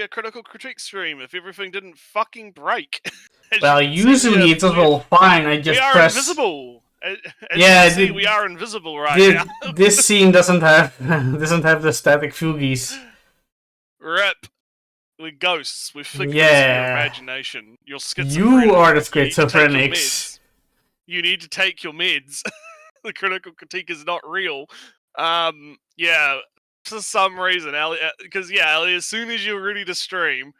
a critical critique stream if everything didn't fucking break. Well, usually it's all fine. I just we are press. Invisible. As Yeah, you can see, we are invisible right now. This scene doesn't have the static fugies. Rip. We're ghosts. We're figments of your imagination. You're schizophrenic. You are the schizophrenics. You need to take your meds. The critical critique is not real. Yeah, for some reason, Ellie, because Ellie, as soon as you're ready to stream,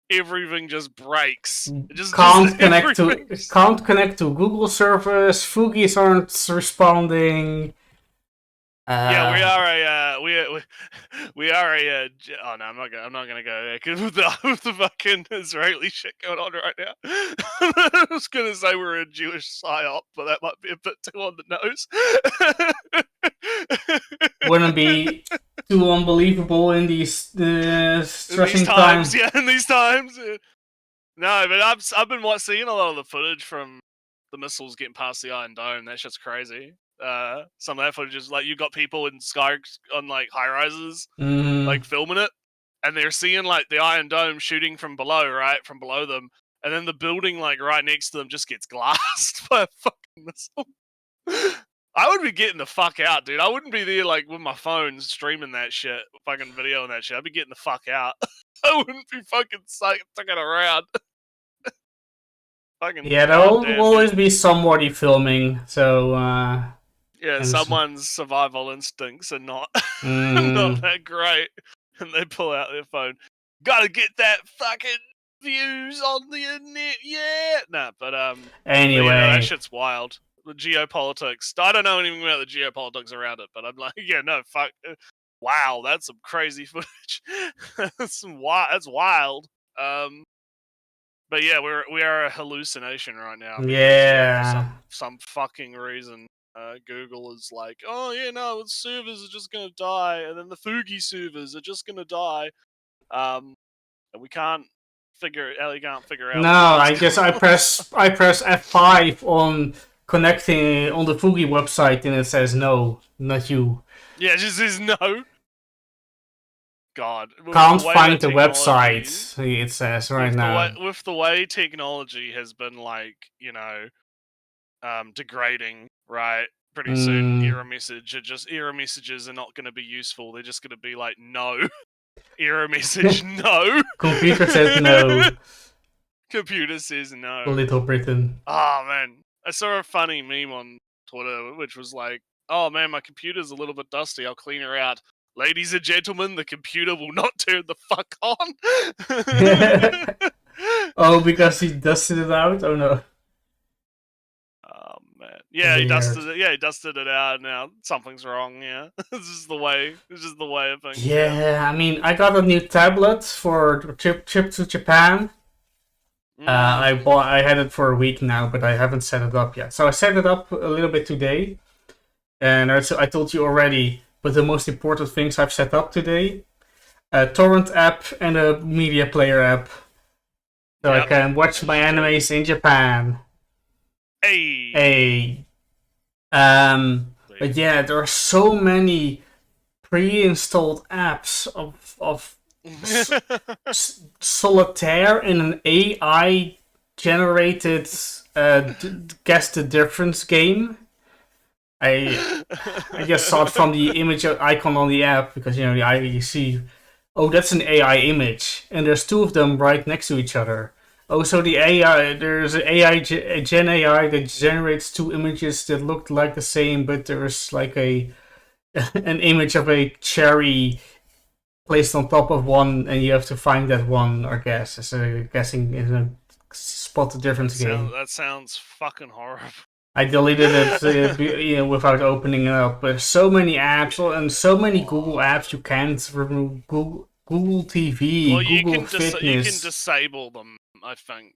everything just breaks. It just can't connect to Google servers. Fugies aren't responding. Yeah, we are a. Oh no, I'm not gonna go there because with the fucking Israeli shit going on right now. I was gonna say we're a Jewish psyop, but that might be a bit too on the nose. Wouldn't be too unbelievable in these stressing times. Yeah, in these times. No, but I've been seeing a lot of the footage from the missiles getting past the Iron Dome. That shit's crazy. Some of that footage is like you got people in sky on like high rises, like filming it, and they're seeing like the Iron Dome shooting from below, right, from below them, and then the building like right next to them just gets glassed by a fucking missile. I would be getting the fuck out, dude. I wouldn't be there like with my phone streaming that shit, fucking video and that shit. I'd be getting the fuck out. I wouldn't be fucking sticking around. Yeah, there will always be somebody filming, so yeah, someone's survival instincts are not not that great, and they pull out their phone. Gotta get that fucking views on the internet, yeah. Nah, but anyway, that shit's wild. The geopolitics. I don't know anything about the geopolitics around it, but I'm like, yeah, no, fuck. Wow, that's some crazy footage. That's wild. But yeah, we are a hallucination right now. Yeah. For some fucking reason, Google is like, oh yeah, no, the servers are just gonna die, and then the Fugi servers are just gonna die. And we can't figure out. No, I guess I press F5 on connecting on the Fugi website, and it says no, not you. Yeah, it just says no. God, can't find the website. It says now. With the way technology has been, like, degrading, right? Pretty soon, error messages are not going to be useful. They're just going to be like, no, error message, no. Computer says no. Computer says no. Little Britain. Oh man, I saw a funny meme on Twitter which was like, oh man, my computer's a little bit dusty. I'll clean her out. Ladies and gentlemen, the computer will not turn the fuck on. Oh, because he dusted it out? Oh no. Oh man. Yeah, he dusted it. Yeah, he dusted it out. Now something's wrong. Yeah, this is the way. This is the way of things. Yeah, I mean, I got a new tablet for trip to Japan. I had it for a week now, but I haven't set it up yet. So I set it up a little bit today, and I told you already. But the most important things I've set up today, a torrent app and a media player app. So I can watch my animes in Japan. Hey. But yeah, there are so many pre-installed apps of Solitaire in an AI generated guess the difference game. I just saw it from the image icon on the app because you see, oh, that's an AI image, and there's two of them right next to each other. Oh, so the AI, there's an AI Gen AI that generates two images that look like the same, but there's like an image of a cherry placed on top of one, and you have to find that one or guess. So guessing is a spot the difference game. That sounds fucking horrible. I deleted it without opening it up. But so many apps and so many Google apps you can't remove. Google TV, well, Google Fitness. You can disable them, I think.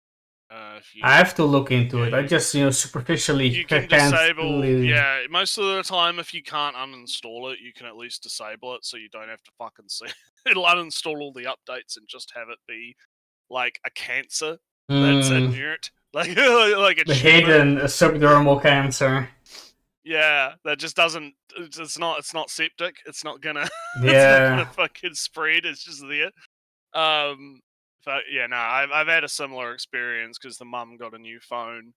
I have to look into it. I just superficially you can disable. Yeah, most of the time, if you can't uninstall it, you can at least disable it, so you don't have to fucking see. It'll uninstall all the updates and just have it be like a cancer that's inherent. Like a hidden subdermal cancer. Yeah, that just doesn't. It's not septic. It's not gonna. Yeah. It's not gonna fucking spread. It's just there. But yeah, no, I've had a similar experience because the mum got a new phone,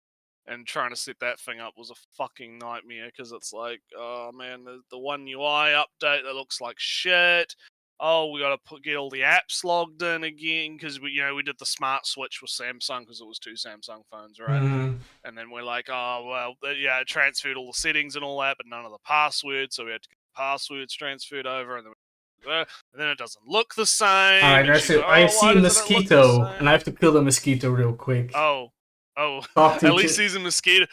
and trying to set that thing up was a fucking nightmare. Because it's like, oh man, the One UI update that looks like shit. Oh, we got to get all the apps logged in again because we did the smart switch with Samsung because it was two Samsung phones, right? Mm. And then we're like, oh well, yeah, it transferred all the settings and all that, but none of the passwords, so we had to get the passwords transferred over, and then it doesn't look the same. Alright, And she's like, I oh, see why a doesn't it look the mosquito, and I same? have to kill the mosquito real quick. Oh, Talk to at each- least he's a mosquito.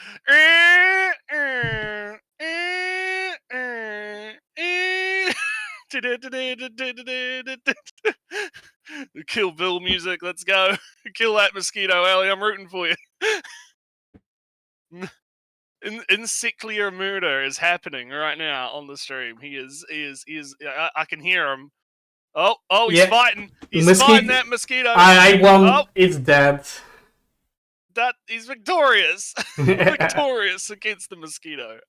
Kill Bill music, let's go. Kill that mosquito, Ellie, I'm rooting for you. Insectlier murder is happening right now on the stream. He is. I can hear him. Oh, he's Yeah, fighting. He's mosquito- fighting that mosquito. I won. Oh. It's dead. That he's victorious. Victorious against the mosquito.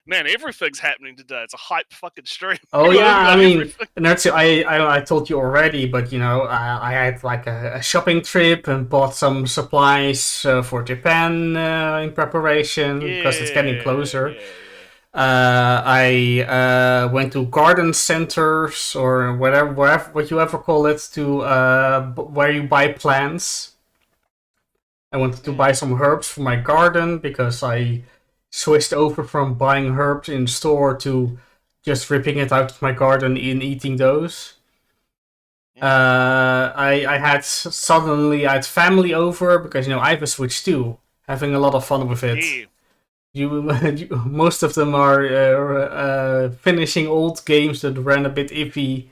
Man, everything's happening today. It's a hype fucking stream. Oh We've yeah, I got mean, everything. Nerdsy, I told you already, but I had like a shopping trip and bought some supplies for Japan in preparation because it's getting closer. I went to garden centers or whatever, what you ever call it, to where you buy plants. I wanted to buy some herbs for my garden because I switched over from buying herbs in store to just ripping it out of my garden and eating those. I had family over because I have a Switch too, having a lot of fun with it. Most of them are finishing old games that ran a bit iffy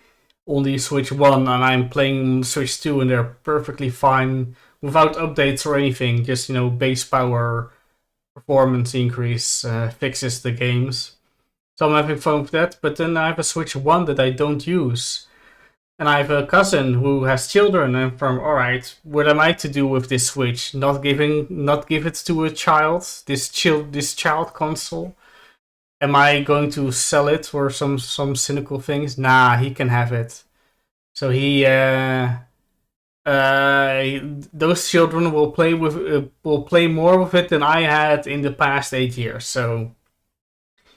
on the Switch 1, and I'm playing Switch 2, and they're perfectly fine without updates or anything. Just base power, performance increase fixes the games. So I'm having fun with that. But then I have a Switch 1 that I don't use. And I have a cousin who has children, and from alright, what am I to do with this Switch? Not give it to a child, this child console? Am I going to sell it for some cynical things? Nah, he can have it. So those children will play more with it than I had in the past 8 years. So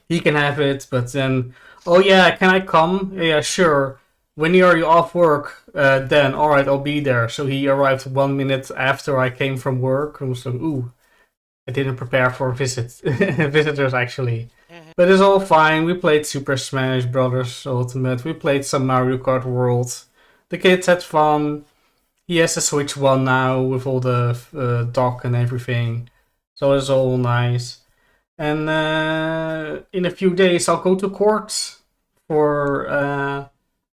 he can have it. But then, oh yeah, can I come? Yeah, sure. When are you off work? Then, alright, I'll be there. So he arrived 1 minute after I came from work. And was like, ooh, I didn't prepare for visitors actually. But it's all fine. We played Super Smash Bros. Ultimate. We played some Mario Kart World. The kids had fun. He has a Switch 1 now with all the dock and everything. So it's all nice. And in a few days I'll go to court for...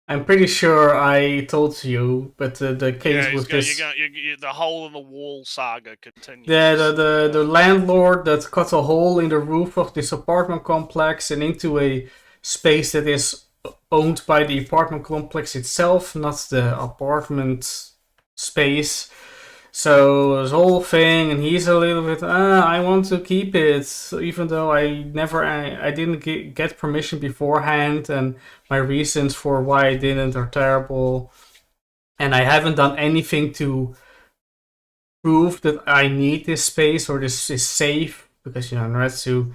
I'm pretty sure I told you, but the case with this... the hole in the wall saga continues. The landlord that cut a hole in the roof of this apartment complex and into a space that is owned by the apartment complex itself, not the apartment space. So this whole thing, and he's a little bit, I want to keep it, even though I didn't get permission beforehand, and my reasons for why I didn't are terrible, and I haven't done anything to prove that I need this space or this is safe, because Naretsu,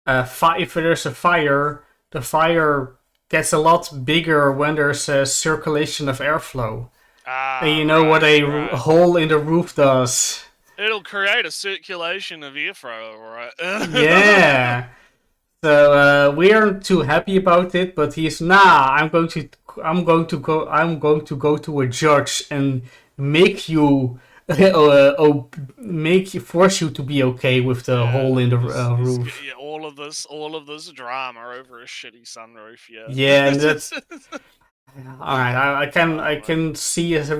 if there's a fire, the fire gets a lot bigger when there's a circulation of airflow. And what a hole in the roof does? It'll create a circulation of airflow, right? Yeah. So we aren't too happy about it, but he's I'm going to go to a judge and make you force you to be okay with the hole in the roof. Yeah, all of this drama over a shitty sunroof. Yeah. Yeah, and that's. Alright, I can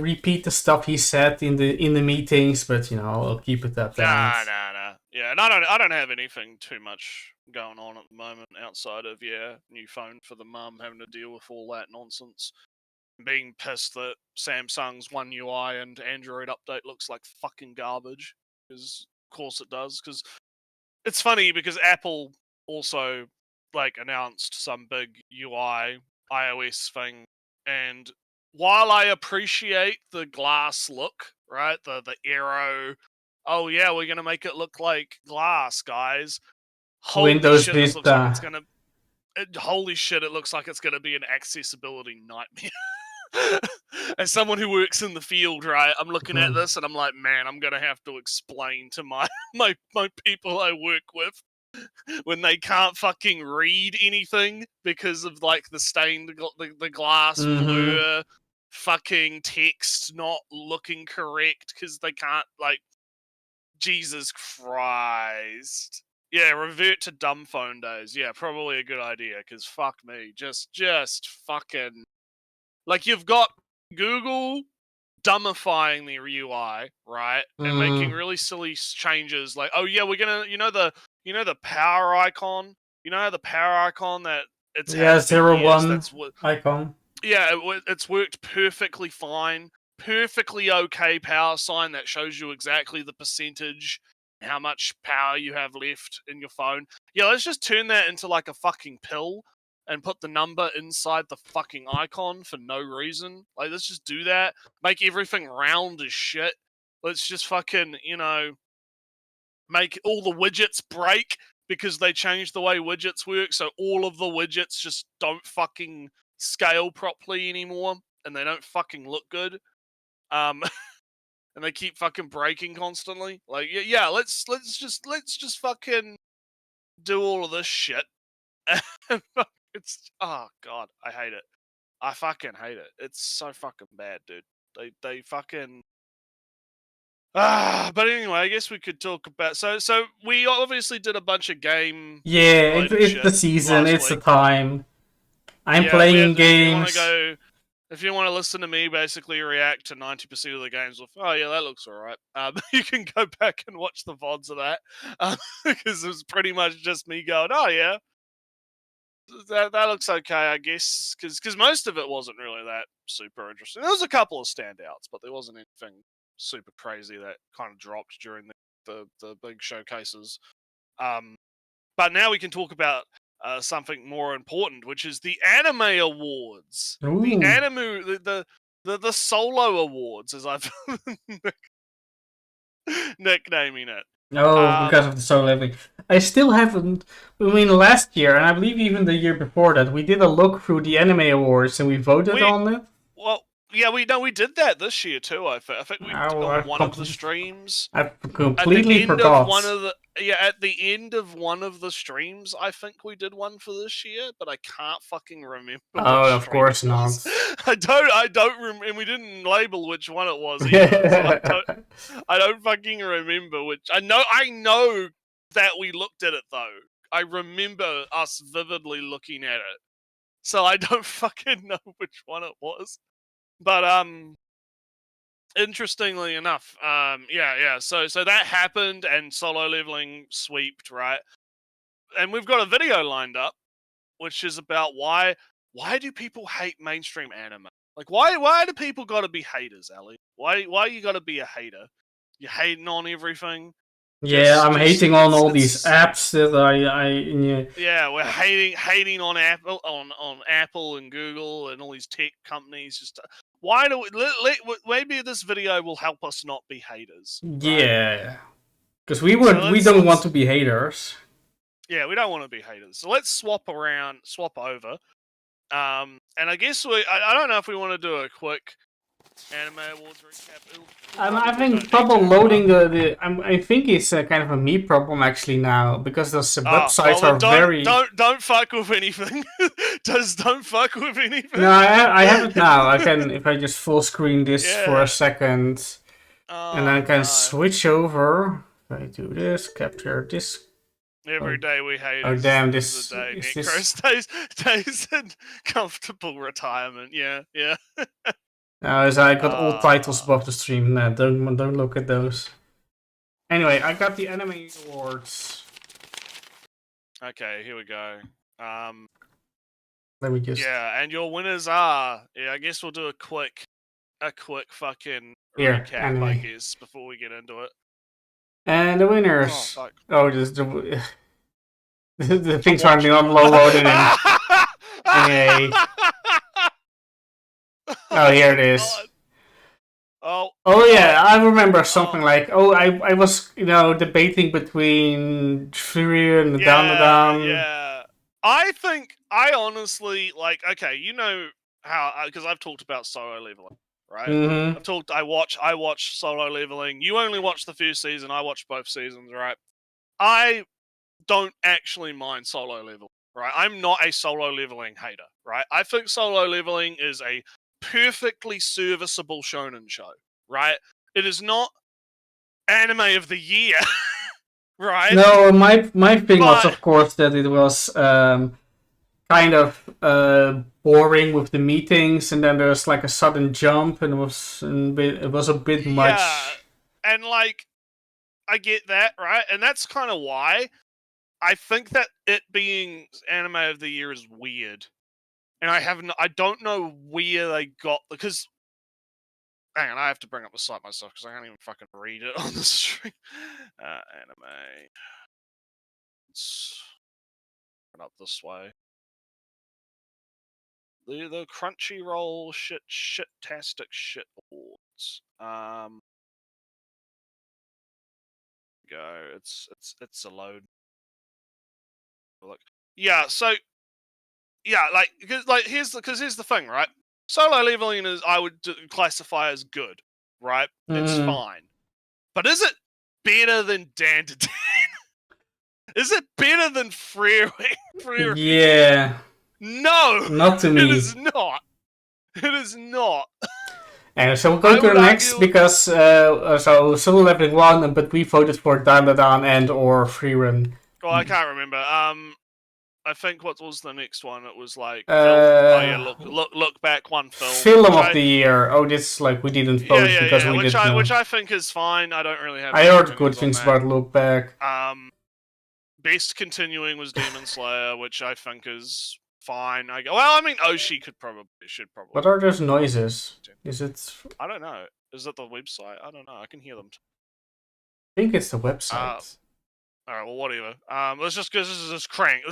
repeat the stuff he said in the meetings, but I'll keep it up there. Nah. Yeah, and I don't have anything too much going on at the moment outside of new phone for the mum, having to deal with all that nonsense, being pissed that Samsung's One UI and Android update looks like fucking garbage, because of course it does. Because it's funny because Apple also announced some big UI iOS thing. And while I appreciate the glass look, right? The arrow. Oh yeah, we're gonna make it look like glass, guys. Holy Windows shit, this looks like it's Vista. gonna. Holy shit, it looks like it's gonna be an accessibility nightmare. As someone who works in the field, right, I'm looking at this and I'm like, man, I'm gonna have to explain to my people I work with when they can't fucking read anything because of like the stained the glass blur, fucking text not looking correct because they can't like. Jesus Christ. Yeah, revert to dumb phone days. Yeah, probably a good idea because fuck me, just fucking like you've got Google dumbifying the UI, right, and making really silly changes. Like, oh yeah, we're gonna, the power icon. You know the power icon that it's had for years. 01 That's what. icon. Yeah, it's worked perfectly fine. Perfectly okay power sign that shows you exactly the percentage, how much power you have left in your phone. Yeah, let's just turn that into like a fucking pill and put the number inside the fucking icon for no reason. Like, let's just do that. Make everything round as shit. Let's just fucking, make all the widgets break because they changed the way widgets work. So all of the widgets just don't fucking scale properly anymore and they don't fucking look good. And they keep fucking breaking constantly. Like, yeah, let's just fucking do all of this shit. It's oh god, I hate it. I fucking hate it. It's so fucking bad, dude. They fucking but anyway, I guess we could talk about so we obviously did a bunch of game. Yeah, it's the season, it's the time. I'm playing games. If you want to listen to me basically react to 90% of the games with, oh yeah, that looks alright. You can go back and watch the VODs of that. Because it was pretty much just me going, oh yeah, that looks okay, I guess. Because most of it wasn't really that super interesting. There was a couple of standouts, but there wasn't anything super crazy that kind of dropped during the big showcases. But now we can talk about something more important, which is the Anime Awards. Ooh. The anime, the Solo Awards, as I've nicknaming it. Oh, because of the solo leveling. I still haven't. I mean, last year, and I believe even the year before that, we did a look through the Anime Awards and we voted on it. Well, yeah, we did that this year too. I think we did on one of the streams. I completely forgot. At the end of one of the streams, I think we did one for this year, but I can't fucking remember. Oh, of course not. I don't remember, and we didn't label which one it was either. So I don't fucking remember which. I know that we looked at it though. I remember us vividly looking at it. So I don't fucking know which one it was. But interestingly enough, so that happened and solo leveling sweeped, right? And we've got a video lined up, which is about why do people hate mainstream anime? Like why do people gotta be haters, Ali? Why you gotta be a hater? You hating on everything? Yeah, I'm hating on all these apps that Yeah, we're hating on Apple, on Apple and Google and all these tech companies. Just why do maybe this video will help us not be haters. Right? Yeah, because we don't want to be haters. Yeah, we don't want to be haters. So let's swap over. And I guess I don't know if we want to do a quick Anime Awards recap. I'm having trouble loading the. I think it's kind of a me problem actually now because those websites are very. Don't fuck with anything. Don't fuck with anything. No, I have it now. I can if I just full screen this for a second, and I can switch over. If I do this, capture this. Every day we hate. Oh damn! This is Necro stays in comfortable retirement. Yeah. As I got all titles above the stream. Nah, don't look at those. Anyway, I got the Anime Awards. Okay, here we go. Let me just. Yeah, and your winners are. Yeah, I guess we'll do a quick fucking recap, anime. I guess, before we get into it. And the winners. Just the things aren't loaded in. Anyway. Oh, here it is. God. Oh. Oh yeah, I remember something like, I was, debating between Fury and Dandadan. Yeah. I honestly, like, okay, you know how, because I've talked about solo leveling, right? Mm-hmm. I watch solo leveling. You only watch the first season, I watch both seasons, right? I don't actually mind solo level, right? I'm not a solo leveling hater, right? I think solo leveling is a perfectly serviceable shonen show, right? It is not anime of the year, right? No, my thing was, But of course, that it was kind of boring with the meetings, and then there's like a sudden jump, and it was a bit yeah, much. and like I get that, right? And that's kind of why I think that it being anime of the year is weird. And I don't know where they got, because hang on, I have to bring up the site myself because I can't even fucking read it on the stream. Anime. Let's run up this way. The Crunchyroll shit-tastic shit awards. Go. It's a load. Look. Yeah. So yeah, like, because here's the thing, right? Solo leveling is, I would classify as good, right? It's fine, but is it better than Dan to Dan? Is it better than Free? Yeah, No, not to it me. is not. It is not. And so we'll go to the next, because so Solo Leveling won, but we voted for Dandadan and or Freerun. Well, I can't remember. I think what was the next one? It was like film. Oh yeah, look back, one film. Film of the year. Oh, this like we didn't vote because we didn't know. Which I think is fine. I don't really have. I heard good things about Look Back. Best continuing was Demon Slayer, which I think is fine. I mean, Oshi should probably. What are those noises? Is it? I don't know. Is it the website? I don't know. I can hear them. I think it's the website. All right, well, whatever. Let's just, because this is crank.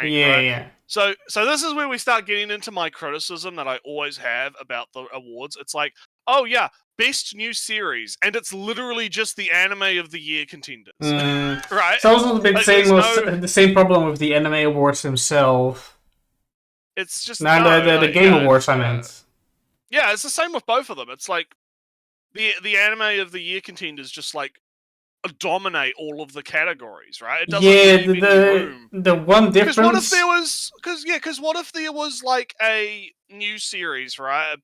Yeah, right? yeah. So this is where we start getting into my criticism that I always have about the awards. It's like, oh yeah, best new series, and it's literally just the anime of the year contenders, right? It's also the same problem with the anime awards themselves. It's just the game awards. I meant. Yeah, it's the same with both of them. It's like the anime of the year contenders just like dominate all of the categories, right? It doesn't leave any room. The one difference. Because what if there was like a new series, right?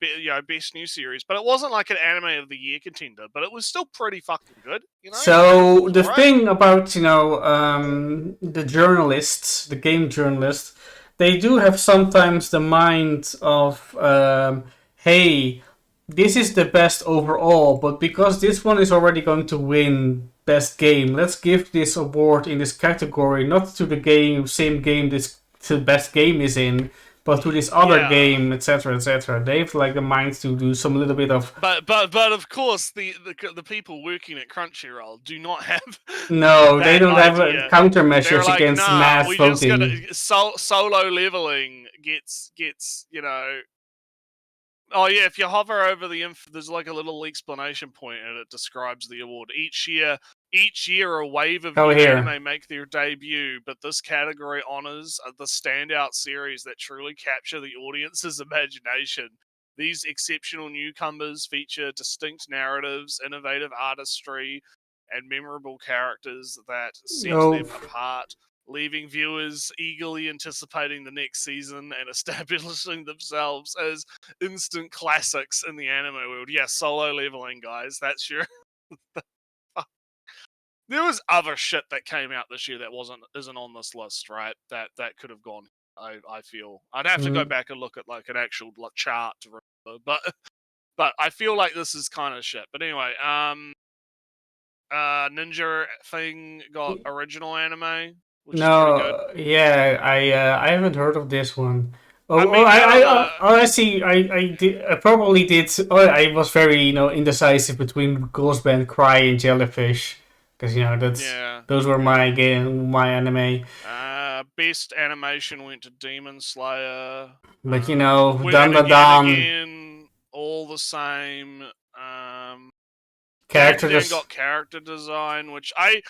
Best new series, but it wasn't like an anime of the year contender, but it was still pretty fucking good, you know? So the thing about the journalists, the game journalists, they do have sometimes the mind of hey, this is the best overall, but because this one is already going to win best game, let's give this award in this category, not to the same game the best game is in, but to this other game, etc., etc. They have like the mind to do some little bit of. But of course the people working at Crunchyroll do not have. No, they don't have countermeasures against mass voting. Solo leveling gets Oh yeah, if you hover over there's like a little explanation point, and it describes the award. Each year, a wave of new anime make their debut, but this category honors the standout series that truly capture the audience's imagination. These exceptional newcomers feature distinct narratives, innovative artistry, and memorable characters that set them apart, leaving viewers eagerly anticipating the next season and establishing themselves as instant classics in the anime world. Yeah, Solo leveling, guys. That's your. There was other shit that came out this year that isn't on this list, right? That could have gone. I feel I'd have to go back and look at like an actual chart to remember, but I feel like this is kind of shit. But anyway, Ninja thing got original anime. No, yeah, I haven't heard of this one. I see. I probably did. I was very indecisive between Ghost Band Cry and Jellyfish, because those were my anime. Best animation went to Demon Slayer. But Dandadan. All the same. Character Dan des- got character design, which I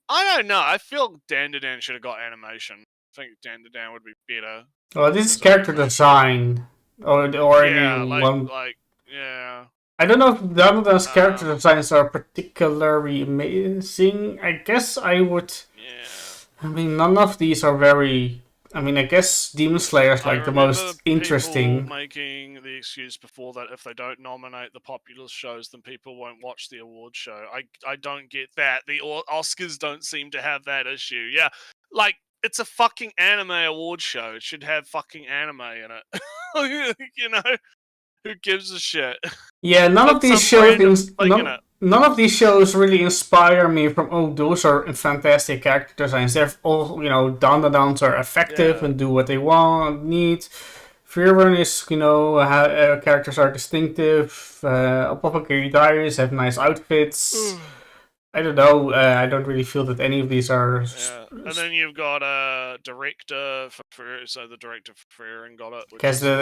don't know. I feel Dan should have got animation. I think Dan would be better. Well, this is character design, or Yeah, anyone. yeah. I don't know if none of those character designs are particularly amazing. I guess I would. Yeah. I mean, none of these are very. I mean, I guess Demon Slayer is like the most interesting. People making the excuse before that if they don't nominate the popular shows, then people won't watch the award show. I don't get that. The Oscars don't seem to have that issue. Yeah, like it's a fucking anime award show. It should have fucking anime in it. You know, who gives a shit? Yeah, none of these shows. None of these shows really inspire me from, oh, those are fantastic character designs. They're all, Dandanons are effective and do what they need. Frieren is, characters are distinctive. Apothecary Diaries have nice outfits. I don't know. I don't really feel that any of these are. Yeah. And then you've got a director for so the director for Frieren got it.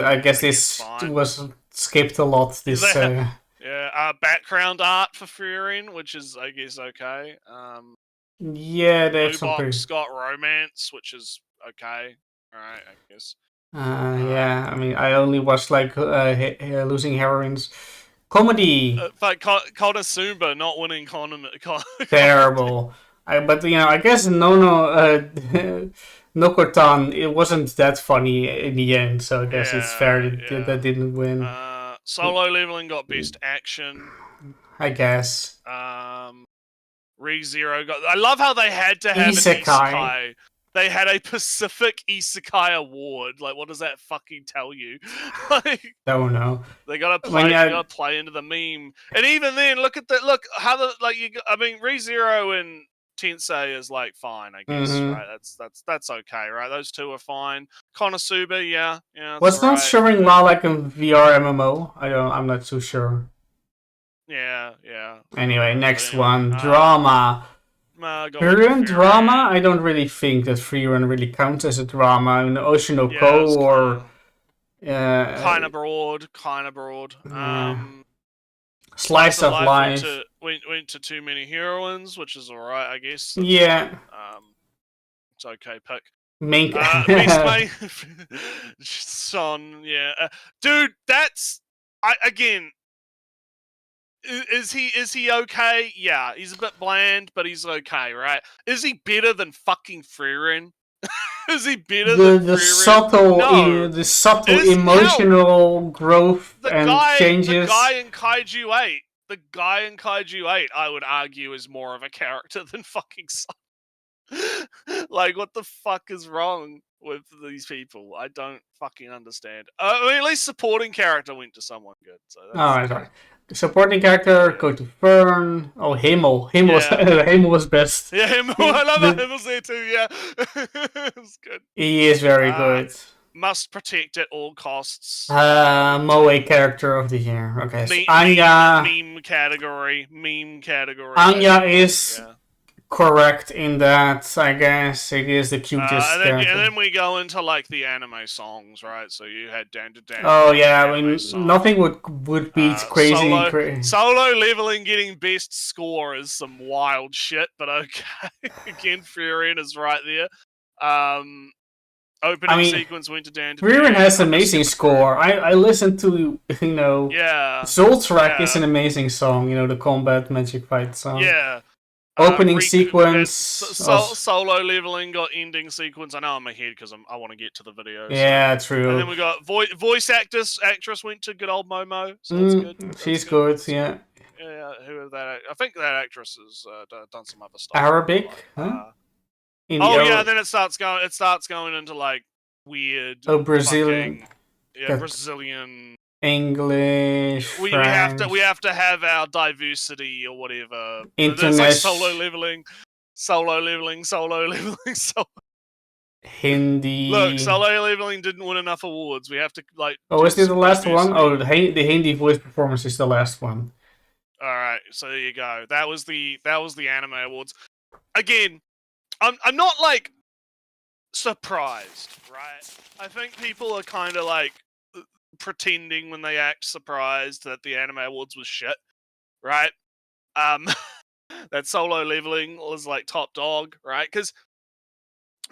I guess this was skipped a lot. This. Yeah, background art for Frieren, which is, I guess, okay. Yeah, they have Blue some Box got romance, which is okay. Alright, I guess. Yeah, I mean, I only watched, like, Losing Heroines. Comedy! But Konosuba not winning Terrible. But, I guess Nokotan, it wasn't that funny in the end, so I guess it's fair that didn't win. Solo Leveling got Best Action. I guess. ReZero got... I love how they had to have an isekai. They had a Pacific Isekai Award. Like, what does that fucking tell you? Like, don't know. They gotta play into the meme. And even then, look how ReZero and Tensei is like fine, I guess. Right? That's okay, right? Those two are fine. Konosuba, yeah. Was not showing well like a VR MMO? I'm not too sure. Yeah. Anyway, next one, drama. Frieren drama? I don't really think that Frieren really counts as a drama. I mean, Ocean no Ko or kind of broad. Slice of Life went to Too Many Heroines, which is alright, I guess. Yeah. It's okay pick. Beast Son, yeah. Dude, that's again. Is he okay? Yeah, he's a bit bland, but he's okay, right? Is he better than fucking Frieren? Is he better than Frieren? The subtle emotional growth changes. The guy in Kaiju 8, I would argue, is more of a character than fucking Son. Like, what the fuck is wrong with these people? I don't fucking understand. I mean, at least supporting character went to someone good. So right. Supporting character, go to Fern. Oh, Himmel. Himmel was best. Yeah, Himmel. I love that Himmel's there too, yeah. It's good. He is very good. Must protect at all costs. Moe character of the year. Okay, Anya. Meme category. Anya is correct in that, I guess. It is the cutest character. And then we go into, like, the anime songs, right? So you had Dan to Dan. Oh, yeah, I mean, nothing would beat Crazy. Solo Leveling getting best score is some wild shit, but okay. Again, Frieren is right there. Opening sequence went to Dan to Dan. Frieren has amazing score. I listened to, Zoltrak is an amazing song, the combat magic fight song. Yeah. Opening sequence. Solo Leveling got ending sequence. I know I'm ahead because I want to get to the video. Yeah, true. And then we got voice actress went to good old Momo. So that's good. She's good, yeah. Yeah, who is that? I think that actress has done some other stuff. Arabic? Huh? Yeah, then it starts going into like weird. Brazilian. Brazilian. English. We have to have our diversity or whatever. International. Like solo leveling. Hindi. Look, solo leveling didn't win enough awards. We have to like. Oh, is this the last one? Oh, the Hindi voice performance is the last one. All right, so there you go. That was the anime awards. Again, I'm not like surprised, right? I think people are kind of like pretending when they act surprised that the Anime Awards was shit, right? That Solo Leveling was like top dog, right? Because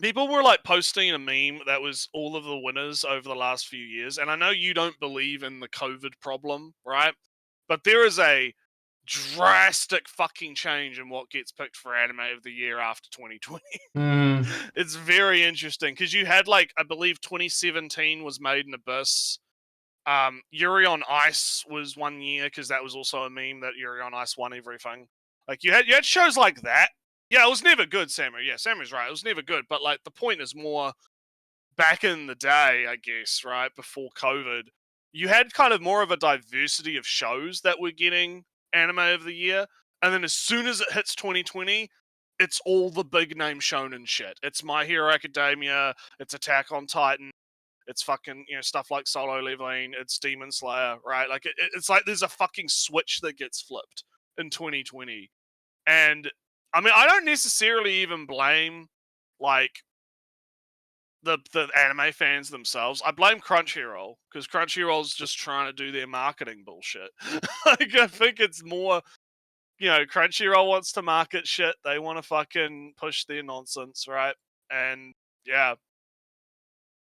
people were like posting a meme that was all of the winners over the last few years, and I know you don't believe in the COVID problem, right? But there is a drastic fucking change in what gets picked for Anime of the Year after 2020. It's very interesting because you had like, I believe 2017 was Made in Abyss. Yuri on Ice was 1 year because that was also a meme that Yuri on Ice won everything. Like you had shows like that. Yeah, it was never good, Samu. Yeah, Samu's right. It was never good. But like the point is more back in the day, I guess, right, before COVID, you had kind of more of a diversity of shows that were getting Anime of the Year. And then as soon as it hits 2020, it's all the big name shonen shit. It's My Hero Academia, it's Attack on Titan, it's fucking, stuff like Solo Leveling, it's Demon Slayer, right? Like it's like there's a fucking switch that gets flipped in 2020. And I mean, I don't necessarily even blame like the anime fans themselves. I blame Crunchyroll because Crunchyroll's just trying to do their marketing bullshit. Like I think it's more, Crunchyroll wants to market shit. They want to fucking push their nonsense, right? And yeah,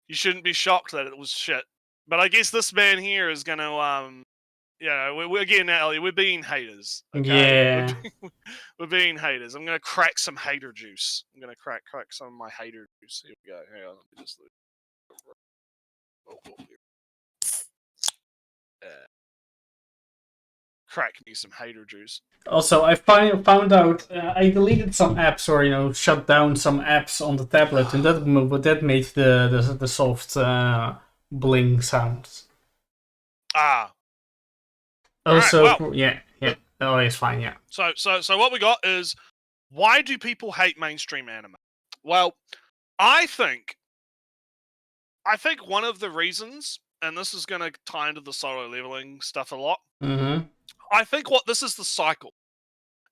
you shouldn't be shocked that it was shit. But I guess this man here is gonna we're again, Ellie, we're being haters. Okay? Yeah. We're being haters. I'm gonna crack some hater juice. I'm gonna crack some of my hater juice. Here we go. Hang on, let me just crack me some hater juice. Also, I found out I deleted some apps or shut down some apps on the tablet, and that made the soft bling sounds. Also, right, well, yeah. Oh, it's fine. Yeah. So what we got is, why do people hate mainstream anime? Well, I think one of the reasons, and this is going to tie into the Solo Leveling stuff a lot. Mm-hmm. I think this is the cycle,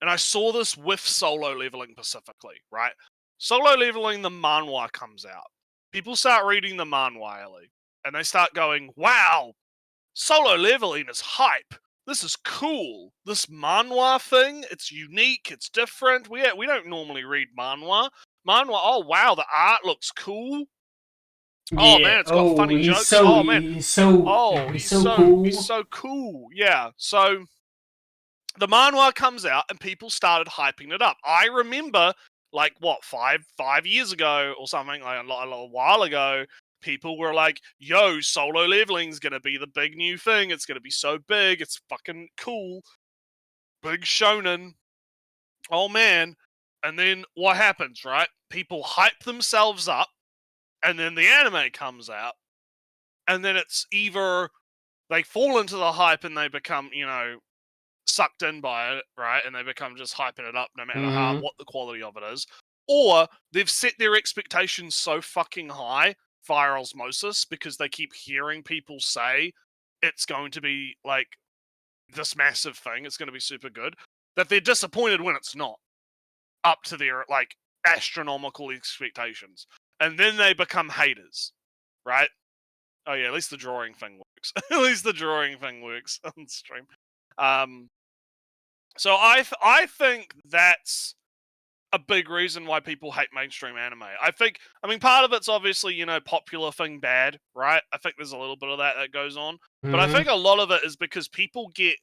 and I saw this with Solo Leveling specifically, right? Solo Leveling, the manhwa comes out. People start reading the manhwa, Ellie, and they start going, wow, Solo Leveling is hype. This is cool. This manhwa thing, it's unique, it's different. We don't normally read manhwa. Oh wow, the art looks cool. Oh man, it's got funny jokes. He's so cool. He's so cool. Yeah. So the manhwa comes out and people started hyping it up. I remember, like, what, five years ago or something, like a little while ago, people were like, yo, Solo Leveling's gonna be the big new thing. It's gonna be so big. It's fucking cool. Big shonen. Oh man. And then what happens, right? People hype themselves up, and then the anime comes out, and then it's either they fall into the hype and they become, sucked in by it, right? And they become just hyping it up no matter what the quality of it is. Or they've set their expectations so fucking high via osmosis because they keep hearing people say it's going to be like this massive thing, it's going to be super good, that they're disappointed when it's not up to their like astronomical expectations. And then they become haters, right? Oh yeah, at least the drawing thing works. At least the drawing thing works on stream. So I think that's a big reason why people hate mainstream anime. I mean, part of it's obviously, popular thing bad, right? I think there's a little bit of that goes on. But I think a lot of it is because people get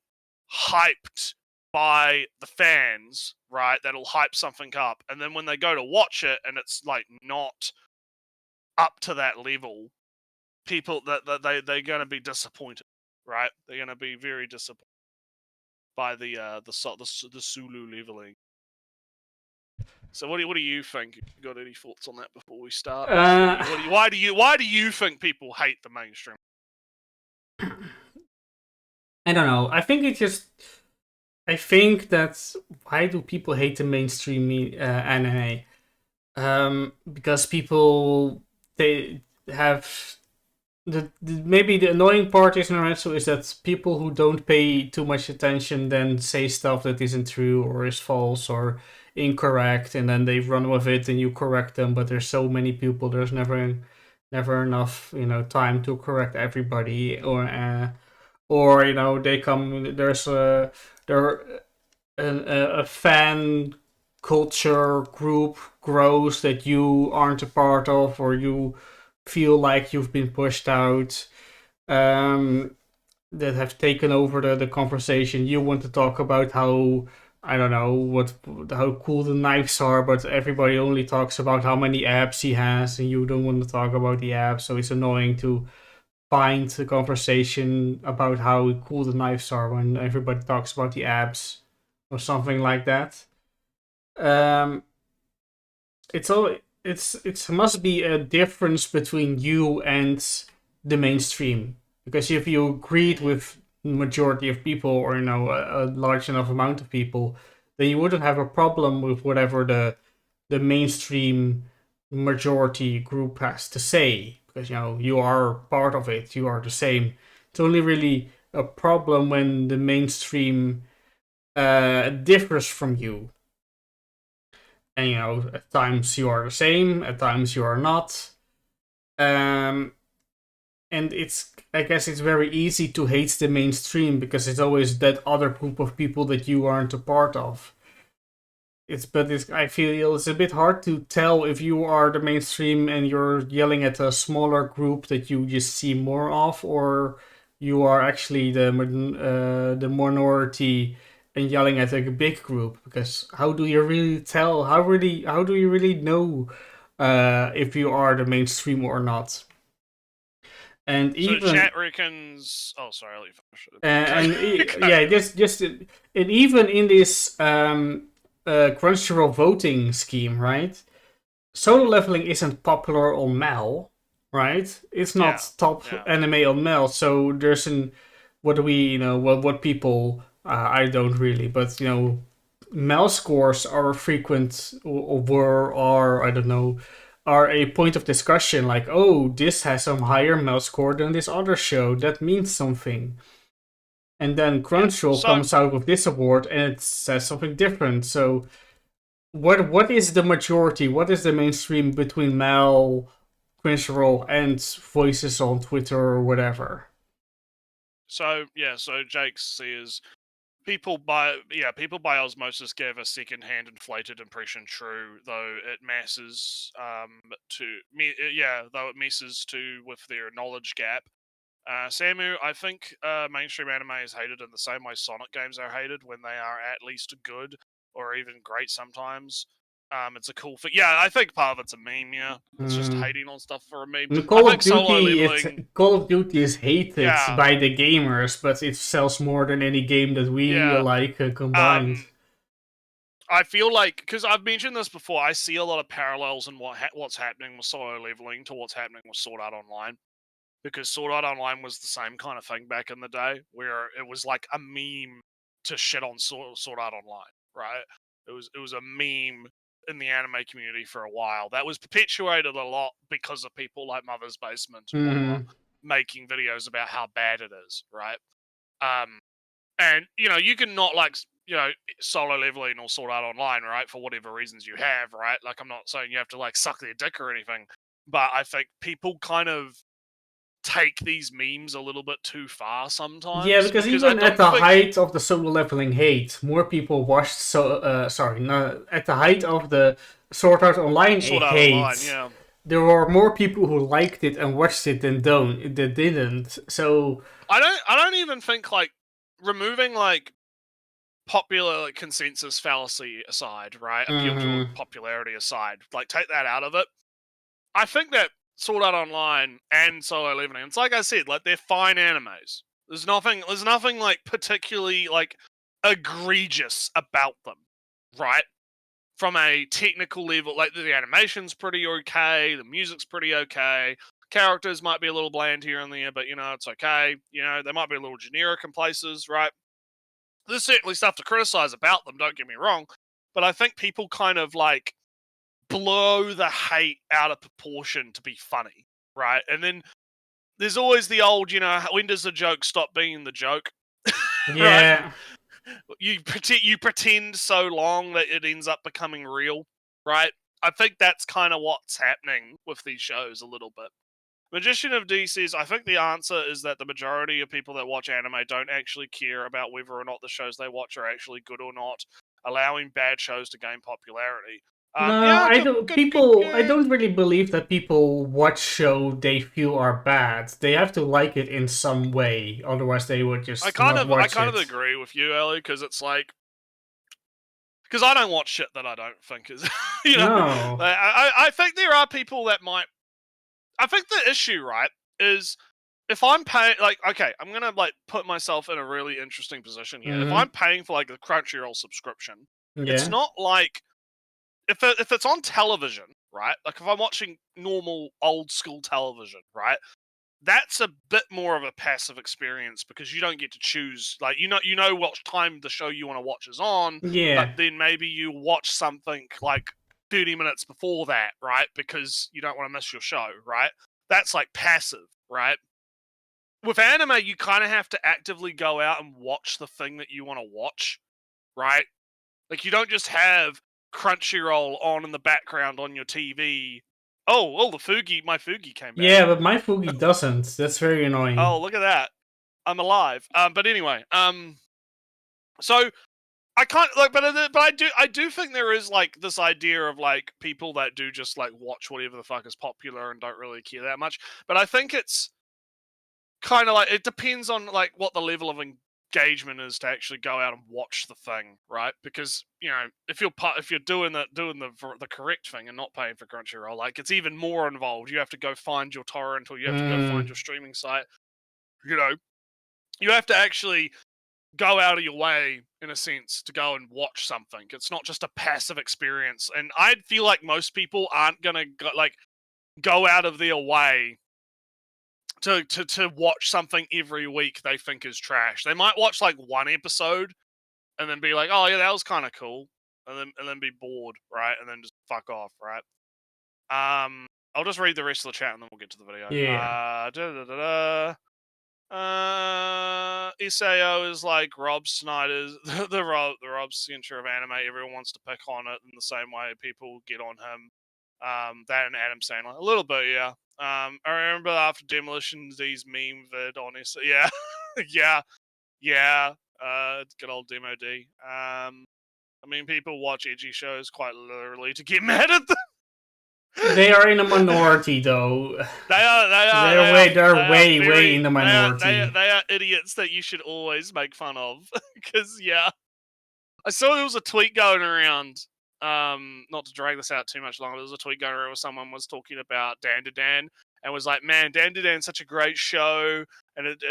hyped by the fans, right? That'll hype something up. And then when they go to watch it and it's like not up to that level, people they're going to be disappointed, right? They're going to be very disappointed by the Sulu Leveling. So what do you think? You got any thoughts on that before we start? Why do you think people hate the mainstream? I don't know. I think that's why do people hate the mainstream anime? Because people, they have maybe the annoying part is that people who don't pay too much attention then say stuff that isn't true or is false or incorrect, and then they run with it and you correct them, but there's so many people, there's never never enough, time to correct everybody, or they come. There a fan culture group grows that you aren't a part of, or you feel like you've been pushed out. That have taken over the conversation. You want to talk about how, I don't know, how cool the knives are, but everybody only talks about how many abs he has, and you don't want to talk about the abs. So it's annoying to find the conversation about how cool the knives are when everybody talks about the abs or something like that. Um, it must be a difference between you and the mainstream, because if you agreed with the majority of people, or a large enough amount of people, then you wouldn't have a problem with whatever the mainstream majority group has to say, because you are part of it, you are the same. It's only really a problem when the mainstream differs from you, and at times you are the same, at times you are not. And I guess it's very easy to hate the mainstream because it's always that other group of people that you aren't a part of. I feel it's a bit hard to tell if you are the mainstream and you're yelling at a smaller group that you just see more of, or you are actually the minority and yelling at a big group. Because how do you really tell? How do you really know if you are the mainstream or not? And So even chat reckons. Oh, sorry, I'll let you and yeah, just and even in this Crunchyroll voting scheme, right? Solo leveling isn't popular on Mel, right? It's not top anime on Mel, so there's what do we, what people, I don't really, but Mel scores are frequent, or I don't know, are a point of discussion. Like, oh, this has some higher Mel score than this other show. That means something. And then Crunchyroll comes out with this award and it says something different. So what is the majority? What is the mainstream between Mel, Crunchyroll, and voices on Twitter or whatever? So Jake says people by osmosis gave a second-hand inflated impression true, though it messes with their knowledge gap. Samu, I think mainstream anime is hated in the same way Sonic games are hated when they are at least good or even great sometimes. It's a cool thing. Yeah, I think part of it's a meme. Yeah, it's just hating on stuff for a meme. Call of Duty is hated by the gamers, but it sells more than any game that we like combined. I feel like, because I've mentioned this before, I see a lot of parallels in what's happening with solo leveling to what's happening with Sword Art Online. Because Sword Art Online was the same kind of thing back in the day, where it was like a meme to shit on Sword Art Online, right? It was a meme in the anime community for a while. That was perpetuated a lot because of people like Mother's Basement and whatnot, making videos about how bad it is, right? And you can not like solo leveling or Sword Art Online, right, for whatever reasons you have, right? Like, I'm not saying you have to like suck their dick or anything, but I think people kind of take these memes a little bit too far sometimes. Yeah, because even at the height of the solo leveling hate, more people watched. At the height of the Sword Art Online hate, there were more people who liked it and watched it than didn't. So I don't even think, like, removing like popular consensus fallacy aside, right? Appeal to popularity aside, like, take that out of it. I think that Sword Art Online and Solo Leveling, it's like I said, like, they're fine animes. There's nothing like particularly like egregious about them, right? From a technical level, like, the animation's pretty okay, the music's pretty okay, characters might be a little bland here and there, but it's okay. They might be a little generic in places, right? There's certainly stuff to criticize about them, don't get me wrong, but I think people kind of like blow the hate out of proportion to be funny, right? And then there's always the old, when does the joke stop being the joke? Yeah. Right? You pretend so long that it ends up becoming real, right? I think that's kind of what's happening with these shows a little bit. Magician of D says, I think the answer is that the majority of people that watch anime don't actually care about whether or not the shows they watch are actually good or not, allowing bad shows to gain popularity. No, Yeah, I don't. I don't really believe that people watch show they feel are bad. They have to like it in some way, otherwise they would just I kind of agree with you, Ellie, because it's like, because I don't watch shit that I don't think is, you know. No. Like, I think there are people that might. I think the issue, right, is if I'm paying, like, okay, I'm gonna like put myself in a really interesting position here. If I'm paying for like a Crunchyroll subscription, it's not like if it's on television, right? Like if I'm watching normal old school television, right? That's a bit more of a passive experience because you don't get to choose. Like you know what time the show you want to watch is on, but then maybe you watch something like 30 minutes before that, right? Because you don't want to miss your show, right? That's like passive, right? With anime, you kind of have to actively go out and watch the thing that you want to watch, right? Like you don't just have Crunchyroll on in the background on your TV. Oh, my Fugi came back. Yeah, but my Fugi doesn't. That's very annoying. Oh, look at that. I'm alive. But anyway, so I can't like, but I do think there is like this idea of like people that do just like watch whatever the fuck is popular and don't really care that much. But I think it's kind of like it depends on like what the level of engagement is to actually go out and watch the thing, right? Because you know if you're doing the correct thing and not paying for Crunchyroll, like it's even more involved. You have to go find your torrent or you have to go find your streaming site. You know, you have to actually go out of your way in a sense to go and watch something. It's not just a passive experience, and I feel like most people aren't gonna go out of their way to watch something every week they think is trash. They might watch like one episode and then be like, oh yeah, that was kind of cool, and then be bored, right, and then just fuck off, right. I'll just read the rest of the chat and then we'll get to the video. Isao is like Rob Snyder's the Rob Center of anime. Everyone wants to pick on it in the same way people get on him. That and Adam Sandler a little bit, yeah. I remember after Demolition D's meme vid on his yeah. It's good old Demo D. I mean, people watch edgy shows quite literally to get mad at them. They are in a minority, though. They're way in the minority. They are idiots that you should always make fun of. Because yeah, I saw there was a tweet going around. Not to drag this out too much longer, there was a tweet going around where someone was talking about Dan to Dan and was like, "Man, Dan to Dan's such a great show, and it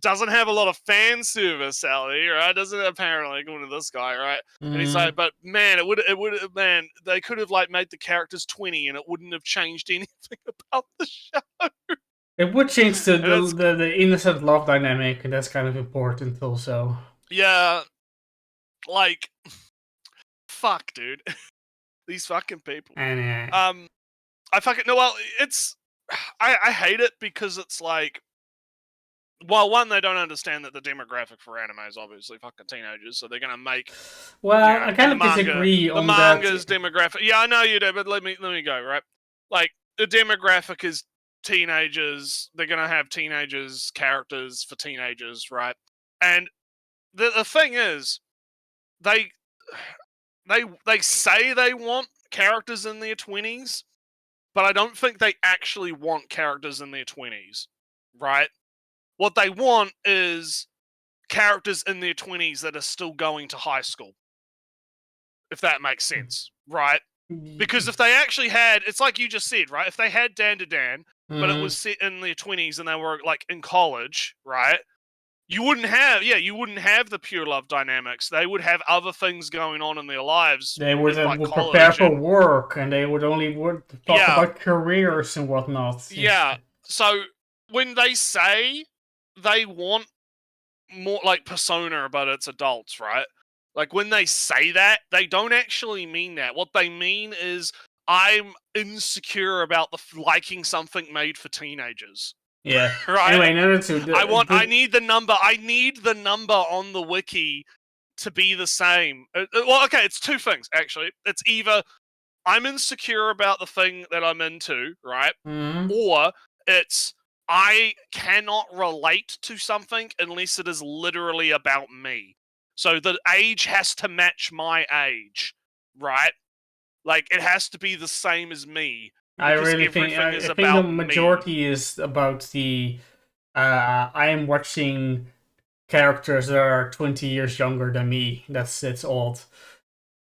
doesn't have a lot of fan service, Sally, right? Doesn't apparently, according to this guy, right?" And he's like, "But man, man, they could have like made the characters 20, and it wouldn't have changed anything about the show." It would change the innocent love dynamic, and that's kind of important also. Yeah, like, fuck, dude, these fucking people. I fucking no. Well, it's I hate it because it's like, well, one, they don't understand that the demographic for anime is obviously fucking teenagers, so they're gonna make. Well, you know, I kind of disagree on that. The manga's demographic. Yeah, I know you do, but let me go, right? Like, the demographic is teenagers. They're gonna have teenagers characters for teenagers, right? And the thing is, they say they want characters in their 20s, but I don't think they actually want characters in their 20s, right? What they want is characters in their 20s that are still going to high school, if that makes sense, right? Because if they actually had, it's like you just said, right? If they had Dan to Dan, but it was set in their 20s and they were like in college, right? You wouldn't have the pure love dynamics. They would have other things going on in their lives. They would prepare for work, and they would talk about careers and whatnot. Yeah. So when they say they want more like Persona, but it's adults, right? Like when they say that, they don't actually mean that. What they mean is, I'm insecure about liking something made for teenagers. Yeah. Right. Anyway, I need the number. I need the number on the wiki to be the same. Well, okay, it's two things actually. It's either I'm insecure about the thing that I'm into, right, or It's I cannot relate to something unless it is literally about me. So the age has to match my age, right? Like it has to be the same as me. I Because really think everything I is think the about me. majority is about the I am watching characters that are 20 years younger than me. It's odd.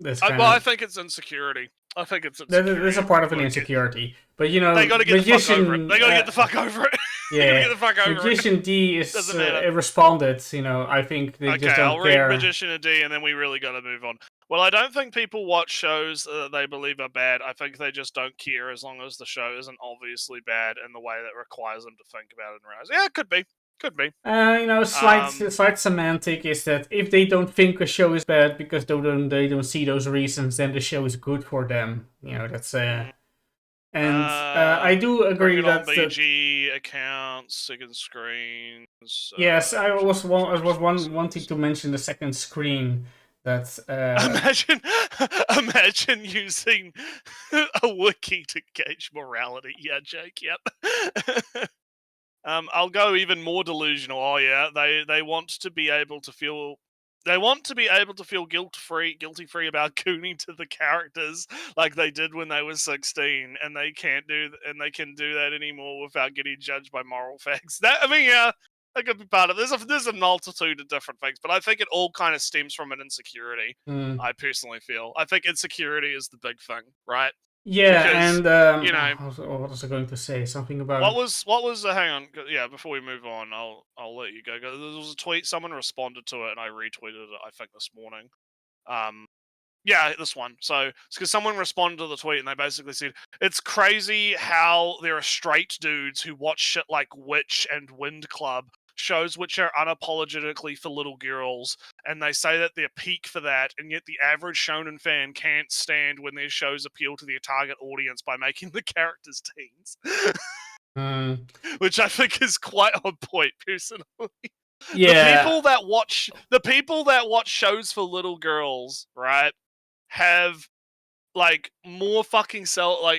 I think it's insecurity. I think it's insecurity. There's a part of an Like, insecurity, but you know, they gotta get the fuck over it. Magician. They gotta get the fuck over it. They gotta Yeah, get the fuck over it. Magician D is Doesn't matter. it responded. You know, I think they Okay, just I'll don't read care. Magician and D, and then we really gotta move on. Well, I don't think people watch shows that they believe are bad. I think they just don't care as long as the show isn't obviously bad in the way that requires them to think about it and realize. Yeah, it could be. Could be. You know, slight semantic is that if they don't think a show is bad because they don't see those reasons, then the show is good for them. You know, that's and I do agree that BG accounts, second screens. Yes, I was wanting to mention the second screen. That imagine using a wiki to gauge morality. Yeah, Jake. Yep. I'll go even more delusional. Oh yeah, they want to be able to feel. They want to be able to feel guilty free about gooning to the characters like they did when they were 16, and they can do that anymore without getting judged by moral facts. That could be part of it. There's a multitude of different things, but I think it all kind of stems from an insecurity. I personally feel. I think insecurity is the big thing, right? Yeah, Because, and you know, what was I going to say? Something about what was hang on, yeah, before we move on, I'll let you go. There was a tweet, someone responded to it, and I retweeted it, I think, this morning. Yeah, this one. So it's because someone responded to the tweet, and they basically said, it's crazy how there are straight dudes who watch shit like Witch and Wind Club, shows which are unapologetically for little girls, and they say that they're peak for that, and yet the average shonen fan can't stand when their shows appeal to their target audience by making the characters teens. Which I think is quite on point, personally. Yeah. The people that watch shows for little girls, right, have like more fucking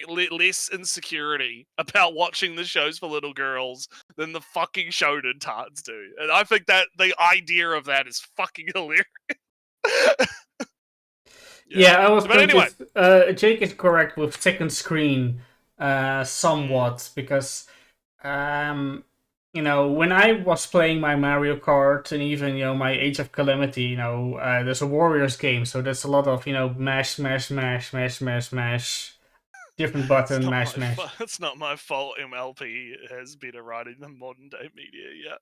less insecurity about watching the shows for little girls than the fucking shonen tards do, and I think that the idea of that is fucking hilarious. Yeah, I was. But anyway, Jake is correct with second screen, somewhat, because, you know, when I was playing my Mario Kart and even, you know, my Age of Calamity, you know, there's a Warriors game, so there's a lot of, you know, mash, different button, mash. It's not my fault MLP has better writing than modern day media yet.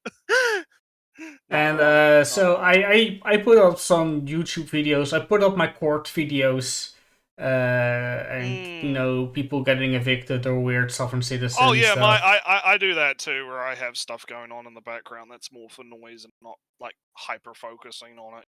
And so I put up some YouTube videos. I put up my court videos, and you know, people getting evicted or weird sovereign citizens. Oh yeah, I do that too, where I have stuff going on in the background that's more for noise and not like hyper focusing on it.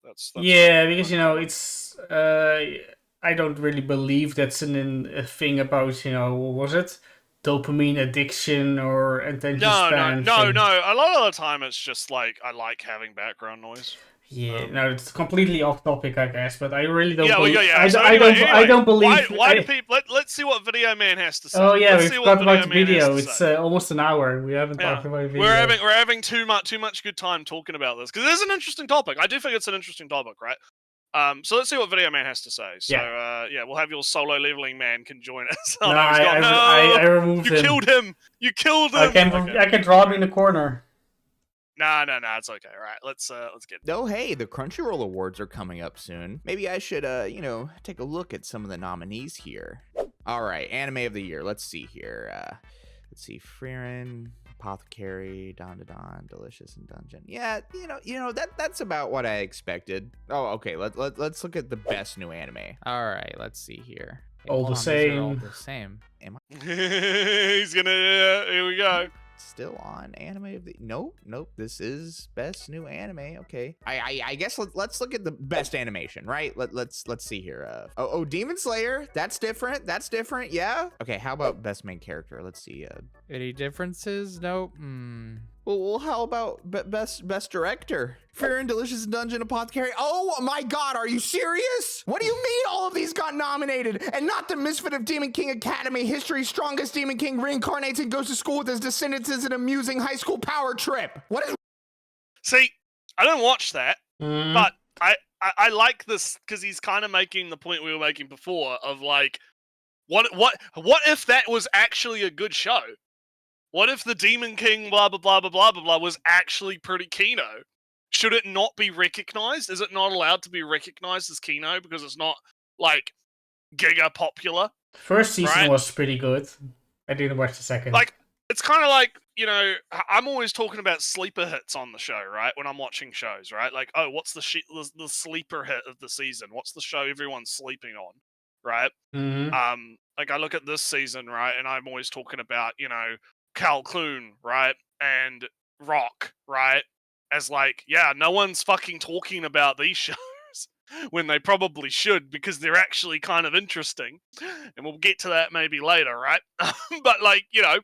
That's yeah, because you know it's I don't really believe that's a thing about, you know, what was it? Dopamine addiction or attention span. No. A lot of the time, it's just like I like having background noise. Yeah, no, it's completely off topic, I guess, but I really don't. I don't believe. Why do people? Let's see what Video Man has to say. Oh yeah, we've talked about the video. It's almost an hour. We haven't talked about video. We're having too much good time talking about this because it is an interesting topic. I do think it's an interesting topic, right? So let's see what Video Man has to say. So we'll have your solo leveling man can join us. No, I removed him. You killed him. I can draw him in the corner. No, it's okay. All right, let's get. Oh, hey, the Crunchyroll Awards are coming up soon. Maybe I should, take a look at some of the nominees here. All right, Anime of the Year. Let's see here. Let's see, Frieren, Apothecary, Don to Don, Delicious, and Dungeon. Yeah, that's about what I expected. Oh, okay. Let's look at the best new anime. All right, let's see here. All the same. All the same. Am I He's gonna. Here we go. Still on Anime of the nope. This is best new anime. Okay, I guess let's look at the best animation, right? Let's see here. Demon Slayer. That's different. Yeah. Okay, how about best main character? Let's see. Any differences? Nope. Well, how about best director? Fair and Delicious Dungeon Apothecary. Oh my God, are you serious? What do you mean all of these got nominated and not the Misfit of Demon King Academy? History's strongest Demon King reincarnates and goes to school with his descendants as an amusing high school power trip. What is? See, I don't watch that, Mm. but I like this because he's kind of making the point we were making before of like, what if that was actually a good show? What if the Demon King blah blah blah blah blah blah blah was actually pretty Kino? Should it not be recognized? Is it not allowed to be recognized as Kino because it's not like giga popular? First season Right. was pretty good. I didn't watch the second. Like, it's kind of like, you know, I'm always talking about sleeper hits on the show, right? When I'm watching shows, right? Like, oh, what's the sleeper hit of the season? What's the show everyone's sleeping on, right? Mhm. Like I look at this season, right, and I'm always talking about, you know, Calhoun, right, and Rock, right, as like, yeah, no one's fucking talking about these shows when they probably should because they're actually kind of interesting, and we'll get to that maybe later, right? But like, you know,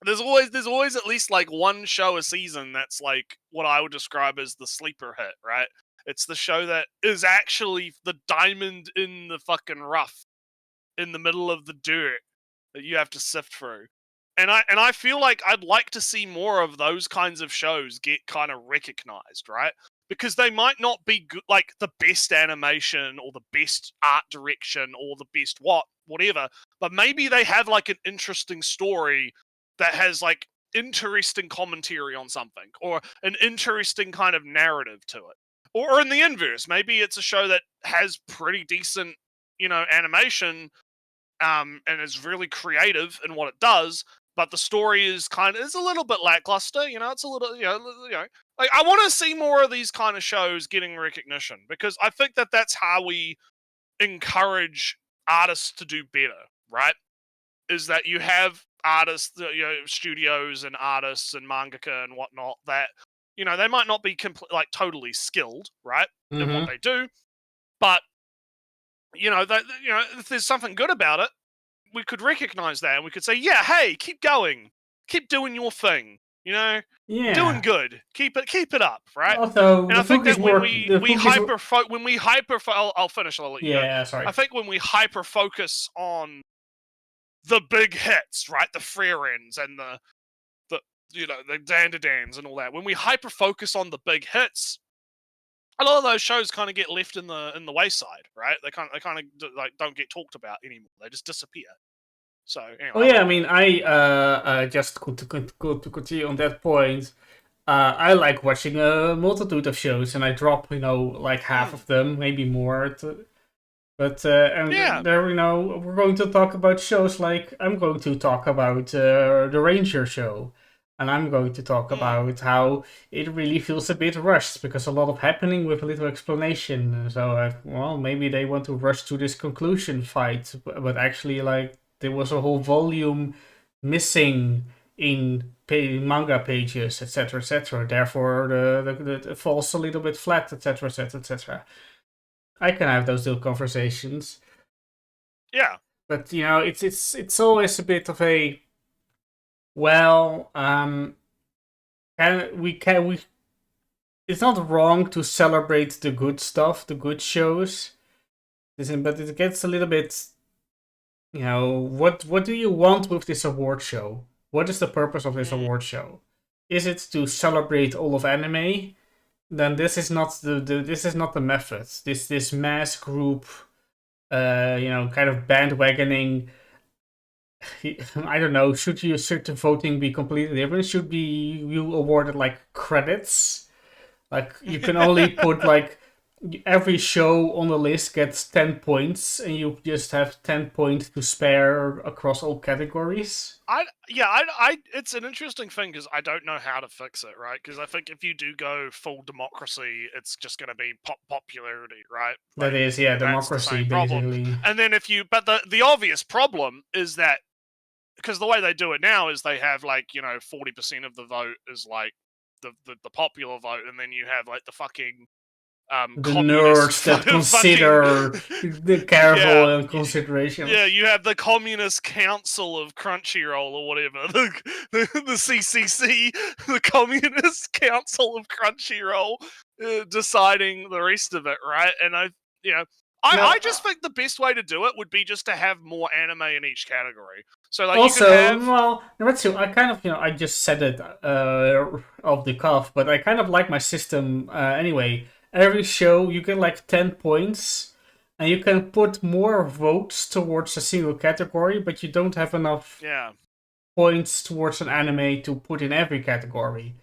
there's always at least like one show a season that's like what I would describe as the sleeper hit, right? It's the show that is actually the diamond in the fucking rough, in the middle of the dirt that you have to sift through. And I feel like I'd like to see more of those kinds of shows get kind of recognized, right? Because they might not be good, like the best animation or the best art direction or the best whatever, but maybe they have like an interesting story that has like interesting commentary on something or an interesting kind of narrative to it. Or in the inverse, maybe it's a show that has pretty decent, you know, animation and is really creative in what it does, but the story is a little bit lackluster. You know, it's a little, you know, like I want to see more of these kind of shows getting recognition because I think that that's how we encourage artists to do better, right? Is that you have artists, you know, studios and artists and mangaka and whatnot that, you know, they might not be like totally skilled, right, in what Mhm. they do, but you know, you know, if there's something good about it, we could recognize that and we could say, yeah, hey, keep going, keep doing your thing, you know, Yeah. doing good, keep it up, right? Also, And the I think book is that when more. we The book is. when we hyper, I'll finish. I'll let you go. Yeah, sorry. I think when we hyper focus on the big hits, right, the Freerens and the you know the Dandadans and all that, when we hyper focus on the big hits, a lot of those shows kind of get left in the wayside, right? They kind of like don't get talked about anymore. They just disappear. So anyway, Oh yeah, I mean, I just to continue on that point. I like watching a multitude of shows, and I drop, you know, like half of them, maybe more. But and Yeah. there, you know, we're going to talk about shows like I'm going to talk about the Ranger show, and I'm going to talk about how it really feels a bit rushed because a lot of happening with a little explanation. So well, maybe they want to rush to this conclusion fight, but actually, like there was a whole volume missing in manga pages, etc., etc. Therefore, the falls a little bit flat, etc., etc., etc. I can have those little conversations. Yeah. But you know, it's always a bit of a well, and we it's not wrong to celebrate the good stuff, the good shows. But it gets a little bit, you know, what do you want with this award show? What is the purpose of this award show? Is it to celebrate all of anime? Then this is not this is not the method. This mass group, you know, kind of bandwagoning. I don't know. Should the voting be completely different? Should be you awarded like credits? Like you can only put like every show on the list gets 10 points, and you just have 10 points to spare across all categories. It's an interesting thing because I don't know how to fix it, right? Because I think if you do go full democracy, it's just going to be popularity, right? That is, yeah, democracy basically. And then but the obvious problem is that because the way they do it now is they have like, you know, 40% of the vote is like the popular vote, and then you have like the fucking The communist nerds that fucking- consider the careful Yeah. and consideration. Yeah, you have the Communist Council of Crunchyroll or whatever, the CCC, the Communist Council of Crunchyroll, deciding the rest of it, right? And No, I just think the best way to do it would be just to have more anime in each category. So like Also, you could have, well, Retsu, I kind of, I just said it off the cuff, but I kind of like my system anyway. Every show, you get like 10 points, and you can put more votes towards a single category, but you don't have enough yeah. points towards an anime to put in every category.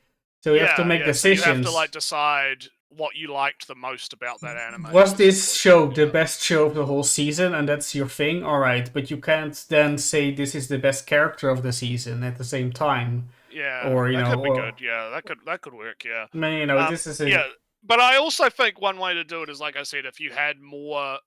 So you have to make So decisions. you have to like decide what you liked the most about that anime. Was this show the Yeah. best show of the whole season, and that's your thing? Alright, but you can't then say this is the best character of the season at the same time. Yeah, or, that could be or- good. Yeah, that could work. Yeah. I mean, this is a... Yeah, but I also think one way to do it is, like I said, if you had more,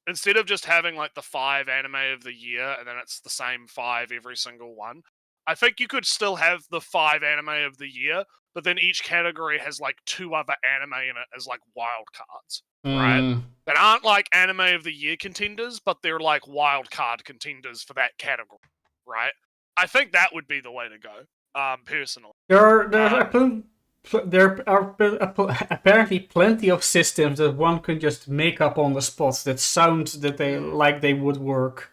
instead of just having like the 5 anime of the year and then it's the same 5 every single one, I think you could still have the 5 anime of the year, but then each category has like 2 other anime in it as like wild cards right? that aren't like anime of the year contenders, but they're like wild card contenders for that category, right? I think that would be the way to go, personally. There are apparently plenty of systems that one can just make up on the spot that sound that they would work.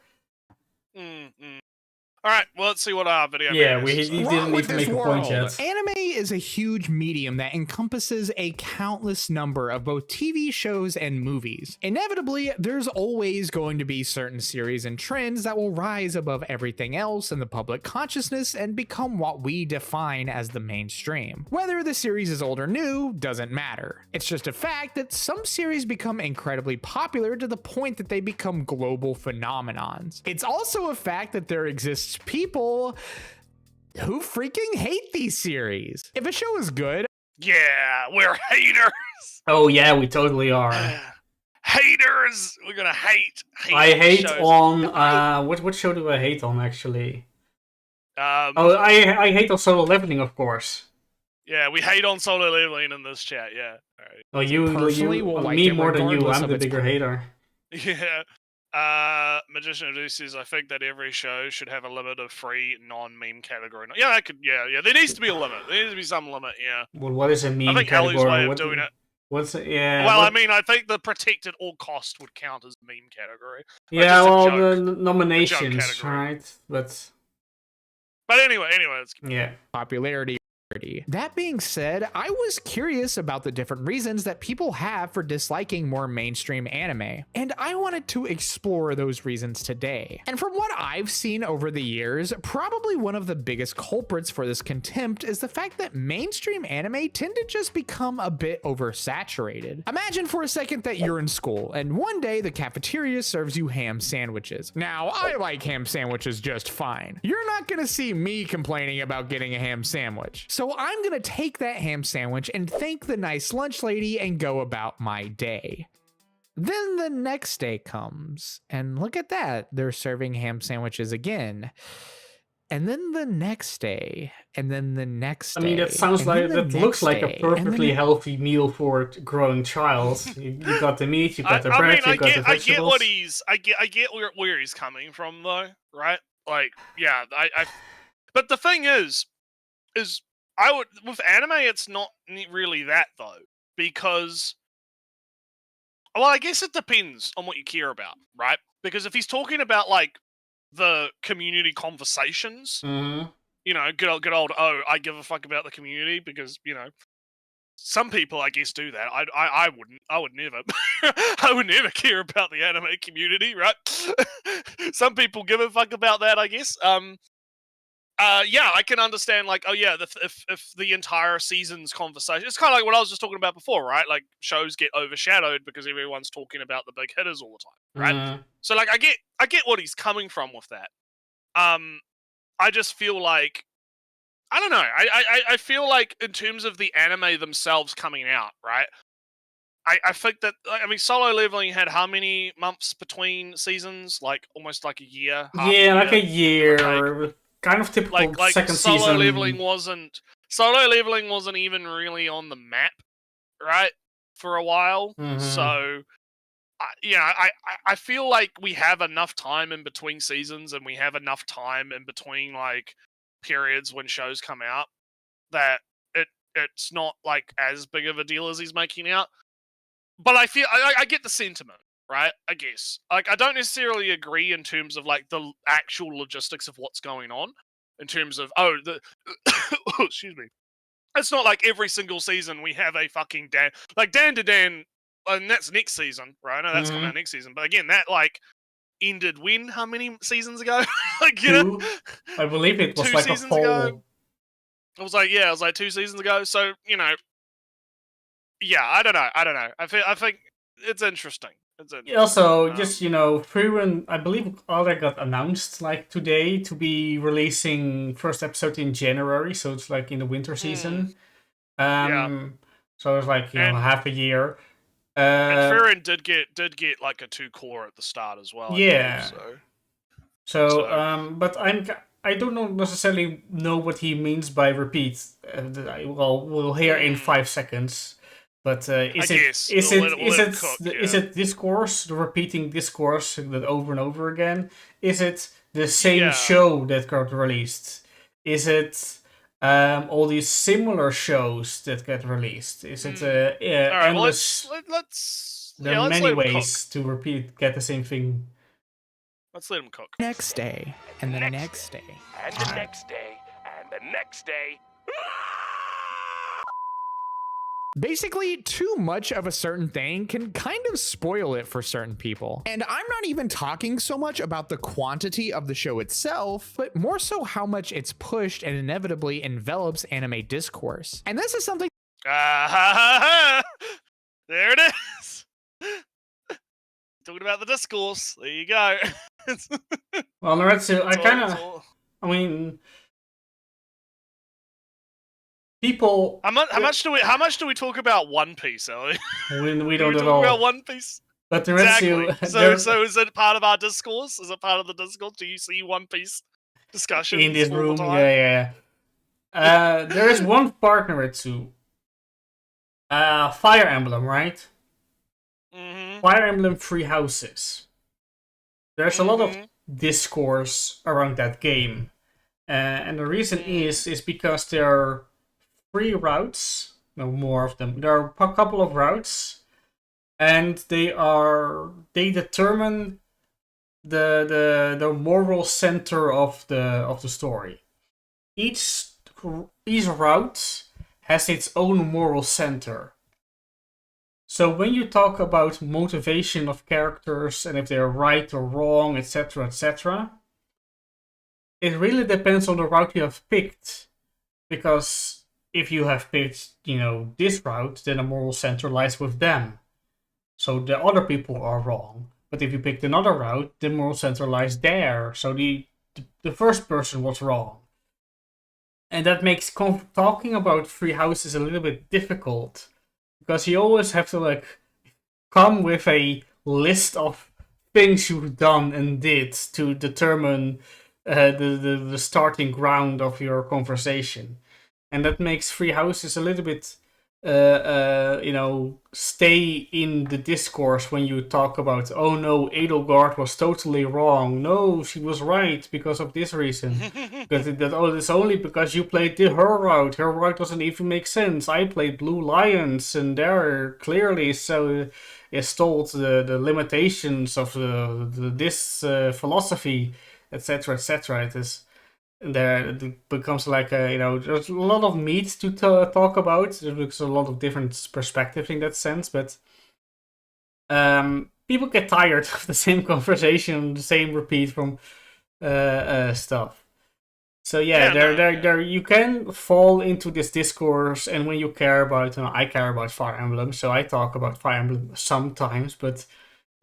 All right, well, let's see what our video. Yeah, game is. he Wrong didn't with even this make a world. point yet. Anime is a huge medium that encompasses a countless number of both TV shows and movies. Inevitably, there's always going to be certain series and trends that will rise above everything else in the public consciousness and become what we define as the mainstream. Whether the series is old or new doesn't matter. It's just a fact that some series become incredibly popular to the point that they become global phenomenons. It's also a fact that there exists people who freaking hate these series. If a show is good, Yeah, we're haters. Oh yeah, we totally are. Haters. We're gonna hate. I hate shows. on what show do I hate on actually? Um, Oh, I hate on Solo Leveling, of course. yeah, we hate on solo leveling in this chat. Yeah. All right. Oh, you Personally will like me it more than you. regardless I'm of the its bigger hater. Yeah. Magician of Zeus says, I think that every show should have a limit of free non-meme category. Yeah, that could. Yeah. There needs to be a limit. There needs to be some limit. Yeah. Well, what is a meme I think category? Ellie's way of What- doing it. What's it? Yeah. Well, what- I mean, I think the protect at all cost would count as meme category. yeah. just a Well, joke. the nominations, category. right? But But anyway, let's yeah. popularity. That being said, I was curious about the different reasons that people have for disliking more mainstream anime, and I wanted to explore those reasons today. And from what I've seen over the years, probably one of the biggest culprits for this contempt is the fact that mainstream anime tend to just become a bit oversaturated. Imagine for a second that you're in school, and one day the cafeteria serves you ham sandwiches. Now, I like ham sandwiches just fine. You're not gonna see me complaining about getting a ham sandwich. So I'm gonna take that ham sandwich and thank the nice lunch lady and go about my day. Then the next day comes, and look at that, they're serving ham sandwiches again. And then the next day, and then the next day. I mean, that sounds and like then the that looks next like day, a and then perfectly the- healthy meal for a growing child. You got the meat, you got the bread, you got the I vegetables. get what I get where he's coming from though, right? Like, yeah, but the thing is I would with anime, it's not really that though, because, well, I guess it depends on what you care about, right? Because if he's talking about like the community conversations, Mhm. you know, good old, oh, I give a fuck about the community, because, you know, some people I guess do that. I wouldn't. I would never. I would never care about the anime community, right? Some people give a fuck about that, I guess. Yeah, I can understand, like, oh yeah, if the entire season's conversation, it's kind of like what I was just talking about before, right? Like, shows get overshadowed because everyone's talking about the big hitters all the time, right? Mhm. So, like, I get what he's coming from with that. I just feel like, I don't know. I feel like in terms of the anime themselves coming out, right? I think that, I mean, Solo Leveling had how many months between seasons? Like almost like a year. half Yeah, like a year. Like- kind of typical like second Solo season. Leveling wasn't even really on the map, right? for a while. Mhm. So, I feel like we have enough time in between seasons, and we have enough time in between like periods when shows come out that it's not like as big of a deal as he's making out. But I feel I get the sentiment, right? I guess like I don't necessarily agree in terms of like the actual logistics of what's going on. In terms of excuse me, it's not like every single season we have a fucking Dan to Dan, and that's next season, right? I know that's coming out next season, but again, that like ended when? How many seasons ago? Like Two? I believe it was 2 like a seasons ago. full. It was like 2 seasons ago. So yeah, I don't know. I think it's interesting. Also, just Frieren, I believe Alder got announced like today to be releasing first episode in January, so it's like in the winter season. So it's like half a year. And Frieren did get like a 2 core at the start as well. Yeah. I believe, but I don't necessarily know what he means by repeat. We'll hear in 5 seconds. But is it discourse, the repeating discourse that over and over again? Is it the same show that got released? Is it all these similar shows that get released? Is it endless? There are many ways to get the same thing. Let's let him cook. Next day, and the next day, and the next day, and the next day. Basically, too much of a certain thing can kind of spoil it for certain people. And I'm not even talking so much about the quantity of the show itself, but more so how much it's pushed and inevitably envelops anime discourse. And this is something. There it is. Talking about the discourse. There you go. Well, Naretsu, I mean, people. How much do we talk about One Piece, Ellie? We don't at talk all about One Piece. But Naretsu, exactly. So is it part of our discourse? Is it part of the discourse? Do you see One Piece discussion in this room? Yeah. There is one part, Naretsu. Fire Emblem, right? Mm-hmm. Fire Emblem Three Houses. There's a lot of discourse around that game, and the reason is because there are 3 routes, no more of them. There are a couple of routes, and they determine the moral center of the story. Each route has its own moral center. So when you talk about motivation of characters and if they're right or wrong, etc., it really depends on the route you have picked. Because if you have picked, this route, then the moral center lies with them. So the other people are wrong. But if you picked another route, the moral center lies there. So the first person was wrong. And that makes talking about Three Houses a little bit difficult. Because you always have to come with a list of things you've done and did to determine the starting ground of your conversation. And that makes Three Houses a little bit, stay in the discourse when you talk about, oh no, Edelgard was totally wrong. No, she was right because of this reason. Because it's only because you played her route. Her route doesn't even make sense. I played Blue Lions, and there clearly is told the limitations of this philosophy, etc., etc. It becomes there's a lot of meat to talk about. There's a lot of different perspectives in that sense, but people get tired of the same conversation, the same repeat from stuff. So there you can fall into this discourse, and when you care about, I care about Fire Emblem, so I talk about Fire Emblem sometimes, but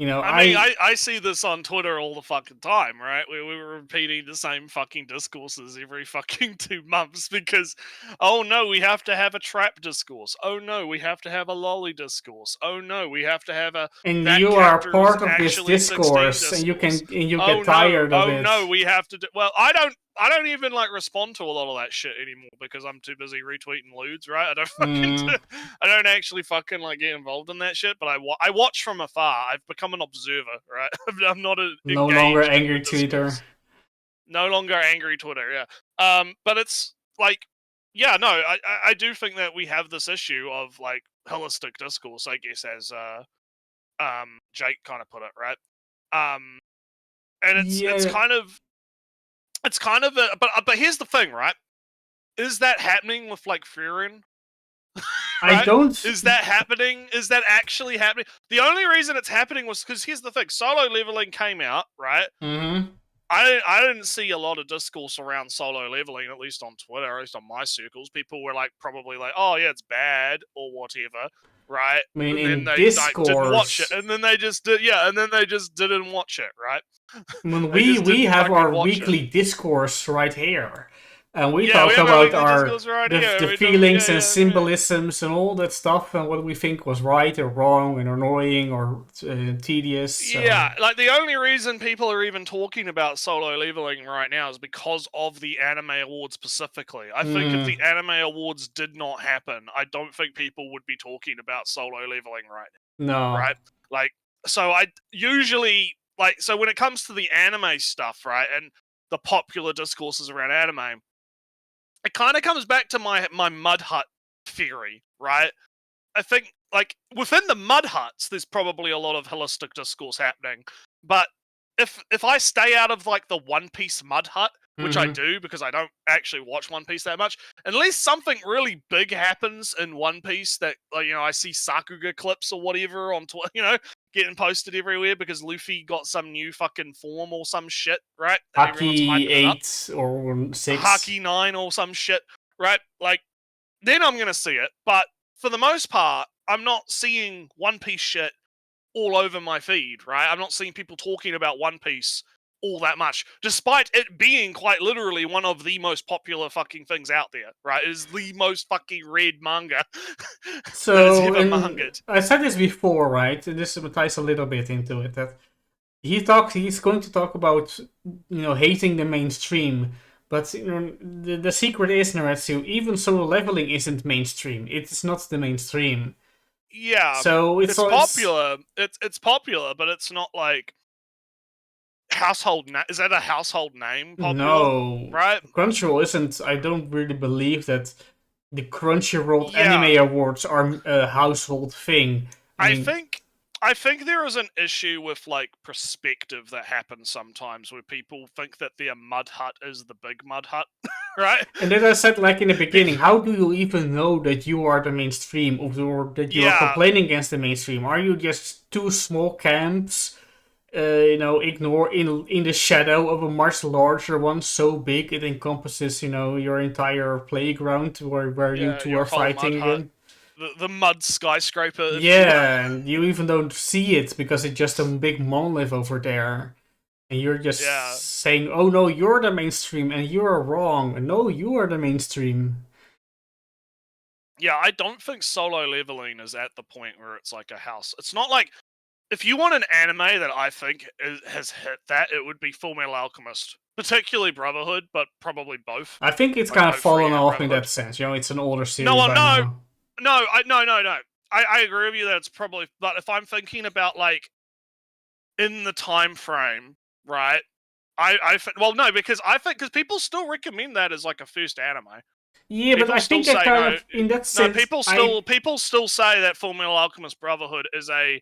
I see this on Twitter all the fucking time, right? We were repeating the same fucking discourses every fucking 2 months because, oh no, we have to have a trap discourse. Oh no, we have to have a lolly discourse. Oh no, we have to have a. And you are part of this discourse, and you get tired of it. Oh no, we have to do. Well, I don't. I don't even like respond to a lot of that shit anymore because I'm too busy retweeting lewds, right? I don't fucking I don't actually fucking like get involved in that shit, but I watch from afar. I've become an observer, right? I'm not No longer engaged in angry the discourse. Twitter. No longer angry Twitter, yeah. But it's like, yeah, no, I do think that we have this issue of like holistic discourse, I guess, as Jake kind of put it, right? And it's Yeah. kind of a, but here's the thing, right? Is that happening with like Frieren? I Right? don't. Is that happening? Is that actually happening? The only reason it's happening was because here's the thing: solo leveling came out, right? Mhm. I didn't see a lot of discourse around solo leveling, at least on Twitter, at least on my circles. People were like, probably like, "Oh yeah, it's bad" or whatever, right? I mean, And then in they like, didn't watch it, Discourse, and then they just did, yeah, and then they just didn't watch it, right? when They just we didn't have fucking our watch it. weekly discourse right here, and we Yeah, talk we have our about weekly our discourse right here. the We do- feelings yeah, and yeah. symbolisms and all that stuff, and what we think was right or wrong and annoying or tedious. So. Yeah, like the only reason people are even talking about solo leveling right now is because of the Anime Awards specifically. I think if the Anime Awards did not happen, I don't think people would be talking about solo leveling right now, No. right? Like, so I usually, like, so when it comes to the anime stuff, right, and the popular discourses around anime, it kind of comes back to my Mud Hut theory, right? I think, like, within the Mud Huts, there's probably a lot of holistic discourse happening. But if I stay out of, like, the One Piece Mud Hut, which I do because I don't actually watch One Piece that much, unless something really big happens in One Piece that, like, you know, I see Sakuga clips or whatever on Twitter, you know, getting posted everywhere because Luffy got some new fucking form or some shit, right? And everyone's Haki hyping it up. 8 or 6. Haki 9 or some shit, right? Like, then I'm gonna see it. But for the most part, I'm not seeing One Piece shit all over my feed, right? I'm not seeing people talking about One Piece all that much, despite it being quite literally one of the most popular fucking things out there, right? It is the most fucking read manga that is So, ever in- mangaed. I said this before, right? And this ties a little bit into it. That he's going to talk about, hating the mainstream. But the secret is, Naretsu, even solo leveling isn't mainstream. It's not the mainstream. Yeah, So it's popular. It's popular, but it's not like household. Is that a household name? Popular? No, right? Crunchyroll isn't. I don't really believe that the Crunchyroll Yeah. Anime Awards are a household thing. I mean, think there is an issue with like perspective that happens sometimes where people think that their Mud Hut is the big Mud Hut, right? And as I said, like in the beginning, how do you even know that you are the mainstream or that you are Yeah. complaining against the mainstream? Are you just two small camps, ignore in the shadow of a much larger one, so big it encompasses, your entire playground where you Yeah, two your are whole fighting Mud Hut. in? The mud skyscraper. if you will. Yeah, and you even don't see it because it's just a big monolith over there. And you're just Yeah. saying, oh no, you're the mainstream and you're wrong. No, you are the mainstream. Yeah, I don't think solo leveling is at the point where it's like a house. It's not like if you want an anime that I think has hit that, it would be Full Metal Alchemist, particularly Brotherhood, but probably both. I think it's Like kind of both Free fallen and off in Brotherhood. that sense. It's an older series No, by no. now. No, no. I agree with you that it's probably. But if I'm thinking about like in the time frame, right? Because people still recommend that as like a first anime. Yeah, but People I still think that say kind no. of, in that No, sense, people still say that Full Metal Alchemist Brotherhood is a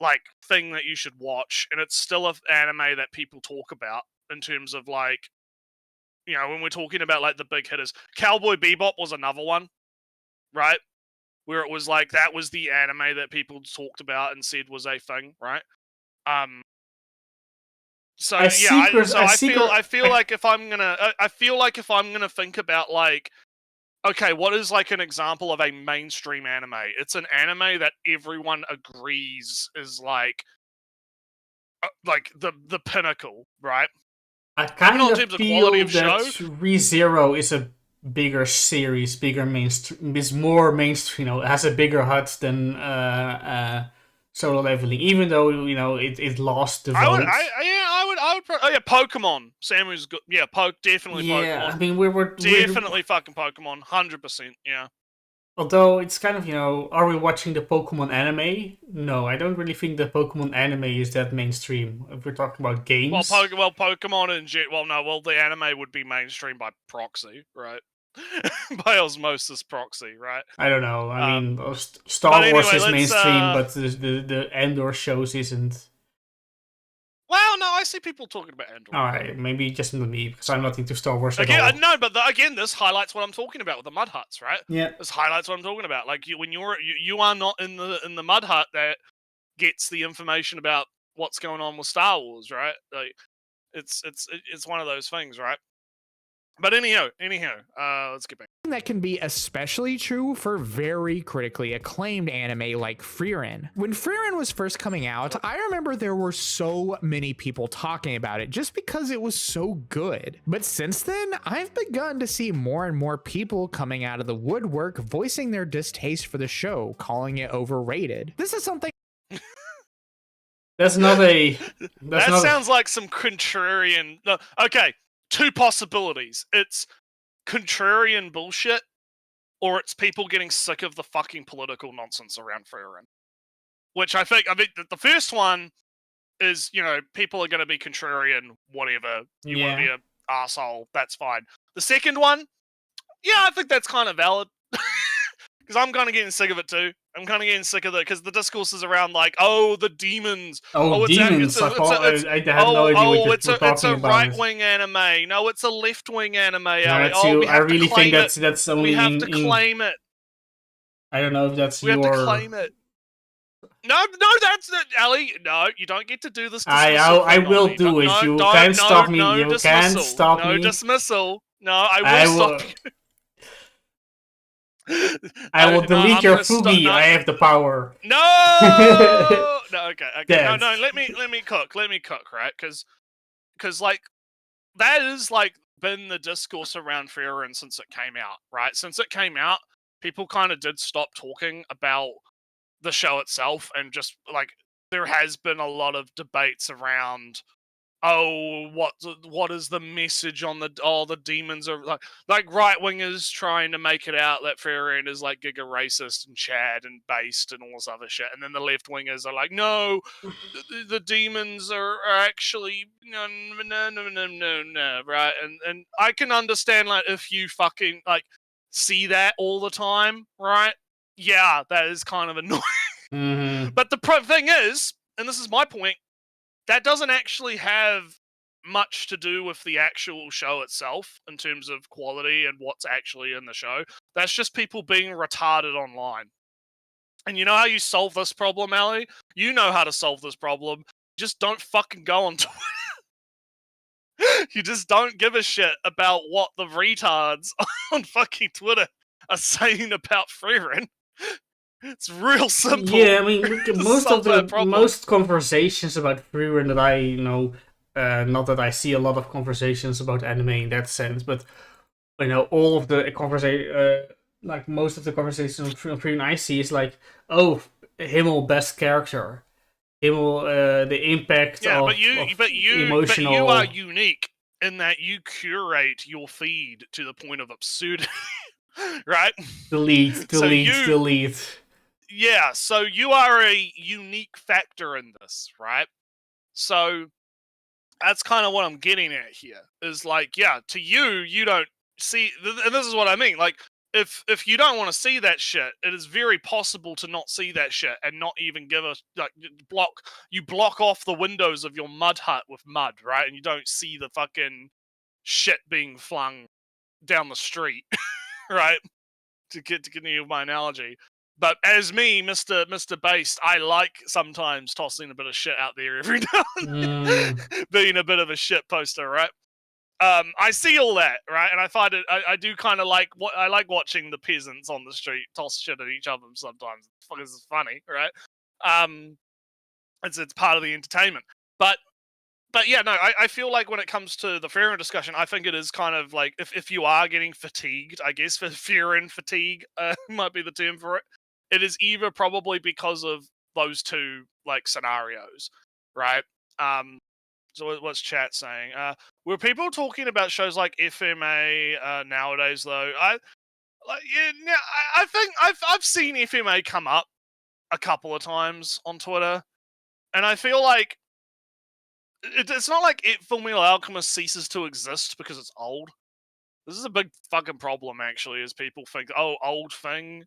like thing that you should watch, and it's still an anime that people talk about in terms of like, when we're talking about like the big hitters. Cowboy Bebop was another one, right? Where it was like that was the anime that people talked about and said was a thing, right? So I yeah, secret- I I secret- feel like if I'm gonna think about like, okay, what is like an example of a mainstream anime? It's an anime that everyone agrees is like the pinnacle, right? I kind not in of terms of feel quality of that show. ReZero is a bigger series, bigger mainstream, is more mainstream, it has a bigger hut than solo leveling, even though it lost the I would, votes. oh yeah, Pokemon. Samu's good. Yeah, definitely Yeah, Pokemon. I mean we're Definitely fucking Pokemon, 100%. Yeah. although it's kind of are we watching the Pokemon anime? No, I don't really think the Pokemon anime is that mainstream. If we're talking about games, Pokemon and the anime would be mainstream by proxy, right? By osmosis proxy, right? I don't know. I Um, mean, Star but Wars anyway, is let's, mainstream, but the Andor shows isn't. Well, no, I see people talking about Andor. All right, maybe just not me because I'm not into Star Wars at Again, all. no, but again, this highlights what I'm talking about with the mud huts, right? Yeah, This highlights what I'm talking about. Like when you are not in the mud hut that gets the information about what's going on with Star Wars, right? Like it's one of those things, right? But anyhow, let's get back. That can be especially true for very critically acclaimed anime like Frieren. When Frieren was first coming out, I remember there were so many people talking about it just because it was so good. But since then, I've begun to see more and more people coming out of the woodwork voicing their distaste for the show, calling it overrated. This is something that's not a. That sounds like some contrarian. No, okay, two possibilities. It's contrarian bullshit, or it's people getting sick of the fucking political nonsense around Frieren. Which I think the first one is, people are going to be contrarian, whatever. You want to be an arsehole, that's fine. The second one, yeah, I think that's kind of valid. Because I'm kind of getting sick of it too. I'm kind of getting sick of it because the discourse is around like, oh, the demons. Demons! I had no idea what you're talking It's a about. right-wing anime. No, it's a left-wing anime. I really think that's only we have to claim it. I don't know if that's we have to claim it. No, that's it, Ali. No, you don't get to do this. I will do it. You can't stop me. You can't stop me. No dismissal. No, I will stop you. I will delete your Fubi. I have the power. No, no, okay. No. Let me cook, right? Because like that is like been the discourse around Frieren since it came out, right? Since it came out, people kind of did stop talking about the show itself, and just like there has been a lot of debates around. Oh, what is the message on the demons are like right wingers trying to make it out that Frieren is like giga racist and Chad and based and all this other shit, and then the left wingers are like, no, the demons are actually no, right? And I can understand like if you fucking like see that all the time, right? Yeah, that is kind of annoying. Mm-hmm. But the thing is, and this is my point. That doesn't actually have much to do with the actual show itself in terms of quality and what's actually in the show. That's just people being retarded online. And you know how you solve this problem, Ali? You know how to solve this problem. Just don't fucking go on Twitter. You just don't give a shit about what the retards on fucking Twitter are saying about Frieren. It's real simple. Yeah, I mean, most conversations about Frieren that I not that I see a lot of conversations about anime in that sense, but all of the conversation, like most of the conversations from Frieren I see is like, oh, Himmel best character, Himmel, the impact of emotional. But you are unique in that you curate your feed to the point of absurdity, right? Delete. Yeah, so you are a unique factor in this, right? So that's kind of what I'm getting at here. Is like, yeah, to you don't see, and this is what I mean. Like, if you don't want to see that shit, it is very possible to not see that shit and not even give a block off the windows of your mud hut with mud, right? And you don't see the fucking shit being flung down the street, right? To continue my analogy. But as me, Mr. Based, I like sometimes tossing a bit of shit out there every now and then, being a bit of a shit poster, right? I see all that, right? And I find it, I do kind of like, I like watching the peasants on the street toss shit at each other sometimes. It's funny, right? It's part of the entertainment. But yeah, no, I feel like when it comes to the Frieren discussion, I think it is kind of like, if you are getting fatigued, I guess, for Frieren fatigue might be the term for it. It is either probably because of those two like scenarios, right? So what's chat saying? Were people talking about shows like FMA nowadays though? I think I've seen FMA come up a couple of times on Twitter, and I feel like it's not like Fullmetal Alchemist ceases to exist because it's old. This is a big fucking problem, actually, is people think, oh, old thing.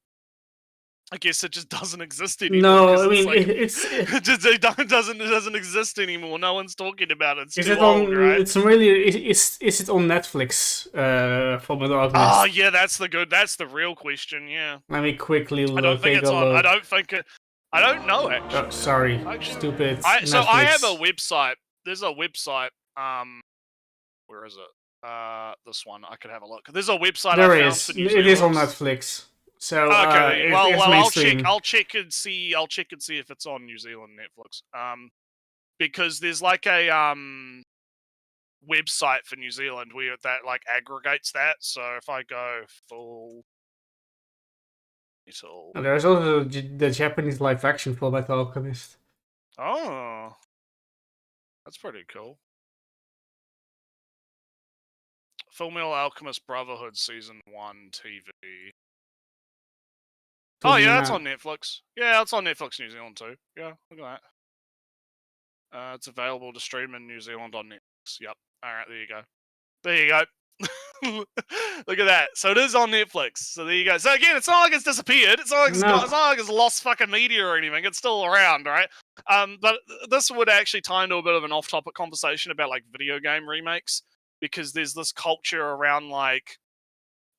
I guess it just doesn't exist anymore. No, I mean it doesn't exist anymore. No one's talking about it. It's is too it old, on? right? It's really is it on Netflix? Fullmetal Alchemist. Oh yeah, that's the real question. Yeah. Let me quickly look. I don't think it's on. Look. I don't know actually. Oh, sorry, Actually, stupid. So I have a Netflix. website. There's a website. Where is it? This one. I could have a look. There's a website. There I found is. for New It is on Zealand. Netflix. So Okay. it's mainstream. I'll check and see if it's on New Zealand Netflix. Because there's like a website for New Zealand where that like aggregates that. So if I go full. And there's also the Japanese live action Fullmetal Alchemist. Oh, that's pretty cool. Fullmetal Alchemist Brotherhood Season 1 TV. Oh yeah, that's on Netflix. Yeah, it's on Netflix New Zealand too. Yeah, look at that. It's available to stream in New Zealand on Netflix. Yep. Alright, there you go. There you go. Look at that. So it is on Netflix. So there you go. So again, it's not like it's disappeared. It's not like it's not like it's lost fucking media or anything. It's still around, right? But this would actually tie into a bit of an off-topic conversation about like video game remakes, because there's this culture around like,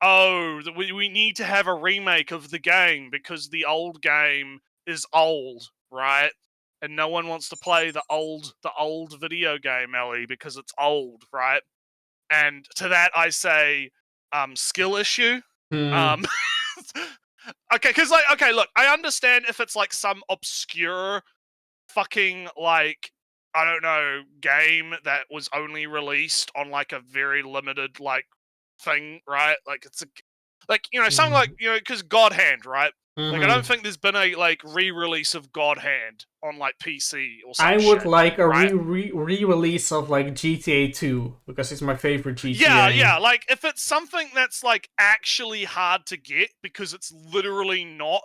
oh, we need to have a remake of the game because the old game is old, right? And no one wants to play the old video game, Ellie, because it's old, right? And to that I say, skill issue. Okay, because like, okay, look, I understand if it's like some obscure fucking like, I don't know, game that was only released on like a very limited like thing, right? Like it's a, like, you know, something like, you know, because God Hand, right? Like I don't think there's been a like re-release of God Hand on like PC or something. I would like a right? re-release of like GTA 2 because it's my favorite GTA. Yeah. Like if it's something that's like actually hard to get because it's literally not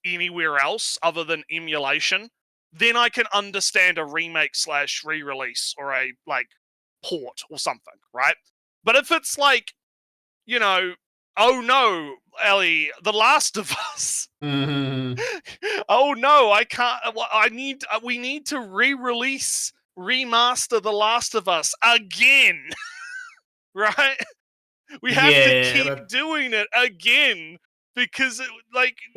anywhere else other than emulation, then I can understand a remake / re-release or a like port or something, right? But if it's like, you know, oh no, Ellie, The Last of Us. Oh no, I can't. We need to re-release, remaster The Last of Us again, right? We have to keep doing it again because,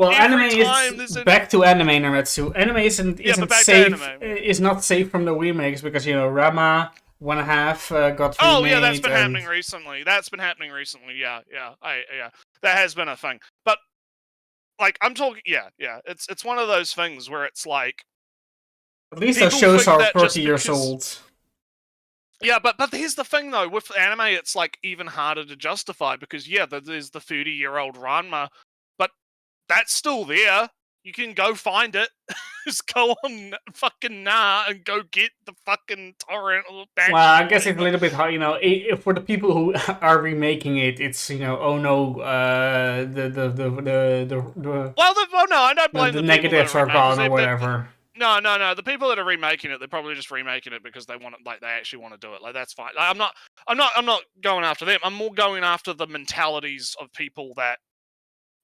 every time there's back to anime, Naretsu. Anime isn't safe. Is not safe from the remakes because, you know, Rama 1.5 got remade. Oh yeah, that's been happening recently. Yeah. That has been a thing. But like, I'm talking. Yeah. It's one of those things where it's like, at least those shows are 30 years old. Yeah, but here's the thing though, with anime it's like even harder to justify because there's the 30-year-old Ranma, but that's still there. You can go find it. Just go on fucking and go get the fucking torrent or Well, I guess it's a little bit hard, you know. For the people who are remaking it, it's, you know, oh no, I don't blame the negatives are gone or whatever. No. The people that are remaking it, they're probably just remaking it because they want it, like they actually want to do it. Like that's fine. Like, I'm not going after them. I'm more going after the mentalities of people that,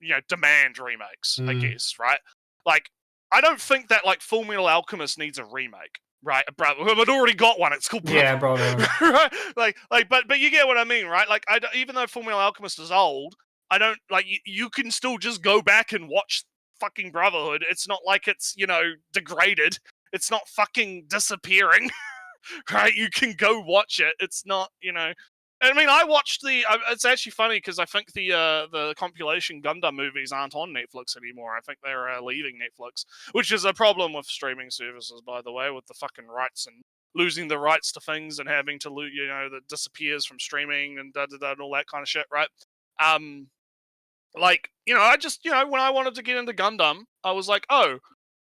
you know, demand remakes. I guess, right? Like, I don't think that like Fullmetal Alchemist needs a remake, right? Brotherhood, I'd already got one. It's called Brotherhood. Right? Like, but you get what I mean, right? Like, even though Fullmetal Alchemist is old, I don't like you can still just go back and watch fucking Brotherhood. It's not like it's, you know, degraded. It's not fucking disappearing, right? You can go watch it. It's not, you know. I mean, I watched it's actually funny because I think the compilation Gundam movies aren't on Netflix anymore. I think they're leaving Netflix, which is a problem with streaming services, by the way, with the fucking rights and losing the rights to things and having to lose, you know, that disappears from streaming and and all that kind of shit, right? Like, you know, I just, you know, when I wanted to get into Gundam, I was like, oh,